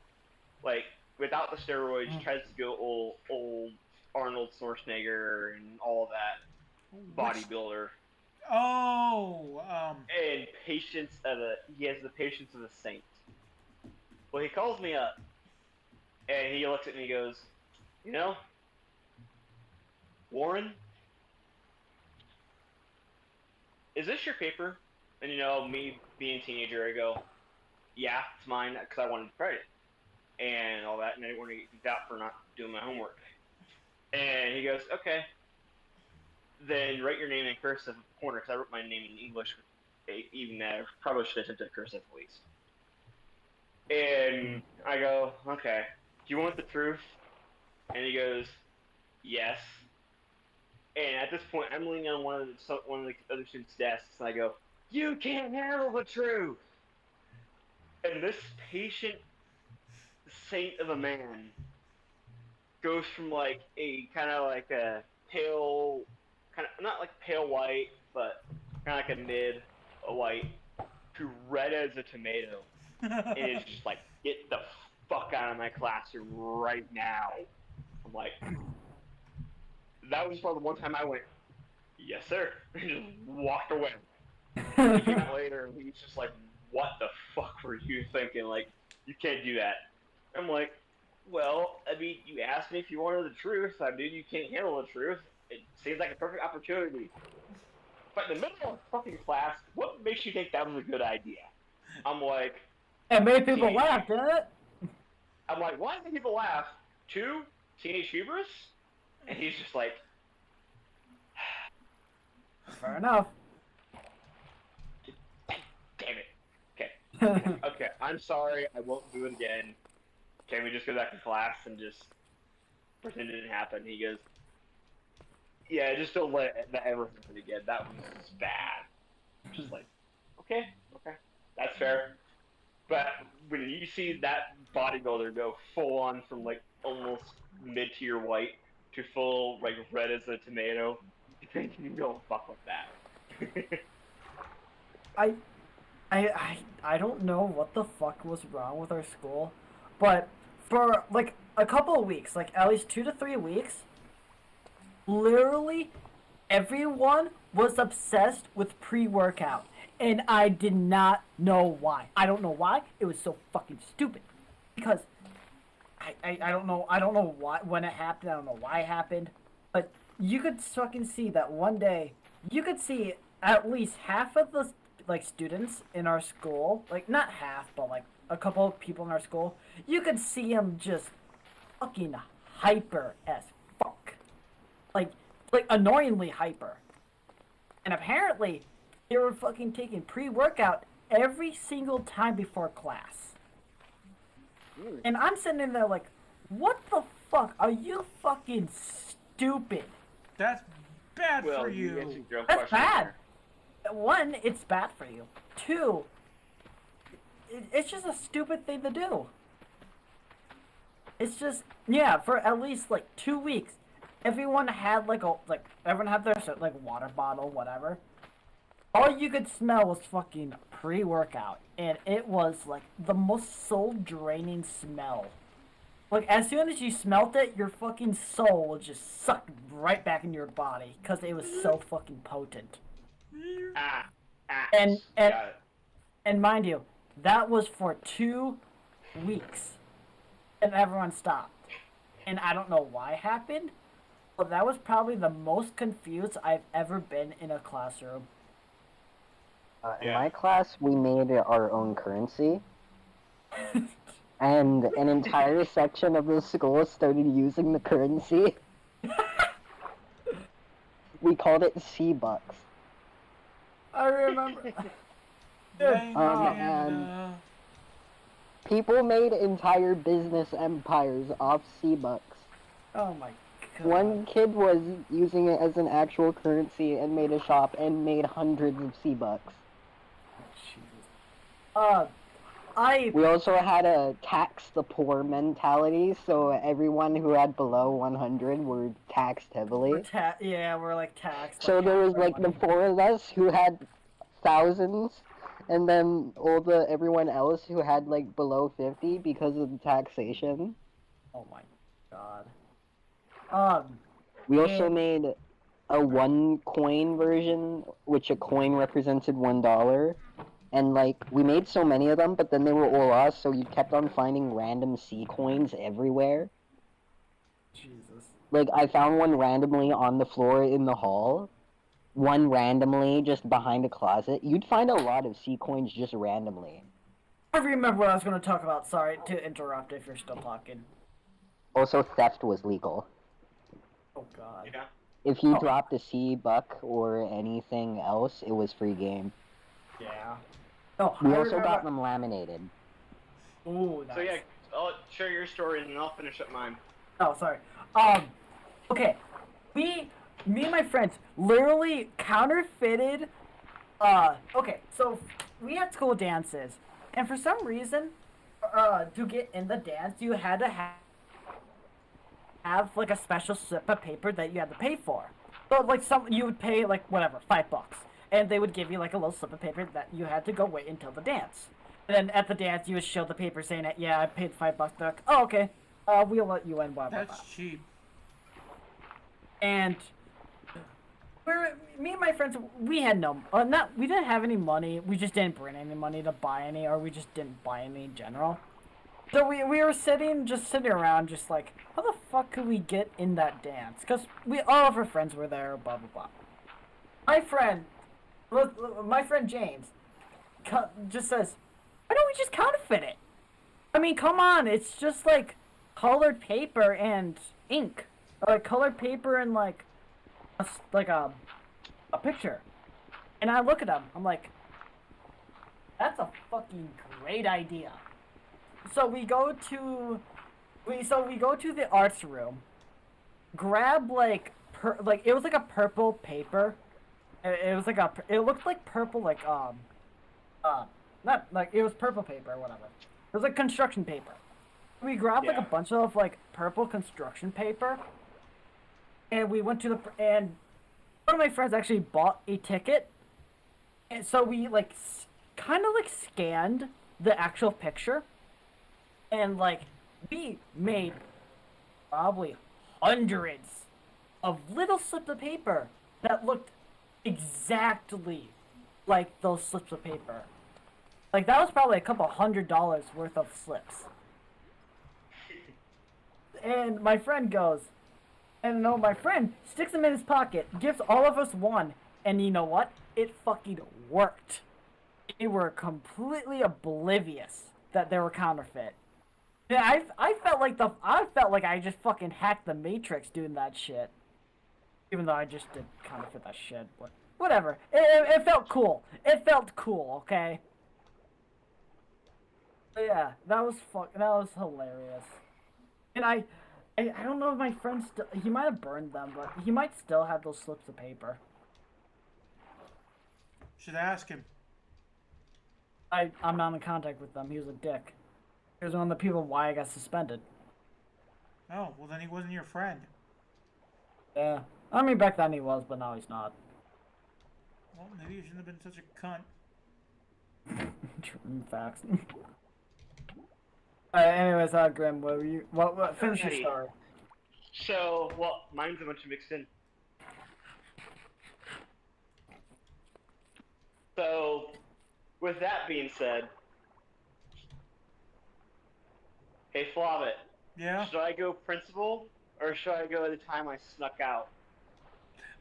like without the steroids, tries to go old Arnold Schwarzenegger and all that bodybuilder. Oh, And he has the patience of a saint. Well, he calls me up, and he looks at me and goes, "You know, Warren, is this your paper?" And me being a teenager, I go, "Yeah, it's mine," because I wanted to credit and all that, and I didn't want to get kicked out for not doing my homework. And he goes, "Okay, then write your name in cursive at the corner," because I wrote my name in English, even that I probably should have attempted cursive at least. And I go, "Okay, do you want the truth?" And he goes, "Yes." And at this point, I'm leaning on one of the other students' desks, and I go, "You can't handle the truth." And this patient saint of a man goes from like a kind of like a pale, kind of not like pale white, but kind of like a mid white, to red as a tomato. And it's just like, "Get the fuck out of my classroom right now." I'm like, that was probably the one time I went, "Yes, sir," and just walked away. He came out later, and he's just like, "What the fuck were you thinking? Like, you can't do that." I'm like, "Well, I mean, you asked me if you wanted the truth. I knew you can't handle the truth. It seems like a perfect opportunity." But in the middle of fucking class, what makes you think that was a good idea? I'm like, It made people laugh, didn't it? I'm like, why do people laugh? 2, teenage hubris? And he's just like, Fair enough. "Damn it. Okay. Okay, I'm sorry. I won't do it again. Can we just go back to class and just pretend it didn't happen?" He goes, "Yeah, just don't let that ever happen again. That was bad." Just like, okay, that's fair. But when you see that bodybuilder go full on from like almost mid-tier white to full like red as a tomato, you don't fuck with that. I don't know what the fuck was wrong with our school, but for like a couple of weeks, like at least 2 to 3 weeks, literally everyone was obsessed with pre-workout, and I did not know why. I don't know why. It was so fucking stupid, because I don't know why when it happened. I don't know why it happened, but you could fucking see that one day. You could see at least half of the like students in our school, like not half, but like a couple of people in our school, you could see them just fucking hyper as fuck, like annoyingly hyper. And apparently, they were fucking taking pre-workout every single time before class. And I'm sitting in there like, what the fuck? Are you fucking stupid? That's bad Well, for you you. answered your own That's question bad. there. One, it's bad for you. Two, it's just a stupid thing to do. It's just, yeah, for at least like 2 weeks, everyone had everyone had their like water bottle, whatever. All you could smell was fucking pre-workout, and it was like the most soul-draining smell. Like as soon as you smelt it, your fucking soul was just sucked right back in your body because it was so fucking potent. And Got it. and mind you, that was for 2 weeks, and everyone stopped. And I don't know why it happened, but that was probably the most confused I've ever been in a classroom. In my class, we made our own currency. And an entire section of the school started using the currency. We called it C-Bucks. I remember. And people made entire business empires off C-Bucks. Oh my god. One kid was using it as an actual currency and made a shop and made hundreds of C-Bucks. We also had a tax the poor mentality, so everyone who had below 100 were taxed heavily. We're like taxed. So there was like the 4 of us who had thousands, and then everyone else who had like below 50 because of the taxation. Oh my god. We also made a 1 coin version, which a coin represented $1. And, like, we made so many of them, but then they were all lost, so you kept on finding random C coins everywhere. Jesus. Like, I found one randomly on the floor in the hall. One randomly just behind a closet. You'd find a lot of C coins just randomly. I remember what I was going to talk about. Sorry to interrupt if you're still talking. Also, theft was legal. Oh god. Yeah. If you dropped a C-Buck or anything else, it was free game. Yeah. Oh, We also got them laminated. Ooh, nice. So yeah, I'll share your stories and I'll finish up mine. Oh, sorry. Okay. Me and my friends literally counterfeited, okay, so we had school dances, and for some reason, to get in the dance, you had to have like a special slip of paper that you had to pay for. So like you would pay like whatever, $5. And they would give you like a little slip of paper that you had to go wait until the dance. And then at the dance, you would show the paper saying that, yeah, I paid $5. They're like, oh, okay. We'll let you in, blah, blah, blah. That's cheap. And me and my friends, we had we didn't have any money. We just didn't bring any money to buy any, or we just didn't buy any in general. So we were sitting around, just like, how the fuck could we get in that dance? Because all of our friends were there, blah, blah, blah. My friend James just says, why don't we just counterfeit it? I mean, come on, it's just like colored paper and ink. Or like colored paper and like a picture. And I look at him, I'm like, that's a fucking great idea. So we go to the arts room, grab like it was like a purple paper. It was like it looked like purple, like, not, like, it was purple paper or whatever. It was like construction paper. We grabbed like a bunch of like purple construction paper, and we went to and one of my friends actually bought a ticket, and so we like kind of like scanned the actual picture, and like we made probably hundreds of little slips of paper that looked exactly like those slips of paper. Like that was probably a couple $100 worth of slips. And my friend goes, and no, my friend sticks them in his pocket, gives all of us one, and you know what? It fucking worked. they were completely oblivious that they were counterfeit. Yeah, I felt like I just fucking hacked the Matrix doing that shit. Even though I just did counterfeit that shit, but whatever. It felt cool. It felt cool, okay? But yeah, that was hilarious. And I don't know if my friend still, he might have burned them, but he might still have those slips of paper. Should ask him. I'm not in contact with them. He was a dick. He was one of the people why I got suspended. Oh, well then he wasn't your friend. Yeah. I mean, back then he was, but now he's not. Well, maybe you shouldn't have been such a cunt. True facts. Anyways, Grim, what were you? What? Finish your story. So, well, mine's a bunch of mixed in. So, with that being said, hey Flavit, Yeah? should I go principal, or should I go at the time I snuck out?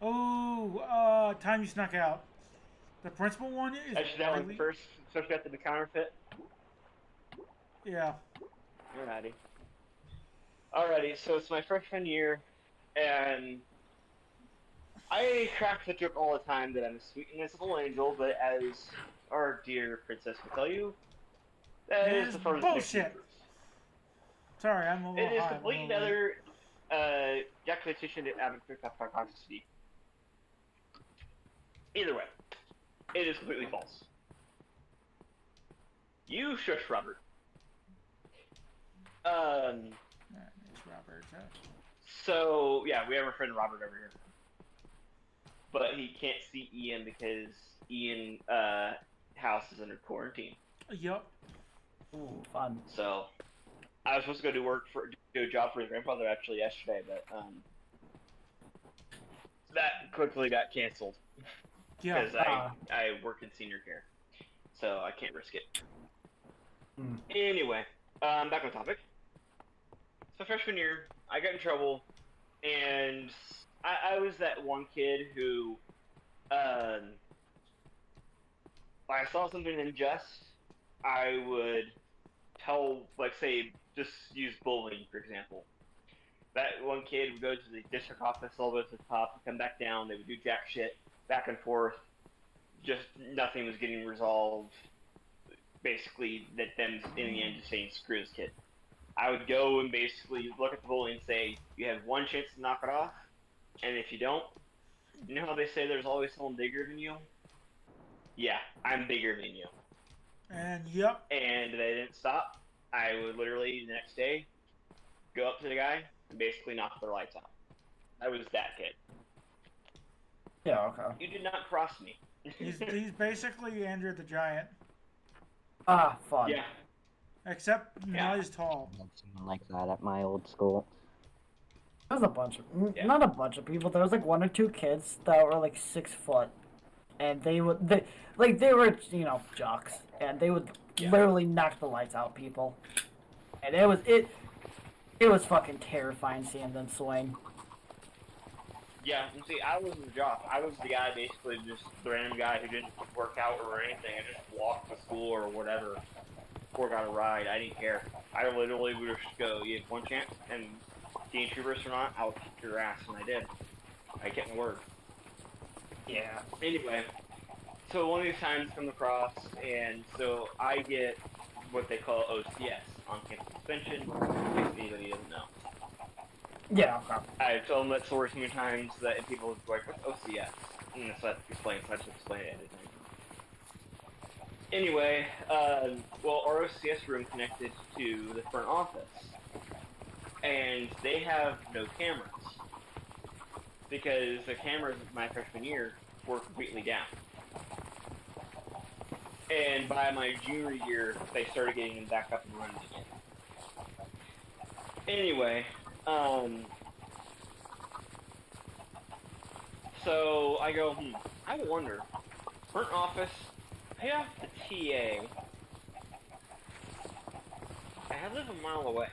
Oh, time you snuck out. The principal one is I should that one really... first, especially after the counterfeit? Yeah. Alrighty, so it's my freshman year, and I crack the joke all the time that I'm a sweet and innocent little angel, but as our dear princess will tell you, that It is is the furthest bullshit. Sorry, I'm a little It is high. complete and utter declaration to advocate toxicity. Either way, it is completely false. You shush, Robert. It's Robert. So, yeah, we have our friend Robert over here. But he can't see Ian because Ian, house is under quarantine. Yup. Ooh, fun. So, I was supposed to go do a job for his grandfather actually yesterday, but, that quickly got canceled. Yeah. Because I work in senior care. So, I can't risk it. Anyway, back on topic. So freshman year, I got in trouble, and I was that one kid who, if I saw something unjust, I would tell, like, say, just use bullying, for example. That one kid would go to the district office, all the way to the top, come back down, they would do jack shit, back and forth, just nothing was getting resolved. Basically, that them in the end just saying, screw this kid. I would go and basically look at the bully and say, you have one chance to knock it off, and if you don't, you know how they say there's always someone bigger than you? Yeah, I'm bigger than you. And yep. And they didn't stop. I would literally, the next day, go up to the guy and basically knock their lights out. I was that kid. Yeah, okay. You did not cross me. He's basically Andrew the Giant. Ah, fun. Yeah. Except not as tall. Something like that at my old school. There was a bunch of, not a bunch of people. There was like one or two kids that were like 6 foot, and they were, you know, jocks, and they would literally knock the lights out people, and it was fucking terrifying seeing them swing. Yeah, and see, I wasn't the jock. I was the guy, basically, just the random guy who didn't work out or anything. I just walked to school or whatever, or got a ride. I didn't care. I literally would just go, you have one chance, and being troopers or not, I'll kick your ass, and I did. I kept my word. Yeah. Anyway, so one of these times come across, and so I get what they call OCS, on-campus suspension, in case anybody doesn't know. Yeah, okay. I've told them that story so many times that people would be like, what's OCS? And that's what I explain, so I just explain it. Anyway, well, our OCS room connected to the front office, and they have no cameras, because the cameras my freshman year were completely down. And by my junior year, they started getting them back up and running again. Anyway, so I go, I wonder, front office, pay off the TA. I live a mile away.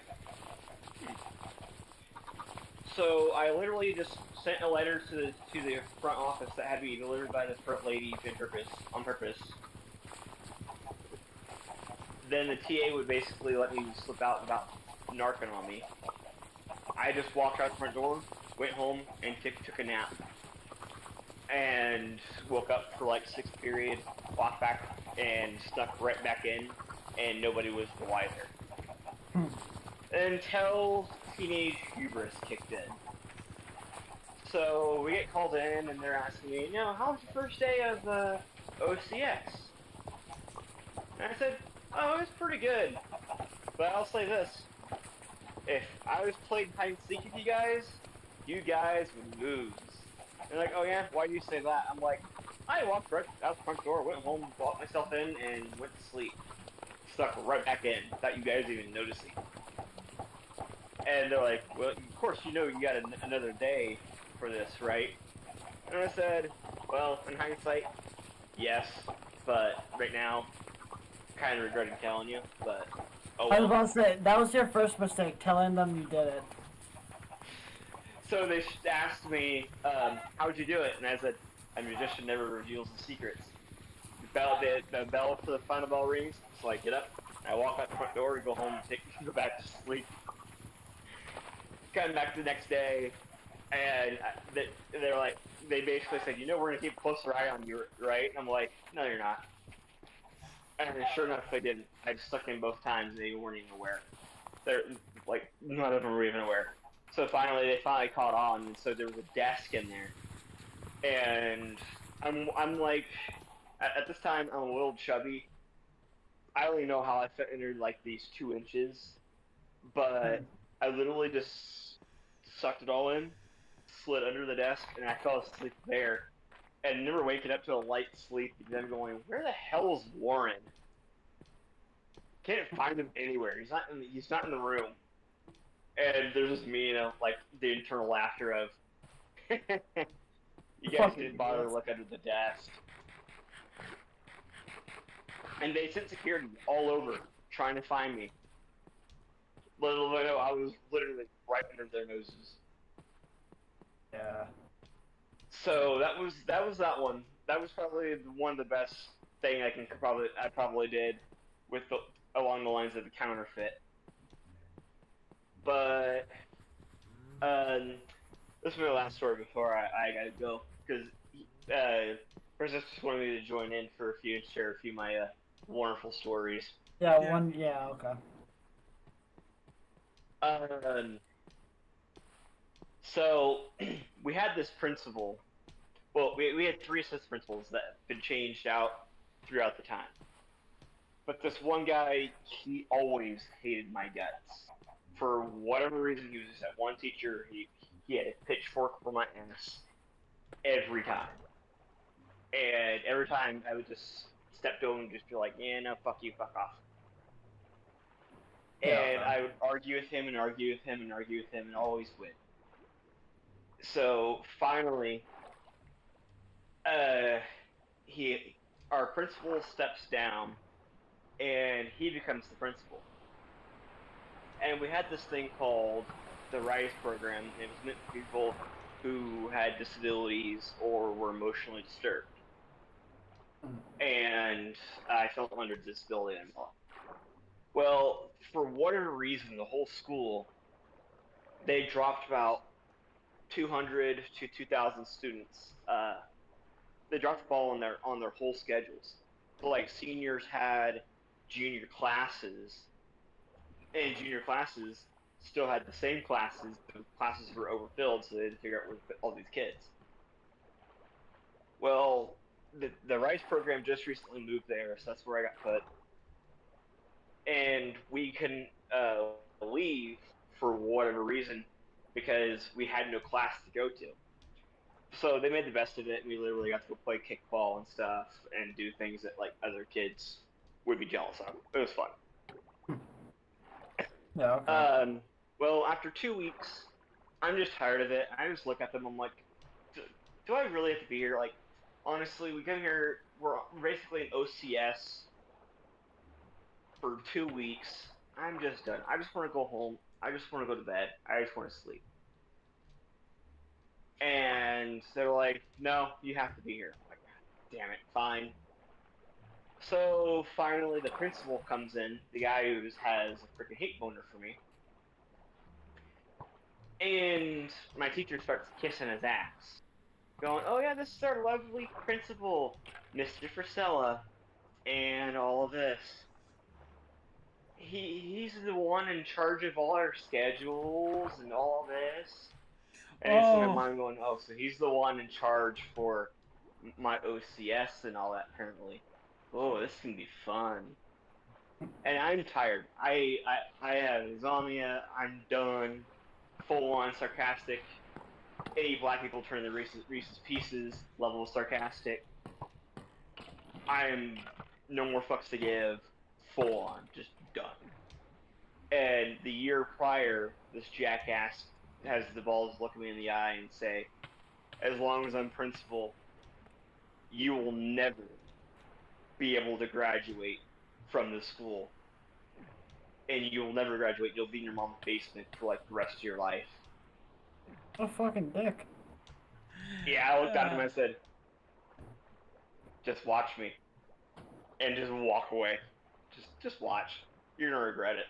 So I literally just sent a letter to the front office that had to be delivered by the front lady on purpose. then the TA would basically let me slip out without narking on me. I just walked out the front door, went home, and took a nap. And woke up for like 6th period, walked back, and snuck right back in, and nobody was the wiser. Until teenage hubris kicked in. So we get called in, and they're asking me, how was your first day of OCS? And I said, oh, it was pretty good. But I'll say this. If I was playing hide and seek with you guys would lose. They're like, oh yeah, why do you say that? I'm like, I walked right out the front door, went home, locked myself in, and went to sleep. Stuck right back in, without you guys even noticing. And they're like, well, of course you got another day for this, right? And I said, well, in hindsight, yes, but right now, kind of regretting telling you, but oh well. I was about to say, that was your first mistake, telling them you did it. So they asked me, how'd you do it? And I said, a magician never reveals the secrets. The bell for the final bell rings, so I get up, I walk out the front door, go home, go back to sleep. Come back the next day, and they're like, they basically said, we're gonna keep a closer eye on you, right? And I'm like, no, you're not. And sure enough, they didn't. I just stuck in both times, and they weren't even aware. They're like, none of them were even aware. So they finally caught on, and so there was a desk in there, and I'm like, at this time I'm a little chubby. I only know how I fit under like these 2 inches, but I literally just sucked it all in, slid under the desk, and I fell asleep there, and never waking up to a light sleep, and then going, where the hell is Warren? Can't find him anywhere. He's not in the room. And there's just me, like the internal laughter of, you guys didn't bother to look under the desk. And they sent security all over trying to find me. Little did I know I was literally right under their noses. Yeah. So that was that one. That was probably one of the best thing I probably did with along the lines of the counterfeit. But this will be the last story before I gotta go, because Princess just wanted me to join in for a few and share a few of my wonderful stories. Yeah, Yeah. Okay. So we had this principal. Well, we had 3 assistant principals that have been changed out throughout the time. But this one guy, he always hated my guts. For whatever reason, he was just that one teacher. He had a pitchfork for my ass every time. And every time I would just step to him and just be like, yeah, no, fuck you, fuck off. And I would argue with him and argue with him and argue with him and always win. So finally, our principal steps down and he becomes the principal. And we had this thing called the RISE program. It was meant for people who had disabilities or were emotionally disturbed. And I fell under disability umbrella. Well, for whatever reason, the whole school, they dropped about 200 to 2,000 students. They dropped the ball on their whole schedules. So like seniors had junior classes, and junior classes still had the same classes. The classes were overfilled, so they had to figure out where to put all these kids. Well, the RISE program just recently moved there, so that's where I got put. And we couldn't leave for whatever reason because we had no class to go to. So they made the best of it, and we literally got to go play kickball and stuff and do things that like other kids would be jealous of. It was fun. Yeah, okay. Well, after 2 weeks, I'm just tired of it. I just look at them, I'm like, do I really have to be here? Like, honestly, we come here, we're basically an OCS for 2 weeks. I'm just done. I just want to go home. I just want to go to bed. I just want to sleep. And they're like, no, you have to be here. I'm like, damn it, fine. So finally, the principal comes in, the guy who has a freaking hate boner for me, and my teacher starts kissing his ass, going, "Oh yeah, this is our lovely principal, Mr. Frisella, and all of this. He's the one in charge of all our schedules and all this." And it's in my Oh, mind going, "Oh, so he's the one in charge for my OCS and all that apparently. Oh, this can be fun." And I'm tired. I have insomnia. I'm done. Full on sarcastic. Any black people turn the Reese's Pieces level of sarcastic. I'm no more fucks to give. Full on, just done. And the year prior, this jackass has the balls to look me in the eye and say, "As long as I'm principal, you will never be able to graduate from this school. And you will never graduate. You'll be in your mom's basement for like the rest of your life." What a fucking dick. Yeah, I looked at him and I said, "Just watch me." And just walk away. Just watch. You're gonna regret it.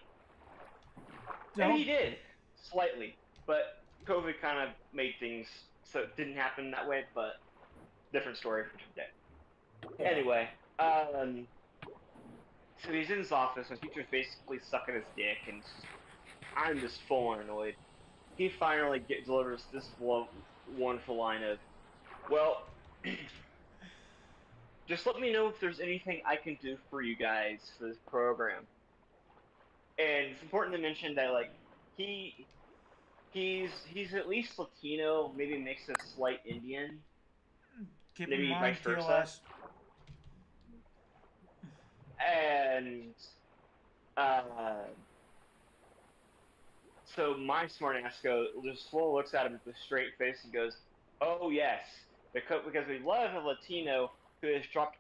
And he did. Slightly. But COVID kind of made things so it didn't happen that way, but different story for today. Yeah. Anyway, so he's in his office, and the teacher's basically sucking his dick, and I'm just full on annoyed. He finally delivers this wonderful line of, "Well, just let me know if there's anything I can do for you guys for this program." And it's important to mention that like he's at least Latino, maybe mixed with slight Indian, keep in maybe mind, vice versa. TLS. And so my smart ass just slow looks at him with a straight face and goes, "Oh yes, because we love a Latino who has dropped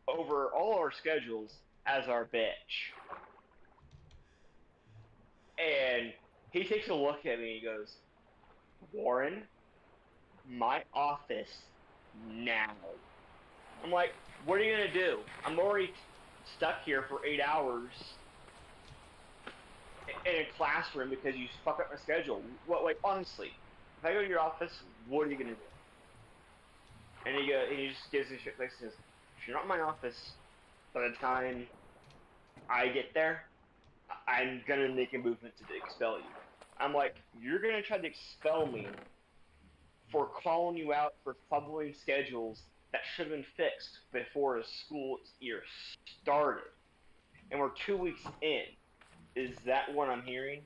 over all our schedules as our bitch." And he takes a look at me and he goes, "Warren, my office now." I'm like, "What are you gonna do? I'm already stuck here for 8 hours in a classroom because you fuck up my schedule. What, like, honestly, if I go to your office, what are you gonna do?" And he just gives me shit face and says, "If you're not in my office by the time I get there, I'm gonna make a movement to expel you." I'm like, "You're gonna try to expel me for calling you out for fumbling schedules that should have been fixed before the school year started, and we're 2 weeks in. Is that what I'm hearing?"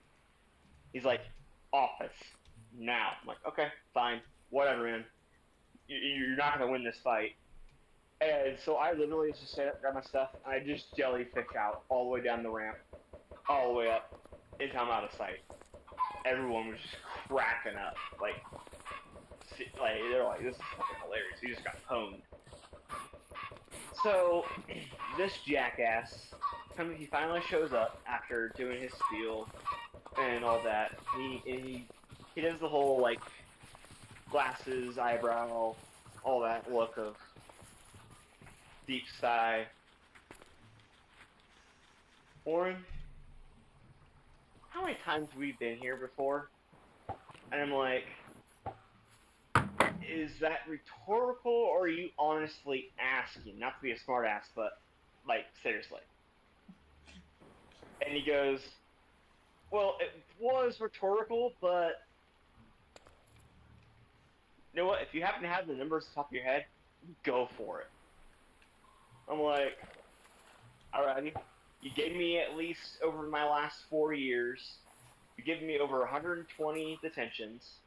He's like, "Office now." I'm like, "Okay, fine, whatever, man. You're not gonna win this fight." And so I literally just set up, grab my stuff, and I just jellyfish out all the way down the ramp, all the way up, until I'm out of sight. Everyone was just cracking up, like they're like, "This is fucking hilarious. He just got pwned." So this jackass, he finally shows up after doing his spiel and all that. He does the whole like glasses, eyebrow, all that look of deep sigh. "Warren, how many times have we been here before?" And I'm like, "Is that rhetorical, or are you honestly asking? Not to be a smartass, but like seriously." And he goes, "Well, it was rhetorical, but you know what? If you happen to have the numbers off the top of your head, go for it." I'm like, "Alrighty. You gave me at least over my last 4 years. You've given me over 120 detentions.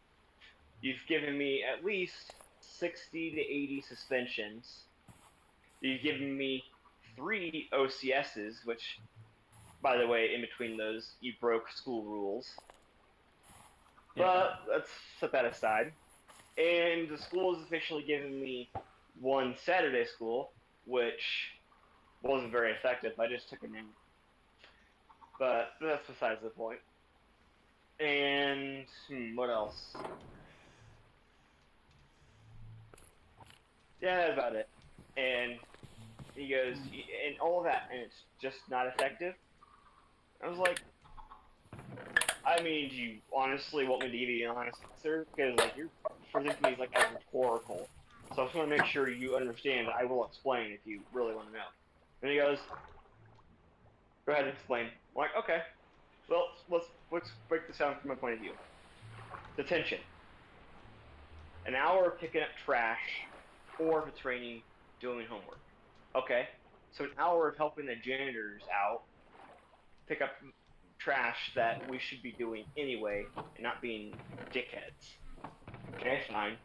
You've given me at least 60 to 80 suspensions. You've given me 3 OCSs, which, by the way, in between those, you broke school rules. But let's set that aside. And the school has officially given me 1 Saturday school, which wasn't very effective. I just took a nap. But that's besides the point. And what else? Yeah, that's about it. And He goes, and all of that, and it's just not effective. I was like, I mean, do you honestly want me to give you an honest answer? Because, like, you're presenting me like as rhetorical. So I just want to make sure you understand that I will explain if you really want to know. And he goes, go ahead and explain. I'm like, okay. Well, let's break this down from my point of view. Detention. An hour of picking up trash, or if it's raining, doing homework. Okay. So an hour of helping the janitors out, pick up trash that we should be doing anyway, and not being dickheads. Okay, fine.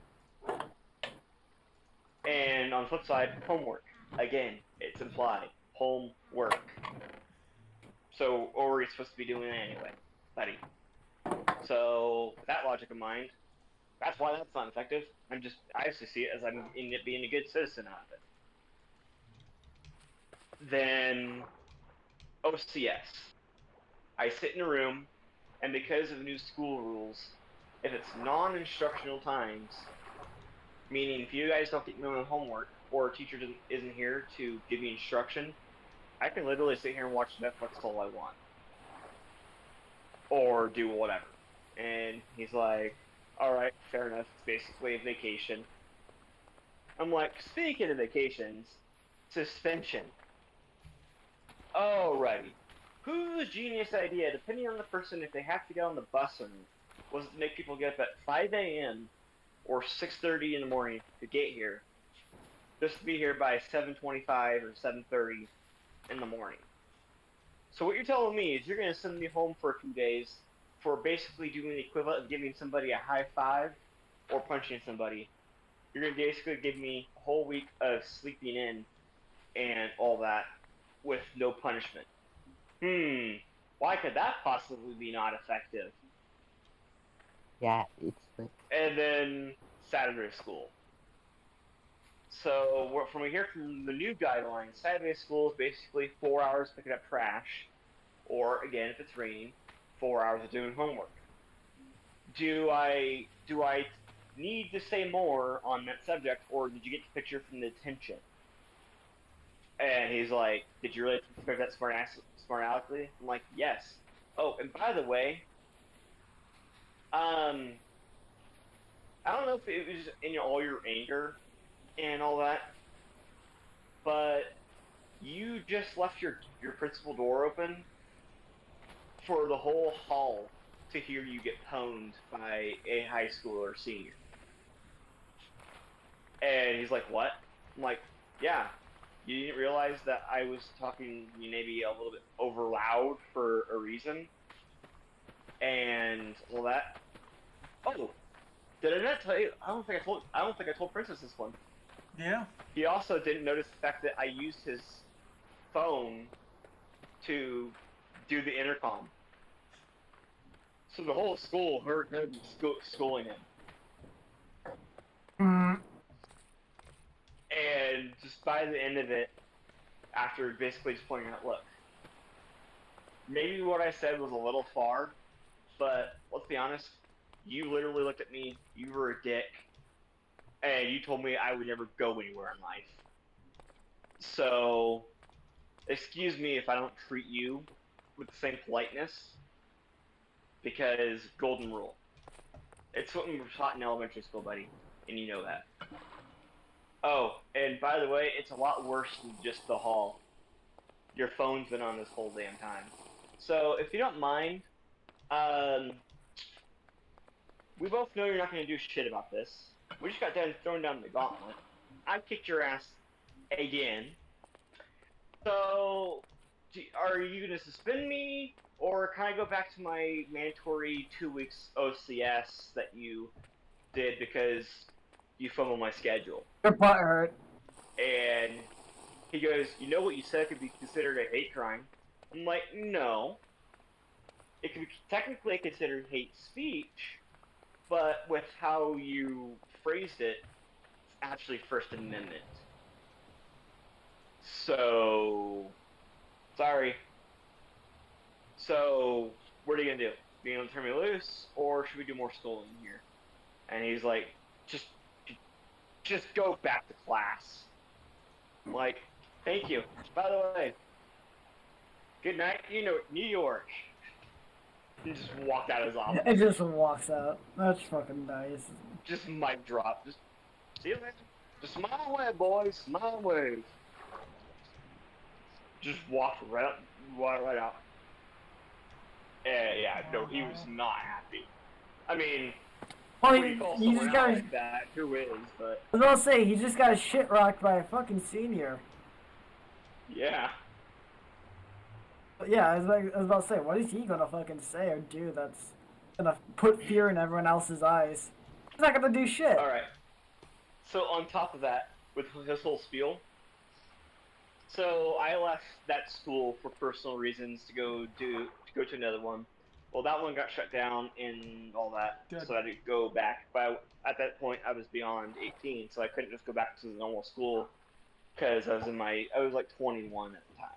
And on the flip side, homework. Again, it's implied. Homework. So, or we're supposed to be doing it anyway, buddy. So, with that logic in mind, that's why that's not effective. I actually see it as I'm in it being a good citizen out of it. Then, OCS. I sit in a room, and because of the new school rules, if it's non-instructional times, meaning if you guys don't get no homework, or a teacher isn't here to give you instruction, I can literally sit here and watch Netflix all I want. Or do whatever. And he's like, alright, fair enough, it's basically a vacation. I'm like, speaking of vacations, suspension. Alrighty. Whose genius idea, depending on the person, if they have to get on the bus or not, was it to make people get up at 5 a.m. or 6:30 in the morning to get here, just to be here by 7:25 or 7:30 in the morning? So what you're telling me is you're going to send me home for a few days for basically doing the equivalent of giving somebody a high five or punching somebody. You're going to basically give me a whole week of sleeping in and all that with no punishment. Why could that possibly be not effective? Yeah, it's like... And then Saturday school. So from we hear from the new guidelines, Saturday school is basically 4 hours picking up trash, or again if it's raining, 4 hours of doing homework. Do I need to say more on that subject, or did you get the picture from the detention? And he's like, did you really expect that smart aleckly? I'm like, yes. Oh, and by the way, I don't know if it was in all your anger and all that, but you just left your principal door open for the whole hall to hear you get pwned by a high schooler senior. And he's like, what? I'm like, yeah. You didn't realize that I was talking maybe a little bit over loud for a reason? And all that. Oh, did I not tell you? I don't think I told Princess this one. Yeah. He also didn't notice the fact that I used his phone to do the intercom. So the whole school heard him schooling him. And just by the end of it, after basically just pointing out, look, maybe what I said was a little far, but let's be honest, you literally looked at me, you were a dick, and you told me I would never go anywhere in life. So, excuse me if I don't treat you with the same politeness, because golden rule. It's what we were taught in elementary school, buddy, and you know that. Oh, and by the way, it's a lot worse than just the hall. Your phone's been on this whole damn time. So, if you don't mind, we both know you're not going to do shit about this. We just got done throwing down the gauntlet. I kicked your ass again. So, are you going to suspend me, or can I go back to my mandatory 2 weeks OCS that you did because you fumbled my schedule? Your butt hurt. And he goes, you know what you said could be considered a hate crime? I'm like, no. It could be technically considered hate speech, but with how you phrased it, it's actually First Amendment. So, sorry. So, what are you gonna do? Are you gonna turn me loose, or should we do more schooling here? And he's like, just go back to class. I'm like, Thank you. By the way, good night, New York. He just walked out of his office. It just walks out. That's fucking nice. Just mic drop. Just see you later. Just smile away, boys. Smile away. Just walked right out. And yeah, no, he was not happy. I mean, Well, when you call he someone just out got. like that, who is? But I was about to say he just got shit rocked by a fucking senior. yeah. But yeah, I was about to say, what is he gonna fucking say or do that's gonna put fear in everyone else's eyes? He's not gonna do shit. All right. So on top of that, with his whole spiel, so I left that school for personal reasons to go to another one. Well, that one got shut down and all that, Good. so I had to go back. But at that point, I was beyond 18, so I couldn't just go back to the normal school because I was like 21 at the time.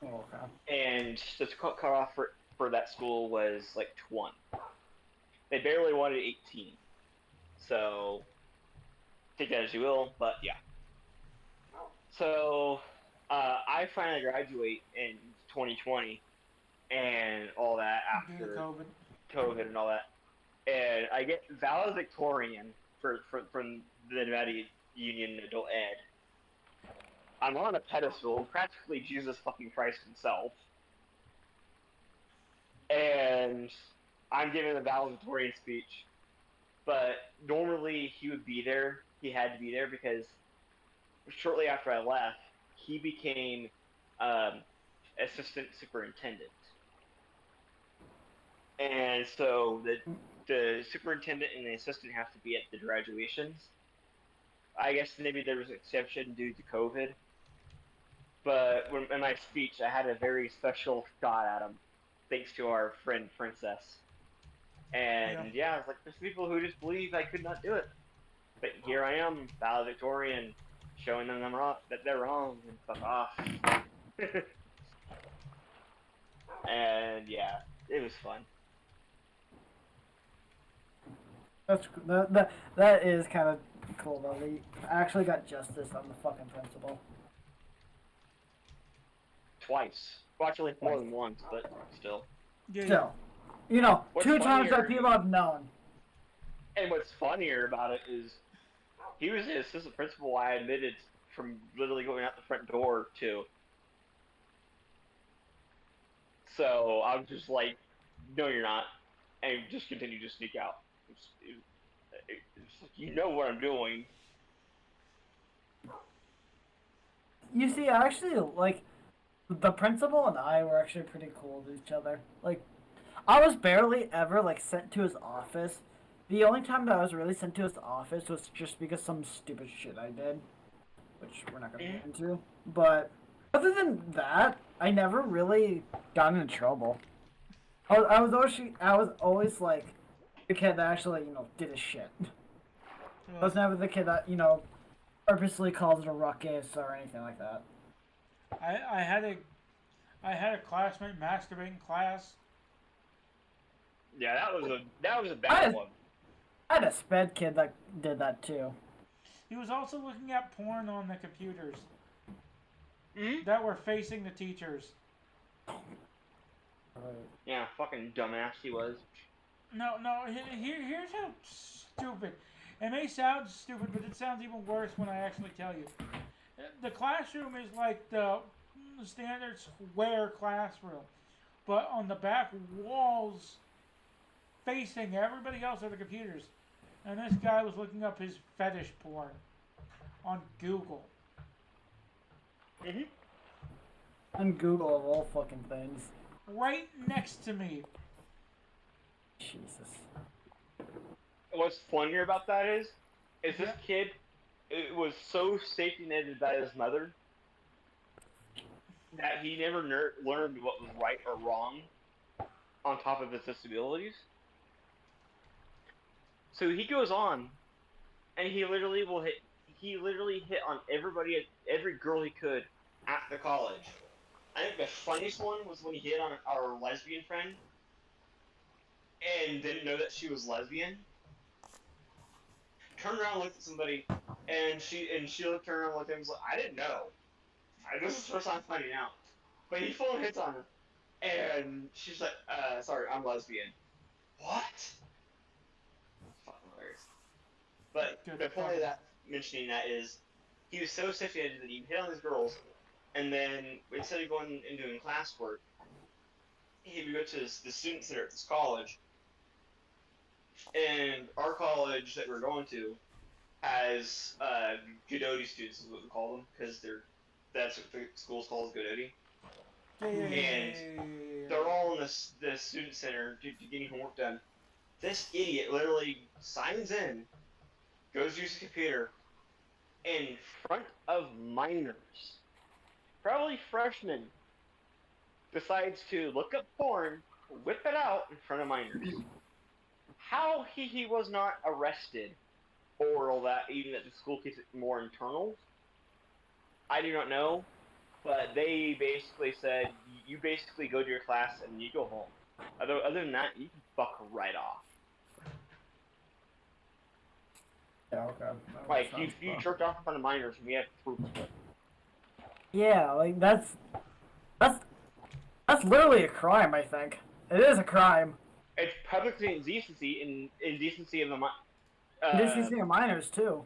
Oh, okay. And the cutoff for that school was like 20. They barely wanted 18. So, take that as you will, but yeah. So, I finally graduate in 2020 and all that Due to after COVID. COVID and all that. And I get valedictorian from the Nevada Union Adult Ed. I'm on a pedestal, practically Jesus fucking Christ himself. And I'm giving a valedictorian speech. But normally he would be there. He had to be there because shortly after I left, he became assistant superintendent. And so the superintendent and the assistant have to be at the graduations. I guess maybe there was an exception due to COVID. But in my speech, I had a very special shot at him, thanks to our friend Princess. And yeah, it's like there's people who just believe I could not do it. But here I am, valedictorian, showing them that they're wrong and fuck off. And yeah, it was fun. That is kind of cool though. They actually got justice on the fucking principal. Twice. Well, actually, more than once, but still. Yeah, Still, you know, What's 2 times that funnier- people have known. And what's funnier about it is, he was the assistant principal I admitted from literally going out the front door to. So I was just like, no, you're not, and just continue to sneak out. It's like, you know what I'm doing. You see, actually, like, the principal and I were actually pretty cool with each other. Like, I was barely ever, like, sent to his office. The only time that I was really sent to his office was just because some stupid shit I did. Which we're not gonna get into. But, other than that, I never really got into trouble. I was always, like, the kid that actually, did his shit. I was never the kid that, purposely caused a ruckus or anything like that. I had a classmate masturbate in class. Yeah, that was a bad one. I had a sped kid that did that too. He was also looking at porn on the computers Mm-hmm. that were facing the teachers. Yeah, fucking dumbass he was. No, here's how stupid. It may sound stupid, but it sounds even worse when I actually tell you. The classroom is like the standard square classroom, but on the back walls facing everybody else are the computers. And this guy was looking up his fetish porn on Google. Mm-hmm. On Google of all fucking things. Right next to me. Jesus. What's funnier about that is this kid was so safety netted by his mother that he never learned what was right or wrong on top of his disabilities. So he goes on, and he literally hit on every girl he could at the college. I think the funniest one was when he hit on our lesbian friend and didn't know that she was lesbian. Turned around, looked at somebody, And she looked around and looked at him and was like, I didn't know. This is the first time finding out. But he full hits on her. And she's like, sorry, I'm lesbian. What? Fucking hilarious. But Good the point fuck. of that mentioning that is he was so sophisticated that he hit on these girls, and then instead of going and doing classwork, he would go to the student center at this college. And our college that we're going to has Godoti students, is what we call them, because that's what the school's called, is Godoti. And they're all in the student center getting homework done. This idiot literally signs in, goes to use the computer, in front of minors, probably freshmen, decides to look up porn, whip it out in front of minors. How he was not arrested, or all that, even that the school keeps it more internal, I do not know. But they basically said, you basically go to your class and you go home. Other than that, you can fuck right off. Yeah, okay. Like, you jerked off in front of minors, and we have proof of it. Yeah, like that's literally a crime. I think it is a crime. It's publicly indecency and indecency of the Indecency of minors too.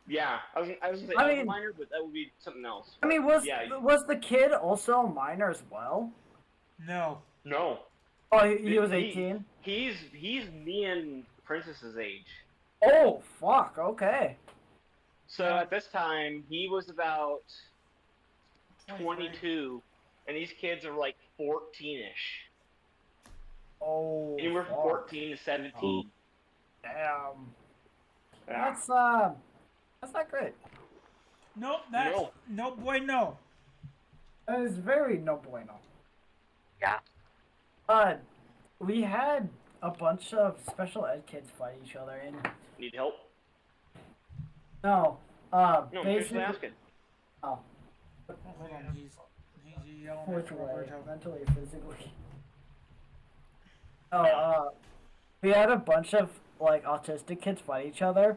Yeah, I was gonna say I of a mean- minor, but that would be something else. I mean, Yeah. was the kid also a minor as well? No. No. Oh, he was 18. He's me and Princess's age. Oh fuck. Okay. So at this time, he was about 22, and these kids are like 14-ish. Oh. Anywhere from fuck. 14 to 17. Damn. Yeah. That's not great. Nope, that's No. no boy, no. That is very no bueno. Yeah. We had a bunch of special ed kids fight each other, and Need help? no, No, I'm just basically, asking. oh, Hold on, he's yelling at which way, Roberto. mentally, physically. Oh, we had a bunch of like autistic kids fight each other.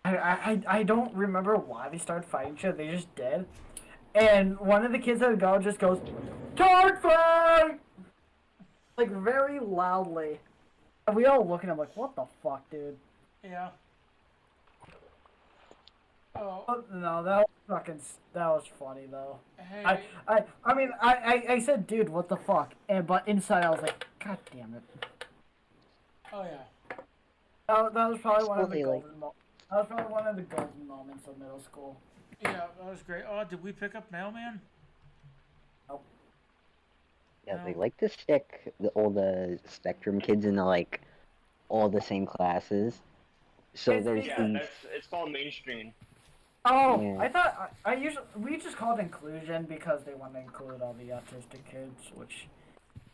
I don't remember why they started fighting each other. They just did. And one of the kids that go just goes, "Card fight!" Like very loudly. And we all look at him like, "What the fuck, dude?" Yeah. Oh, Oh, no, that was funny though. hey. I mean, I said, "Dude, what the fuck?" And but inside I was like, "God damn it." Oh yeah. That was probably one of the Absolutely, that was probably one of the golden moments of middle school. Yeah, that was great. Oh, did we pick up Mailman? Yeah, they No. like to stick all the spectrum kids into like all the same classes. So It's- there's Yeah, these. it's called mainstream. Oh, Yeah. I thought we just called inclusion because they want to include all the autistic kids, which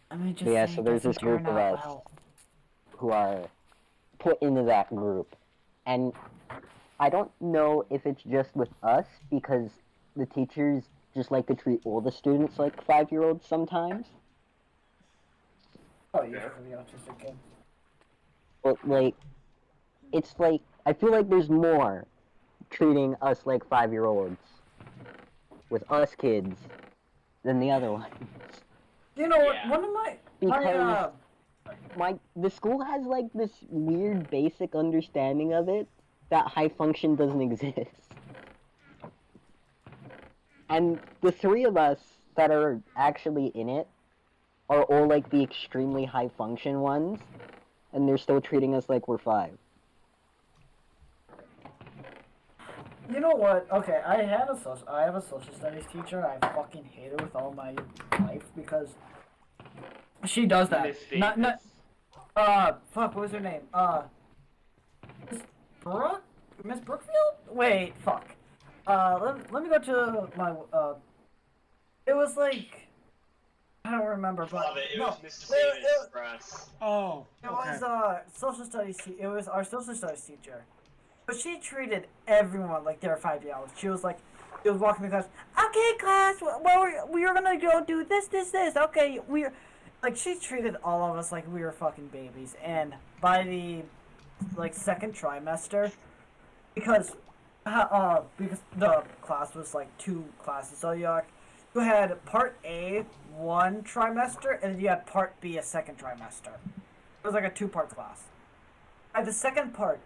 I mean, just Yeah, saying so there's doesn't this group turn of out us well. who are put into that group. And I don't know if it's just with us because the teachers just like to treat all the students like 5-year-olds sometimes. Oh, yeah, for the autistic kids. But like, it's like I feel like there's more treating us like 5-year-olds with us kids than the other ones. You know what? Yeah. One of my Because the school has like this weird basic understanding of it that high function doesn't exist. And the three of us that are actually in it are all like the extremely high function ones, and they're still treating us like we're 5. You know what? Okay, I have a social studies teacher. I fucking hate her with all my life because she does that. Miss Not Davis. fuck, what was her name? Miss Brookfield? Wait, fuck. Let me go to my it was like I don't remember, but Love it. It no, was Mr. it- Davis it- for us. Oh, It okay. was social studies. It was our social studies teacher, but she treated everyone like they were 5-year-olds. She was like, she was walking the class. Okay, class. Well, we're gonna go do this. Okay, we're like she treated all of us like we were fucking babies. And by the like second trimester, because because the class was like 2 classes, so you had Part A 1 trimester, and then you had Part B a second trimester. It was like a 2-part class. At the second part,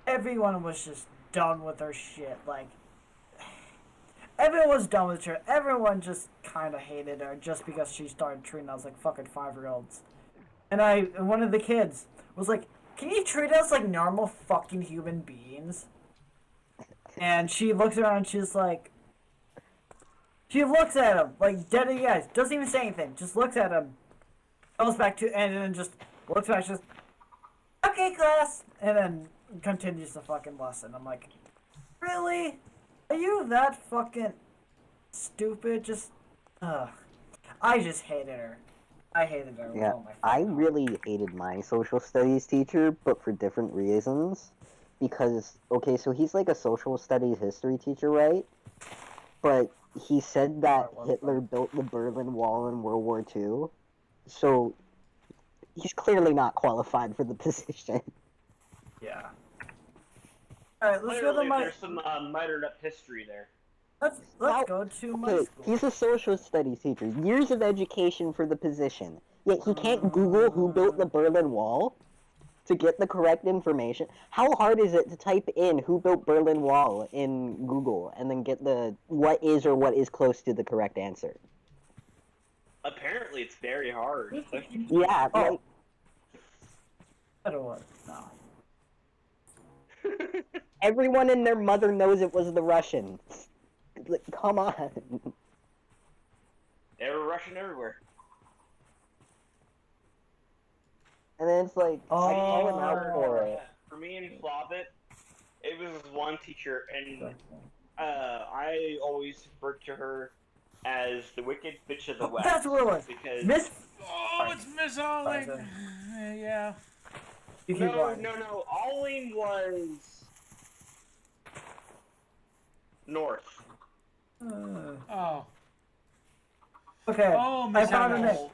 everyone was just done with their shit. Like, everyone was done with her. Everyone just kind of hated her just because she started treating us like fucking 5-year-olds. And one of the kids was like, "Can you treat us like normal fucking human beings?" And she looks around and she's like, she looks at him, like, dead in the eyes, doesn't even say anything, just looks at him, goes back to, and then just looks back, just, "Okay, class," and then continues the fucking lesson. I'm like, really? Are you that fucking stupid? Just, I just hated her. I hated her. Yeah, I really hated my social studies teacher, but for different reasons. Because, okay, so he's like a social studies history teacher, right? But he said that Hitler built the Berlin Wall in World War II. So he's clearly not qualified for the position. Yeah. Alright, let's go to Clearly, my... there's some mitered up history there. Let's go to my Okay, school. he's a social studies teacher. Years of education for the position. Yet he can't Google who built the Berlin Wall to get the correct information. How hard is it to type in who built Berlin Wall in Google and then get the what is or what is close to the correct answer? Apparently, it's very hard. Yeah, like... I don't want no. Everyone and their mother knows it was the Russians. Like, come on. They were Russian everywhere. And then it's like, I call him Oh. out for it. For me and Flavit, it was one teacher, and I always referred to her as the Wicked Bitch of the West. That's what it was. Because Miss... Oh, it's Miss Olling. Sorry. Yeah. You keep no, going. no, Alling was north. Oh. Okay, Oh, I Miss found her Olling. name.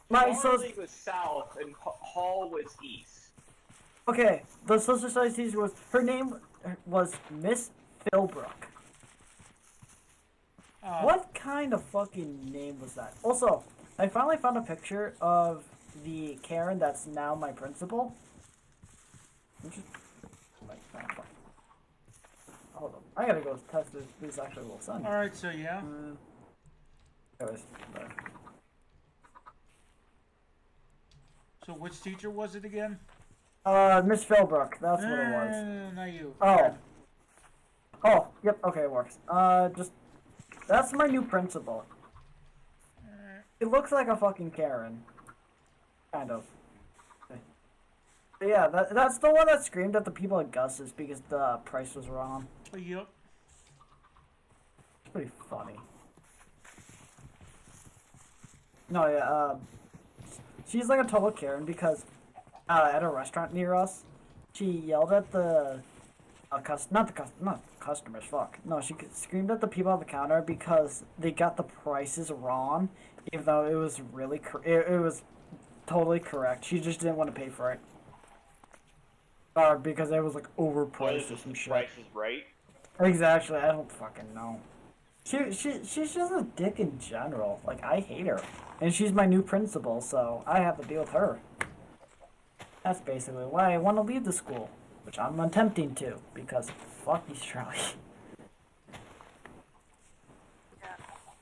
My Farley was south, and Hall was east. Okay, the social studies teacher was, her name was Miss Philbrook. What kind of fucking name was that? Also, I finally found a picture of the Karen that's now my principal. Hold on, I gotta go test if this actually will send. Alright, so yeah. Anyways, So which teacher was it again? Miss Philbrook, that's what it was. Not you. Oh. Oh, yep, okay, it works. That's my new principal. It looks like a fucking Karen. Kind of. But yeah, that's the one that screamed at the people at Gus's because the price was wrong. Yep. It's pretty funny. No, yeah, she's like a total Karen because, at a restaurant near us, she yelled at the, not customers, fuck. No, she screamed at the people at the counter because they got the prices wrong, even though it was really, it was totally correct. She just didn't want to pay for it. Because it was like overpriced or some shit. Price is right. Exactly, I don't fucking know. She's just a dick in general. Like, I hate her. And she's my new principal, so I have to deal with her. That's basically why I want to leave the school. Which I'm attempting to, because fuck East Charlie.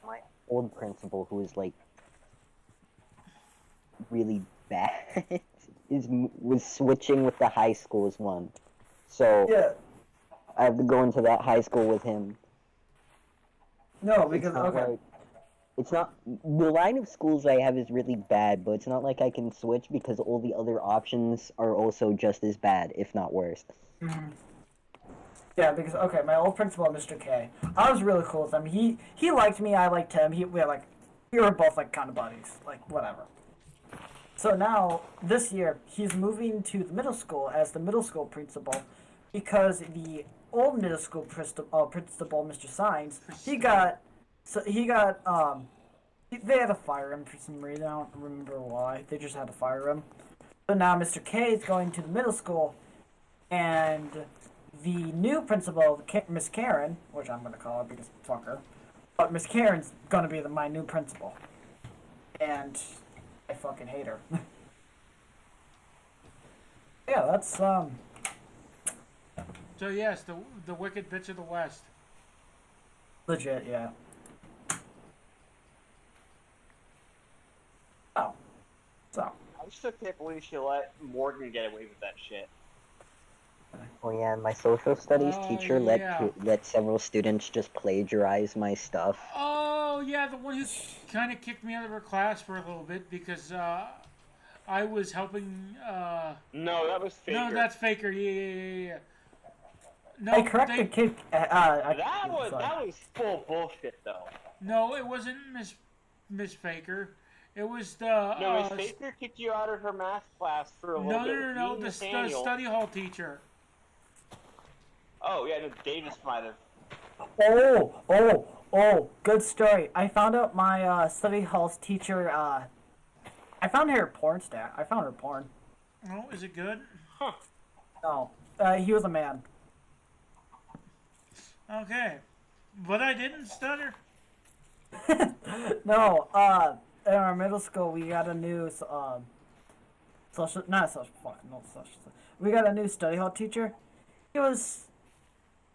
My old principal, who is like really bad, was switching with the high school's one. So Yeah. I have to go into that high school with him. No, because, It's not okay. like- it's not, the line of schools I have is really bad, but it's not like I can switch because all the other options are also just as bad, if not worse. Mm-hmm. Yeah, because, okay, my old principal, Mr. K, I was really cool with him. He liked me, I liked him. We were both, like, kind of buddies. Like, whatever. So now, this year, he's moving to the middle school as the middle school principal because the old middle school principal, Mr. Sines, they had to fire him for some reason. I don't remember why. They just had to fire him. So now Mr. K is going to the middle school, and the new principal, Miss Karen, which I'm gonna call her because fuck her, but Miss Karen's gonna be my new principal, and I fucking hate her. Yeah, that's So yes, the wicked bitch of the West. legit. Yeah. Oh, so I still can't believe she let Morgan get away with that shit. Oh yeah, and my social studies teacher yeah. let several students just plagiarize my stuff. Oh yeah, the one who kind of kicked me out of her class for a little bit because I was helping. No, that was Faker. No, that's Faker. Yeah. No, I corrected kid. That was full bullshit though. No, it wasn't Miss Faker. It was the. No, Miss Faker kicked you out of her math class for a little bit. No. The study hall teacher. Oh yeah, no, Davis might have. Oh! Good story. I found out my study hall's teacher. I found her porn stat. I found her porn. Oh, is it good? Huh. No, he was a man. Okay, but I didn't stutter. No, in our middle school we got a new we got a new study hall teacher. He was,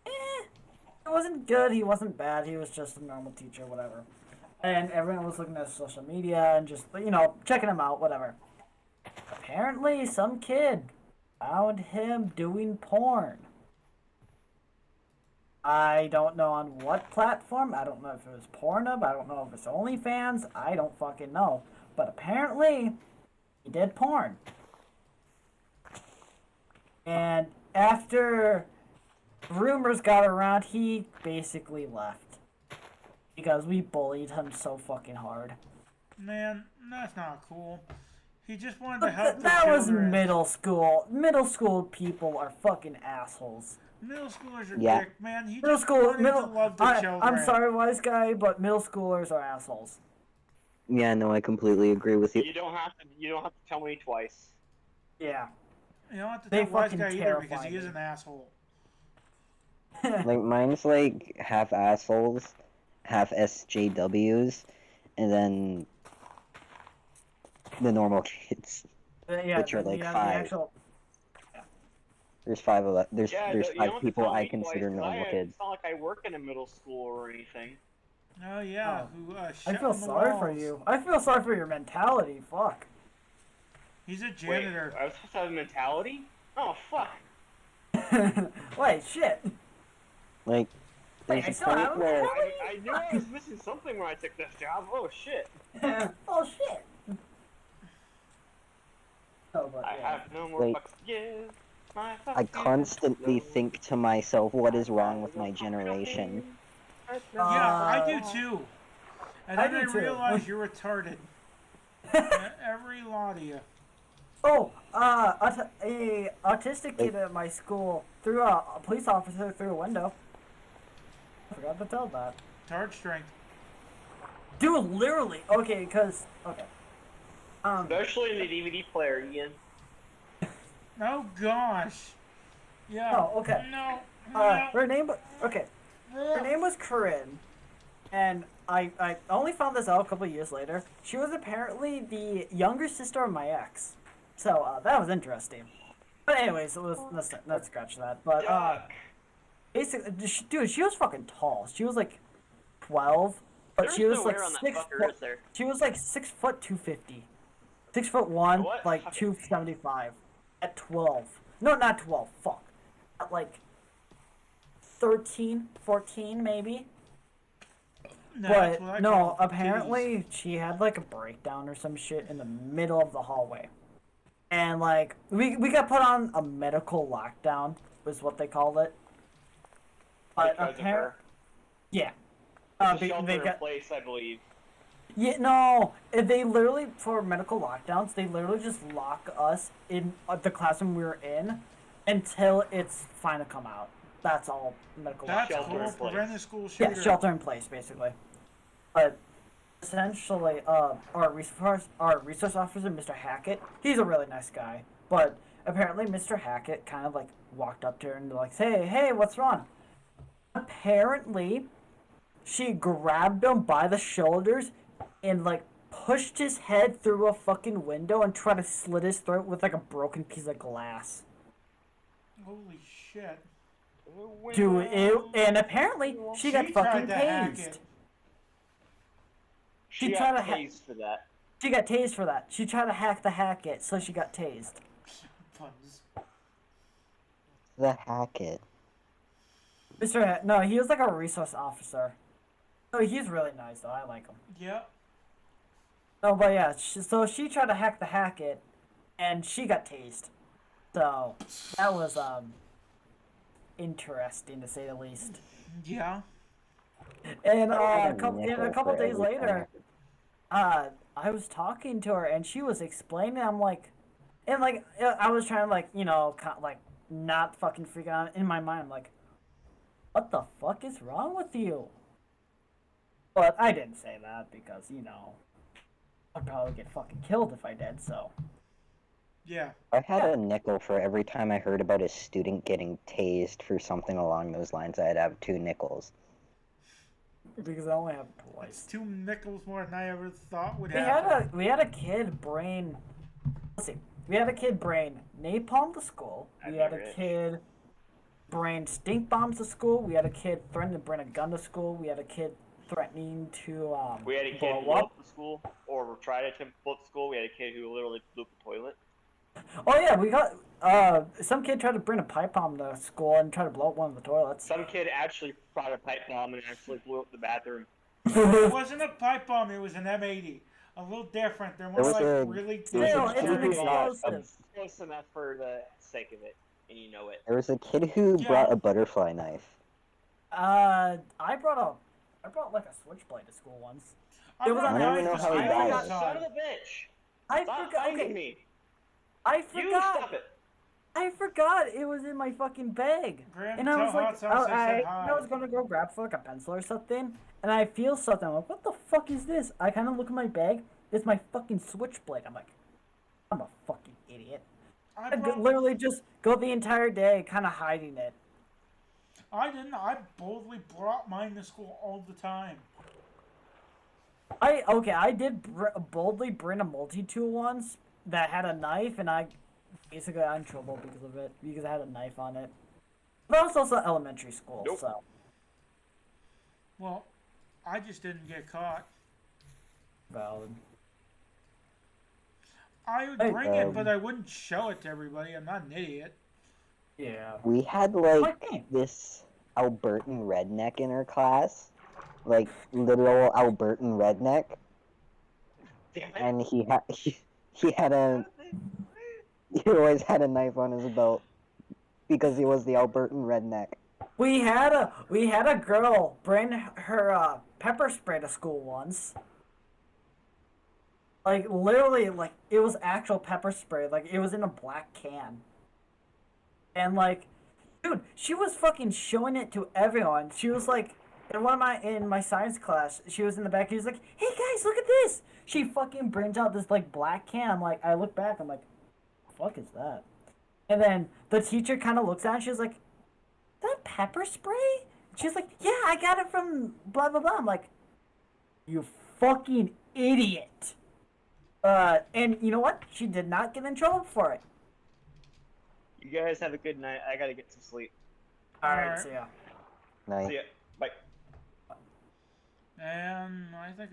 it wasn't good. He wasn't bad. He was just a normal teacher, whatever. And everyone was looking at his social media and just checking him out, whatever. Apparently, some kid found him doing porn. I don't know on what platform. I don't know if it was Pornhub. I don't know if it's OnlyFans. I don't fucking know. But apparently, he did porn. And after rumors got around, he basically left. Because we bullied him so fucking hard. Man, that's not cool. He just wanted to But help the that was children. middle school. Middle school people are fucking assholes. Middle schoolers are Yeah. dick, man. He Middle just school, wanted to love the children. I'm sorry, wise guy, but middle schoolers are assholes. Yeah, no, I completely agree with you. You don't have to tell me twice. Yeah. You don't have to They tell wise fucking guy either because terrify he is me. an asshole. Like mine's like half assholes, half SJWs, and then the normal kids. Yeah, Which are like the 5. actual, There's 5 of us. There's Yeah, there's you don't 5 have to people tell I me twice, consider 'cause normal kids. It's not like I work in a middle school or anything. Oh yeah, Oh. who I shit feel on the sorry for walls. you. I feel sorry for your mentality. Fuck. He's a Wait, janitor. I was supposed to have a mentality? Oh fuck. Wait, shit. Like Wait, there's I a still point have a where mentality? I knew I was missing something when I took this job. Oh shit. Oh shit. Oh, but I yeah. have no more Wait. fucks to give. My fuck I you constantly no. think to myself, what is wrong with my generation? Yeah, I do Uh, too. And I then I, do too. realize you're retarded. Every lot of you. Oh, a autistic kid at my school threw a police officer through a window. I forgot to tell that. Tard strength. Dude, literally. Okay. Especially in the DVD player, Ian. Oh gosh. Yeah. Oh, okay. No. Her name. Okay. Her name was Corinne, and I only found this out a couple years later. She was apparently the younger sister of my ex, so that was interesting. But anyways, let's scratch that. But basically, dude, she was fucking tall. She was like 12, but There's she was no like wear on that 6 fucker, foot. is there? She was like 6 foot 250, 6'1", What? like 275 at 12. No, not 12. Fuck, at like 13, 14 maybe. No, that's what I But no, call apparently she had like a breakdown or some shit in the middle of the hallway. And like we got put on a medical lockdown was what they called it. But Because of her. apparently, yeah. It's a They shelter in got place, I believe. yeah no. They literally for medical lockdowns they literally just lock us in the classroom we were in until it's fine to come out. That's all medical. That's Shelter cool. in place. Prevent a school shooter. Yeah, shelter in place, basically. But essentially, our resource officer, Mr. Hackett, he's a really nice guy. But apparently, Mr. Hackett kind of like walked up to her and like, hey, what's wrong? Apparently, she grabbed him by the shoulders and like pushed his head through a fucking window and tried to slit his throat with like a broken piece of glass. Holy shit. Dude, and apparently she got fucking tried to hack tased. it. She tried got to tased for that. She got tased for that. She tried to hack it, so she got tased. Puns. The Hackett. No, he was like a resource officer. Oh, he's really nice though. I like him. Yeah. No, but yeah, so she tried to hack it, and she got tased. So that was interesting to say the least. Yeah. And had a a couple nickel for days every later, I was talking to her and she was explaining. I'm like, and like I was trying to like like not fucking freak out in my mind. I'm like, what the fuck is wrong with you? But I didn't say that because I'd probably get fucking killed if I did. So Yeah. I had a nickel for every time I heard about a student getting tased for something along those lines. I'd have 2 nickels. because I only have It's twice. 2 nickels more than I ever thought would We happen. had a kid brain. Let's see. We had a kid brain napalm to school. We had a kid brain stink bombs to school. We had a kid threatening to bring a gun to school. We had a kid threatening to We had a kid blow blow up. up the school, or tried to attempt to blow up the school. We had a kid who literally blew up the toilet. Oh yeah, we got some kid tried to bring a pipe bomb to school and try to blow up one of the toilets. Some kid actually brought a pipe bomb and actually blew up the bathroom. It wasn't a pipe bomb, it was an M80. A little different. They're more was like a- really there was a Still, it's kid an who brought explosive. Close enough for the sake of it, and you know it. There was a kid who Yeah. brought a butterfly knife. I brought like a switchblade to school once. I It was brought on- a I don't even knife know to how he school all died. the Son of time. a bitch! I Stop forgot. finding Okay, me! I You forgot. stop it! I forgot it was in my fucking bag. Graham, And I tell was like, Hot Sauce I said I hi. was gonna go grab for like a pencil or something, and I feel something. I'm like, what the fuck is this? I kind of look at my bag. It's my fucking switchblade. I'm like, I'm a fucking idiot. I I brought- literally just go the entire day kind of hiding it. I didn't. I boldly brought mine to school all the time. I did boldly bring a multi-tool once that had a knife, and I basically got in trouble because of it because I had a knife on it. But I was also elementary school, Nope. so Well, I just didn't get caught. valid. I would Hey, bring it, but I wouldn't show it to everybody. I'm not an idiot. Yeah. We had like Okay. this Albertan redneck in our class, like literal Albertan redneck, Damn it! and he always had a knife on his belt because he was the Albertan redneck. We had a girl bring her pepper spray to school once. Like literally, like it was actual pepper spray. Like it was in a black can. And like, dude, she was fucking showing it to everyone. She was like, in my science class, she was in the back. She was like, "Hey guys, look at this!" She fucking brings out this like black can. I'm like, I look back. I'm like, "The fuck is that?" And then the teacher kind of looks at it. She's like, "That pepper spray?" She's like, "Yeah, I got it from blah blah blah." I'm like, "You fucking idiot!" And you know what? She did not get in trouble for it. You guys have a good night. I gotta get some sleep. All Alright. right, so yeah. Nice. See ya. Bye. And I think